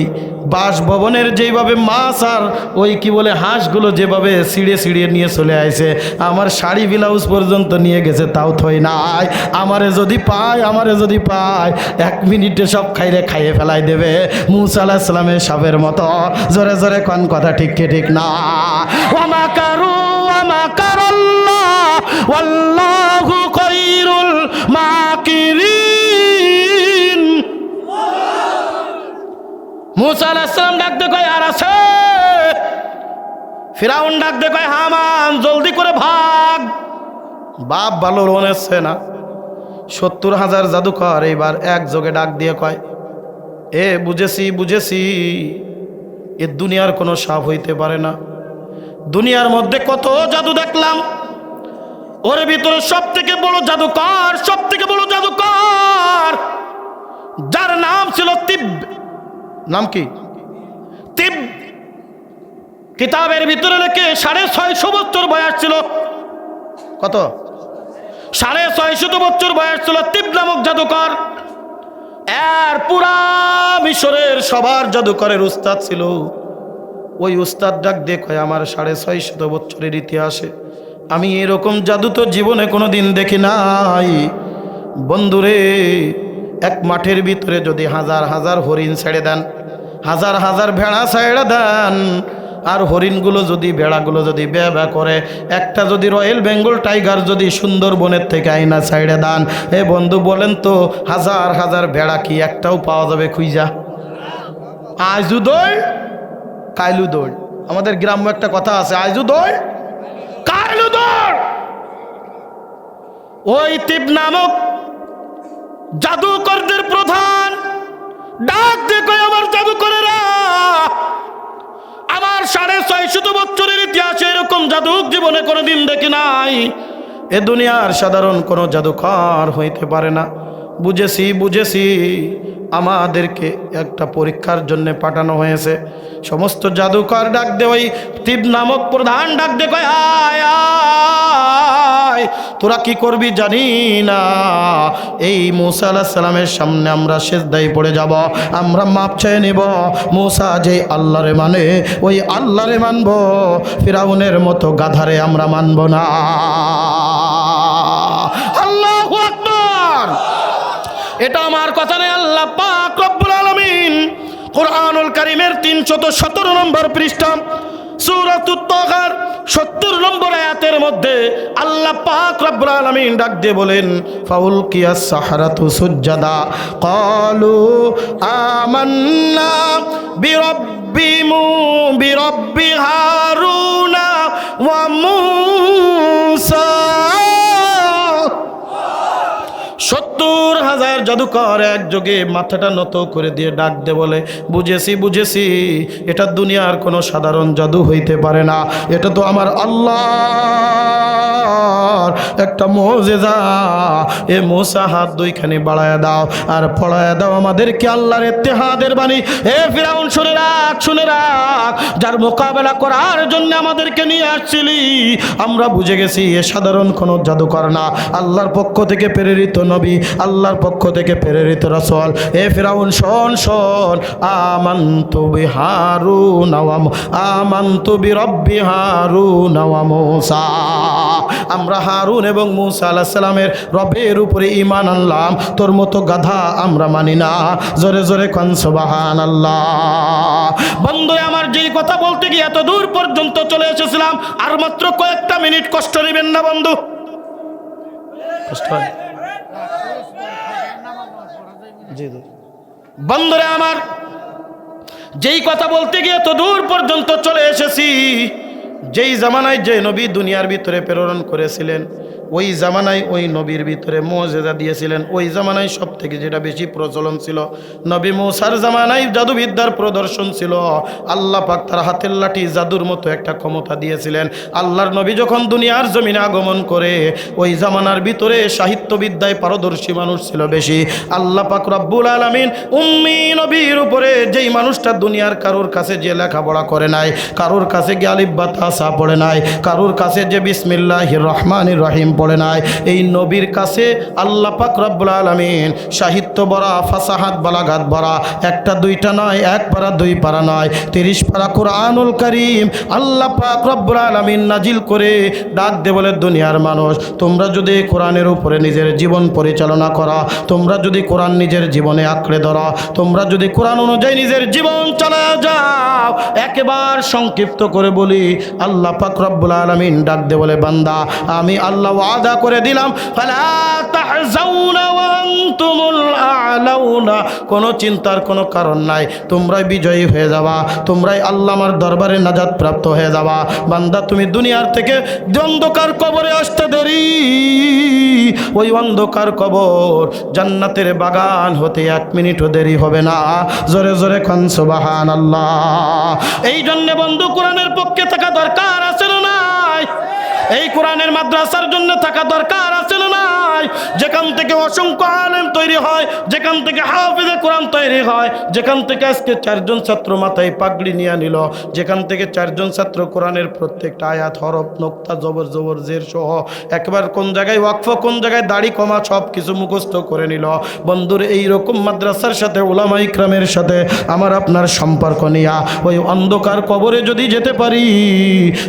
বাসভবনের যেইভাবে মাছ আর ওই কি বলে হাঁসগুলো যেভাবে ছিঁড়ে ছিঁড়িয়ে নিয়ে চলে আসে, আমার শাড়ি ব্লাউজ পর্যন্ত নিয়ে গেছে, তাও থই নাই। আমারে যদি পায়, আমারে যদি পায় 1 মিনিটে সব খাইয়ে ফেলাই দেবে, মুসা আলাইহিস সালামের সাপের মতো। জোরে জোরে কোন কথা ঠিক কি ঠিক না। ওমা কারু ওমা কারাল্লাহ ওয়াল্লাহু খায়রুল মাকিরিন। মুসা আলাইহিস সালাম ডাকতে কয় আর আছে। ফিরাউন ডাকতে কয় হামান জলদি করে ভাগ। বাপ ভালো রনেছে না, 70,000 জাদুকর এইবার একযোগে ডাক দিয়ে কয় এ বুঝেছি বুঝেছি, এ দুনিয়ার কোনো সাপ হইতে পারে না। দুনিয়ার মধ্যে কত জাদু দেখলাম, ওর ভিতরে সব থেকে বড় জাদুকর, সব থেকে বড় জাদুকর যার নাম ছিল তিব। নাম কি? তিব। কিতাবের ভিতরে লেখে 650 বছর বয়স ছিল। কত? 650 বছর বয়স ছিল তিব নামক জাদুকর। এর পুরা মিশরের সবার জাদুকরের উস্তাদ ছিল। ওই উস্তাদ ডাক দেখে আমার 650 বছরের ইতিহাসে আমি এরকম জাদু তো জীবনে কোনো দিন দেখি নাই। বন্ধুরে, এক মাঠের ভিতরে যদি হাজার হাজার হরিণ ছেড়ে দেন, হাজার হাজার ভেড়া ছেড়ে দেন, আর হরিণগুলো যদি ভেড়াগুলো যদি ব্যা করে, একটা যদি রয়্যাল বেঙ্গল টাইগার যদি সুন্দরবনের থেকে আইনা ছেড়ে দেন, এ বন্ধু বলেন তো হাজার হাজার ভেড়া কি একটাও পাওয়া যাবে খুঁজা? আজু দৌড় কাইলু দৌড়। আমাদের গ্রাম্য একটা কথা আছে, আজু দৌড় কাইলু দৌড়। ওই তিব নামক জাদুকরদের প্রধান ডাক দেখো আমার জাদুকরেরা, আমার 650 বছরের ইতিহাসে এরকম জাদুক জীবনে কোনোদিন দেখি নাই। এ দুনিয়ার সাধারণ কোনো জাদুকর হইতে পারে না। বুঝেছি বুঝেছি, আমাদেরকে একটা পরীক্ষার জন্য পাঠানো হয়েছে। সমস্ত জাদুকর ডাক দে, ওই তিব নামক প্রধান ডাক দে কয় আয় আয় নাই, তোরা কি করবি জানি না। এই মূসা আলাইহিস সালামের সামনে আমরা সিজদায় পড়ে যাব, আমরা মাপ চেয়ে নেব। মূসা যে আল্লাহরে মানে ওই আল্লাহরে মানব, ফিরাউনের মতো গাধারে আমরা মানব না। আল্লাহু আকবার। এটা আমার কথা নয়, আল্লাহ পাক রব্বুল আলামিন কুরআনুল কারীমের 317 নম্বর পৃষ্ঠা সূরাতুত তাহার 70 নম্বর আয়াতের মধ্যে আল্লাহ পাক রব্বুল আলামিন ডাক দিয়ে বলেন, ফাউলকিয়াস সাহারাতু সুজদা ক্বালু আমান্না বিরব্বি হারুনা ওয়া মূসা। 70,000 জাদুকর একযোগে মাথাটা নত করে দিয়ে ডাক দে বলে, বুঝেছি, এটা দুনিয়ার কোনো সাধারণ জাদু হইতে পারে না, এটা তো আমার আল্লাহর একটা মুজিজা। এ মূসা হাত দুইখানি বাড়ায়া দাও আর পড়ায়া দাও আমাদেরকে আল্লাহর ইত্তেহাদের বাণী। এ ফিরাউন শুনে রাখ, যার মোকাবেলা করার জন্য আমাদেরকে নিয়ে আসছিলি, আমরা বুঝে গেছি এ সাধারণ কোনো জাদুকর না, আল্লাহর পক্ষ থেকে প্রেরিত নবী, আল্লাহর পক্ষ থেকে প্রেরিত রাসূল। এ ফিরাউন শোন, আমানতু বিরব্বি হারুন ওয়া মূসা। আমরা হারুন এবং মূসা আলাইহিস সালামের রবের উপরে ঈমান আনলাম, তোর মতো গাধা আমরা মানি না। জোরে জোরে কোন সুবহানাল্লাহ। বন্ধু আমার, যেই কথা বলতে গিয়ে এত দূর পর্যন্ত চলে এসেছিলাম, আর মাত্র কয়েকটা মিনিট কষ্ট নেবেন না বন্ধু, কষ্ট হয়। বন্ধুরা আমার, যেই কথা বলতে গিয়ে তো দূর পর্যন্ত চলে এসেছি, যেই জামানায় যে নবী দুনিয়ার ভিতরে প্রেরণ করেছিলেন, ওই জামানায় ওই নবীর ভিতরে মুজিজা দিয়েছিলেন। ওই জামানায় সব থেকে যেটা বেশি প্রচলন ছিল, নবী মূসার জামানায় জাদুবিদ্যার প্রদর্শন ছিল। আল্লাহ পাক তার হাতের লাঠি জাদুর মতো একটা ক্ষমতা দিয়েছিলেন। আল্লাহর নবী যখন দুনিয়ার জমিনে আগমন করে, ওই জামানার ভিতরে সাহিত্যবিদ্যায় পারদর্শী মানুষ ছিল বেশি। আল্লাহ পাক রব্বুল আলামিন উম্মি নবীর উপরে, যেই মানুষটা দুনিয়ার কারোর কাছে যে লেখাপড়া করে নাই, কারোর কাছে গিয়ে আলিফ বা তাসা পড়ে নাই, কারোর কাছে যে বিসমিল্লাহির রহমানির রহিম পড়ে নাই, এই নবীর কাছে আল্লাহ পাক রব্বুল আলামিন সাহিত্য ভরা, ফাসাহাত বালাগাত ভরা, একটা দুইটা নয়, এক পারা দুই পারা নয়, 30 পারা কুরআনুল কারীম আল্লাহ পাক রব্বুল আলামিন নাজিল করে ডাক দে বলে, দুনিয়ার মানুষ, তোমরা যদি কোরআনের উপরে নিজের জীবন পরিচালনা করো, তোমরা যদি কোরআন নিজের জীবনে আঁকড়ে ধরো, তোমরা যদি কোরআন অনুযায়ী নিজের জীবন চালায় যাও, একেবারে সংক্ষিপ্ত করে বলি, আল্লাহ পাক রব্বুল আলামিন ডাক দে বলে, বান্দা আমি আল্লাহ ওয়াদা করে দিলাম, ফালা তাহজাউনা ওয়া আনতুমুল আ'লাউনা, কোনো চিন্তার কোনো কারণ নাই, তোমরাই বিজয়ী হয়ে যাবা, তোমরাই আল্লাহ আমার দরবারে নাজাত প্রাপ্ত হয়ে যাবা। বান্দা তুমি দুনিয়ার থেকে অন্ধকার কবরে আসতে দেরি, ওই অন্ধকার কবর জান্নাতের বাগান হতে 1 মিনিটও দেরি হবে না। জোরে জোরে খান সুবহানাল্লাহ। এই জন্য বন্ধু, কোরআনের পক্ষে থাকা দরকার আছে না নাই? এই কোরআনের মাদ্রাসার জন্য থাকা দরকার আছে না নাই? যেখান থেকে অসংখ্য আলেম তৈরি হয়, যেখান থেকে হাফেজে কোরআন তৈরি হয়, যেখান থেকে আজকে 4 জন ছাত্র মাথায় পাগড়ি নিয়ে নিল, যেখান থেকে 4 জন ছাত্র কোরআনের প্রত্যেকটা আয়াত, হরফ, নোক্তা, জবর জের সহ একবার কোন জায়গায় ওয়াকফ, কোন জায়গায় দাড়ি কমা, সব কিছু মুখস্থ করে নিল। বন্ধুর, এই রকম মাদ্রাসার সাথে, উলামা ইকরামের সাথে আমার আপনার সম্পর্ক নিয়া ওই অন্ধকার কবরে যদি যেতে পারি,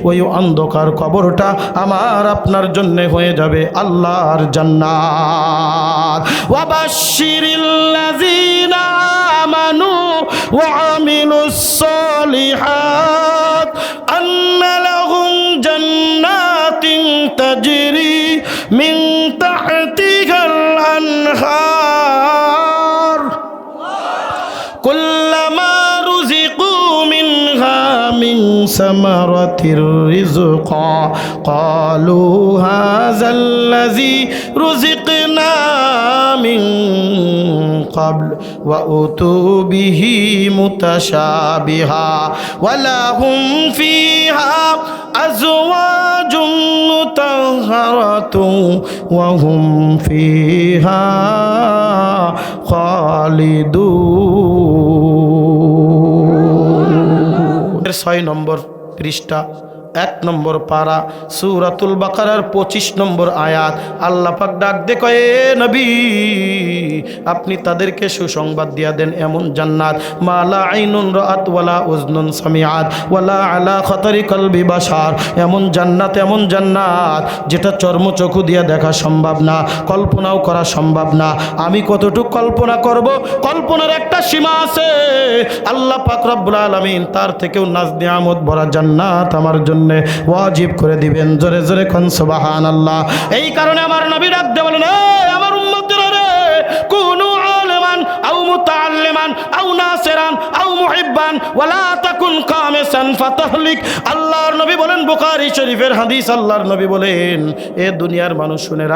ওই অন্ধকার কবরটা আমার আপনার জন্য হয়ে যাবে আল্লাহর জান্নাত। ওয়াবাশশিরিল্লাযীনা আমানু ওয়া আমিলুস সালিহাত আন্না লাহুম জান্নাতিন তাজরি মিন তাহতিহাল আনহার কুল্লামা রুজিকু মিনহা মিন সামারাতির রিজকা ক্বালু হাযাল্লাযী রুজিকনা মিন ক্বাবল ওয়া উতু বিহি মুতাশাবিহা ওয়া লাহুম ফিহা আজওয়াজুম মুতাহহারাতুন ওয়া হুম ফিহা খালিদুন। 6 নম্বর পৃষ্ঠা 1 নম্বর পারা সূরাতুল বাকারার 25 নম্বর আয়াত। আল্লাহ পাক ডাক দে কয়, এ নবী আপনি তাদেরকে সুসংবাদ দিয়া দেন এমন জান্নাত মা লা আইনুন রাআত ওয়ালা উযনুন সামিআত ওয়ালা আলা খাতারি কলবি বাশার। এমন জান্নাত যেটা চর্মচক্ষু দিয়া দেখা সম্ভব না, কল্পনাও করা সম্ভব না। আমি কতটুকু কল্পনা করব, কল্পনার একটা সীমা আছে। আল্লাহ পাক রব্বুল আলামিন তার থেকেও নাজ নিয়ামত ভরা জান্নাত আমার জন্য ওয়াজিব করে দিবেন। জোরে জোরে কোন সুবহানাল্লাহ। এই কারণে আমার নবী ডাক দিয়ে বলেন, আমার উম্মতেরা রে, কুনু আলিমান আও মুতাআল্লিমান আও নাসিরান আও মুহিব্বান ওয়ালা তাকুন কামিসান ফাতাহলিক। আল্লাহর নবী বলেন, বুখারী শরীফের হাদিস, আল্লাহর নবী বলেন, এ দুনিয়ার মানুষ শুনে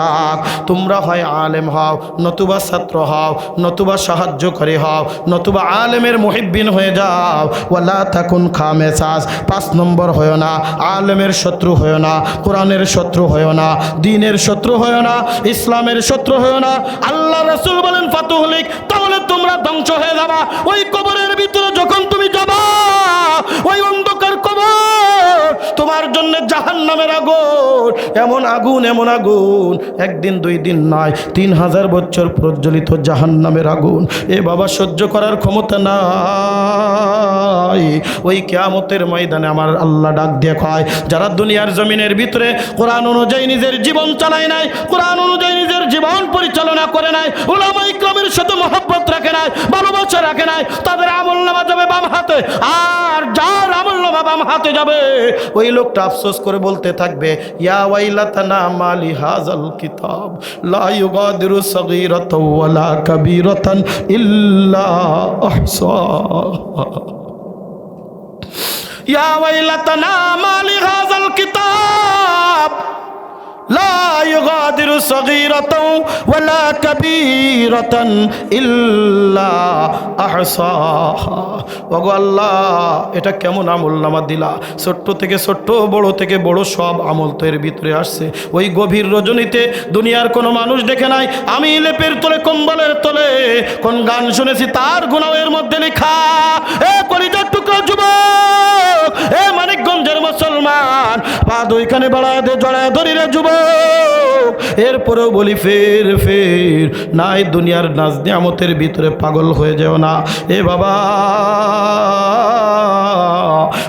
রাখ, তোমরা হয় আলেম হও, নতুবা ছাত্র হও, নতুবা সাহায্যকারী হও, নতুবা আলেমের মুহিব্বিন হয়ে যাও। ওয়ালা তাকুন খামেসাস, 5 নম্বর হয় না, আলেমের শত্রু হয় না, কোরআনের শত্রু হয় না, দ্বীনের শত্রু হয় না, ইসলামের শত্রু হয় না। আল্লাহ রাসূল বলেন ফাতুহলিক, তাহলে তোমরা ধ্বংস হয়ে যাবা। ওই কবরের ভিতরে যখন তুমি যাবা, ওই অন্ধকার কবর তোমার জন্য জাহান্নামের আগুন, এমন আগুন, একদিন 2 দিন নয়, 3000 বছর প্রজ্বলিত জাহান্নামের আগুন। এ বাবা সহ্য করার ক্ষমতা নাই। ওই কিয়ামতের ময়দানে আমার আল্লাহ ডাক দিয়ে কয়, যারা দুনিয়ার জমিনের ভিতরে কোরআন অনুযায়ী নিজের জীবন চালায় নাই, কোরআন অনুযায়ী নিজের জীবন পরিচালনা করে নাই, উলামা ইকরামের সাথে মহব্বত রাখে নাই, ভালোবাসা রাখে নাই, তাদের আমলনামা যাবে বাম হাতে। আর যার আমলনামা বাম হাতে যাবে, ওই লোকটা আফসোস করে বলতে থাকবে, ইয়া ওয়াইলাতানা মালি হাযাল কিতাব লা ইউগাদিরু সাগীরাতাও ওয়ালা কাবীরাতান ইল্লা আহসাহা। ইয়া ওয়াইলাতানা মালি হাযাল কিতাব লা ইউগাদিরু সাগীরাতাও ওয়ালা কাবীরাতান ইল্লা আহসাহা। ওগো আল্লাহ, এটা কেমন আমলনামা দিলা? ছোট্ট থেকে ছোট্ট, বড় থেকে বড় সব আমল তো এর ভিতরে আসছে। ওই গভীর রজনীতে দুনিয়ার কোনো মানুষ দেখে নাই, আমি লেপের তলে, কম্বলের তলে কোন গান শুনেছি, তার গুনাহ এর মধ্যে লেখা। এ কলিজার টুকরা যুবক, এ মানিকগঞ্জের মুসলমান, পা দুইখানে বাড়ায় দে, জড়ায় ধরি রে যুবক। এরপরেও বলি, ফের নাই, দুনিয়ার নাজ নিয়ামতের ভিতরে পাগল হয়ে যাও না। এ বাবা,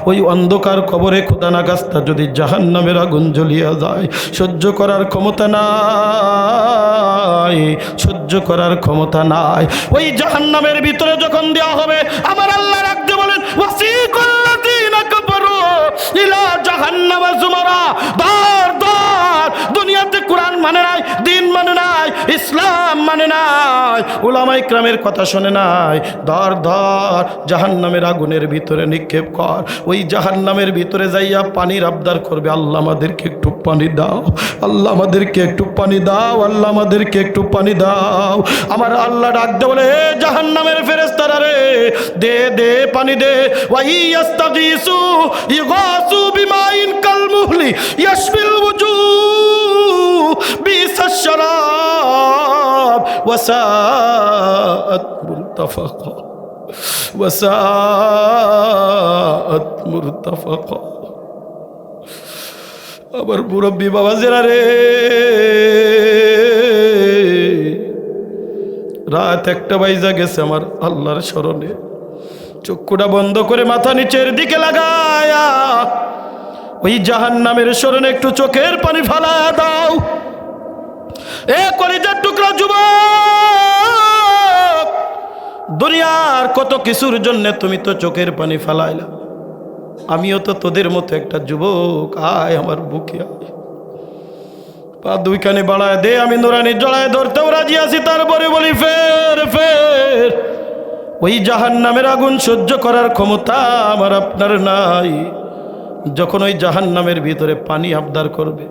ওই অন্ধকার কবরে খোদা না গাছটা যদি জাহান্নামের আগুন জ্বলিয়া যায়, সহ্য করার ক্ষমতা নাই, সহ্য করার ক্ষমতা নাই। ওই জাহান্নামের ভিতরে যখন দেওয়া হবে, আমার আল্লাহ রাখতে বলেন, ওয়াসিকাল্লাযীনা কাফারু ইলা জাহান্নামা যুমারা। দুনিয়াতে কোরআন মানে নাই, দিন মানে নাই, ইসলাম মানে নাই, উলামা ইকরামের কথা শুনে নাই, ধর জাহান্নামের আগুনের ভিতরে নিক্ষেপ কর। ওই জাহান্নামের ভিতরে যাইয়া পানির আবদার করবে, আল্লাহ আমাদেরকে একটু পানি দাও, আল্লাহ আমাদেরকে একটু পানি দাও, আল্লাহ আমাদেরকে একটু পানি দাও। আমার আল্লাহ ডাক দে বলে, হে জাহান্নামের ফেরেশতারা রে, দে পানি দে। ওয়াইয়াস্তাগীসু ইগাসু বিমাইন কালমুহলি ইয়াশফিল ওয়াজুহ বিসাশ শারাব ওয়াসাআত মুরতাফাকা ওয়াসাআত মুরতাফাকা। আবার মুরব্বী বাবা জেরা রে, রাত 1টা বাজে গেছে, আমার আল্লাহর স্মরণে চক্ষুটা বন্ধ করে মাথা নিচের দিকে লাগায়া ওই জাহান্নামের স্মরণে একটু চোখের পানি ফালায়া দাও। এ কলিজার টুকরা যুবক, দুনিয়ার কত কিছুর জন্য তুমি তো চোখের পানি ফালাইলা, আমিও তো তোদের মতো একটা যুবক। আয় আমার বুকে আয়, পা দুইখানে বাড়ায় দে, আমি নুরানি জড়ায় ধরতেও রাজি আছি। তারপরে বলি, ফের ওই জাহান্নামের আগুন সহ্য করার ক্ষমতা আমার আপনার নাই। যখন ওই জাহান্নামের ভিতরে পানি আবদার করবে,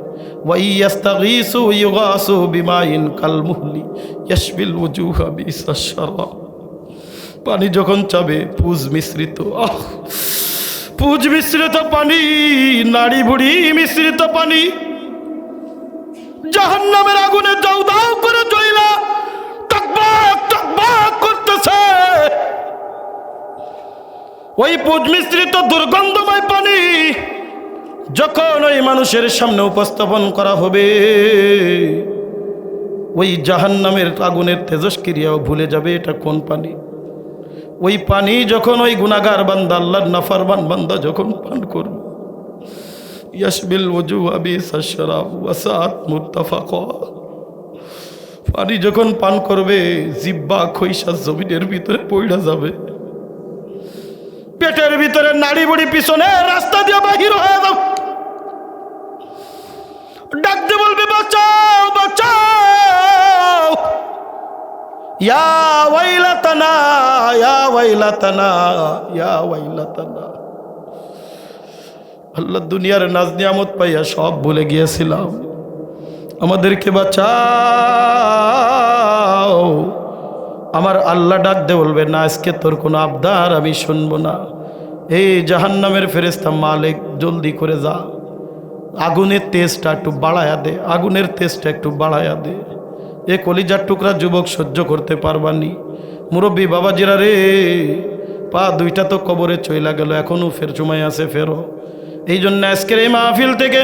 ওয়াইয়াস্তাগীসু ইউগাসু বিমাইন কালমুহলি ইয়াশফিল ওয়াজুহা বিসাশ শারাব। পানি যখন চাবে, পুজ মিশ্রিত, পুজ মিশ্রিত পানি, নাড়ি বুড়ি মিশ্রিত পানি, জাহান্নামের আগুনে দাউ দাউ করে জ্বলা টকবক টকবক করতেছে। ওই পুজ মিশ্রিত দুর্গন্ধময় পানি যখন ওই মানুষের সামনে উপস্থাপন করা হবে, ওই জাহান্নামের আগুনের তেজস্ক্রিয়াও ভুলে যাবে এটা কোন পানি। ওই পানি যখন ওই গুনাহগার বান্দা, আল্লাহর নাফরমান বান্দা যখন পান করবে, ইয়াশবিল ওযুহা বিসাশ শারাব ওয়া সাআত মুত্তাফাকা, পানি যখন পান করবে জিহ্বা খইসা জমিনের ভিতরে পড়ে যাবে, পেটের ভিতরে নাড়ি বুড়ি পিছনে রাস্তা দিয়ে বাহির হয়ে যাবে, ডাক দিয়ে বলবে বাঁচাও বাঁচাও, ইয়া ওয়াইলাতানা ইয়া ওয়াইলাতানা ইয়া ওয়াইলাতানা। আল্লাহ দুনিয়ার নাজ নিয়ামত পাইয়া সব ভুলে গিয়েছিলাম, আমাদেরকে বাঁচাও। আমার আল্লাহ ডাক দে বলবে না, আজকে তোর কোনো আবদার আমি শুনবো না। এই জাহান্নামের ফেরেশতা মালিক জলদি করে যা, আগুনের তেজটা একটু বাড়ায়া দে, আগুনের তেজটা একটু বাড়ায়া দে। এ কলিজার টুকরা যুবক সহ্য করতে পারবানি। মুরব্বী বাবাজিরা রে, পা দুইটা তো কবরে চইলা গেল, এখনো ফের সময় আছে, ফেরো। এই জন্য আজকের এই মাহফিল থেকে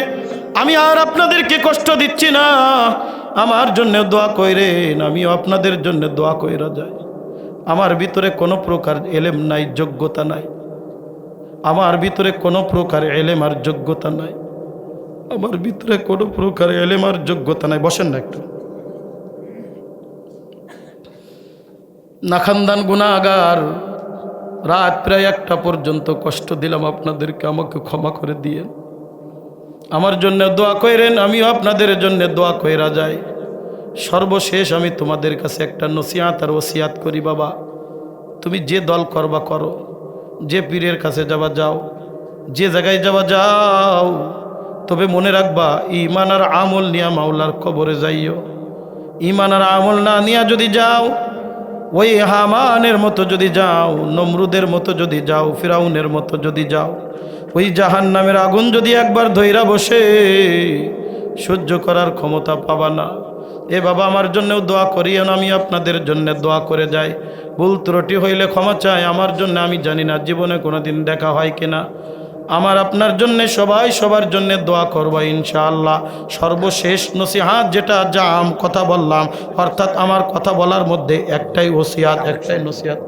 আমি আর আপনাদেরকে কষ্ট দিচ্ছি না, আমার জন্য দোয়া কইরেন, আমিও আপনাদের জন্য দোয়া কইরা যাই। আমার ভিতরে কোনো প্রকার এলেম নাই, যোগ্যতা নাই, আমার ভিতরে কোনো প্রকার এলেম আর যোগ্যতা নাই, আমার ভিতরে কোনো প্রকার এলেম আর যোগ্যতা নাই। বসেন না একটু। নাখানদান গুনাহগার, রাত প্রায় 1টা পর্যন্ত কষ্ট দিলাম আপনাদেরকে, আমাকে ক্ষমা করে দিয়ে আমার জন্য দোয়া কইরেন, আমিও আপনাদের জন্য দোয়া কইরা যাই। সর্বশেষ আমি তোমাদের কাছে একটা নসিহত আর ওসিয়াত করি, বাবা তুমি যে দল করবা করো, যে পীরের কাছে যাবা যাও, যে জায়গায় যাবা যাও, তবে মনে রাখবা ঈমান আর আমল নিয়া মাওলার কবরে যাইও। ঈমান আর আমল না নিয়া যদি যাও, ওই হামানের মতো যদি যাও, নমরুদের মতো যদি যাও, ফিরাউনের মতো যদি যাও, ওই জাহান্নামের আগুন যদি একবার ধইরা বসে, সহ্য করার ক্ষমতা পাবা না। এ বাবা আমার জন্যও দোয়া করিয়েন, আমি আপনাদের জন্য দোয়া করে যাই। ভুল ত্রুটি হইলে ক্ষমা চাই, আমার জন্য আমি জানি না জীবনে কোনোদিন দেখা হয় কিনা। আমার আপনার জন্য সবাই সবার জন্য দোয়া করবো ইনশাআল্লাহ। সর্বশেষ নসিহাত যেটা কথা বললাম, অর্থাৎ আমার কথা বলার মধ্যে একটাই ওসিয়াত, একটাই নসিহাত,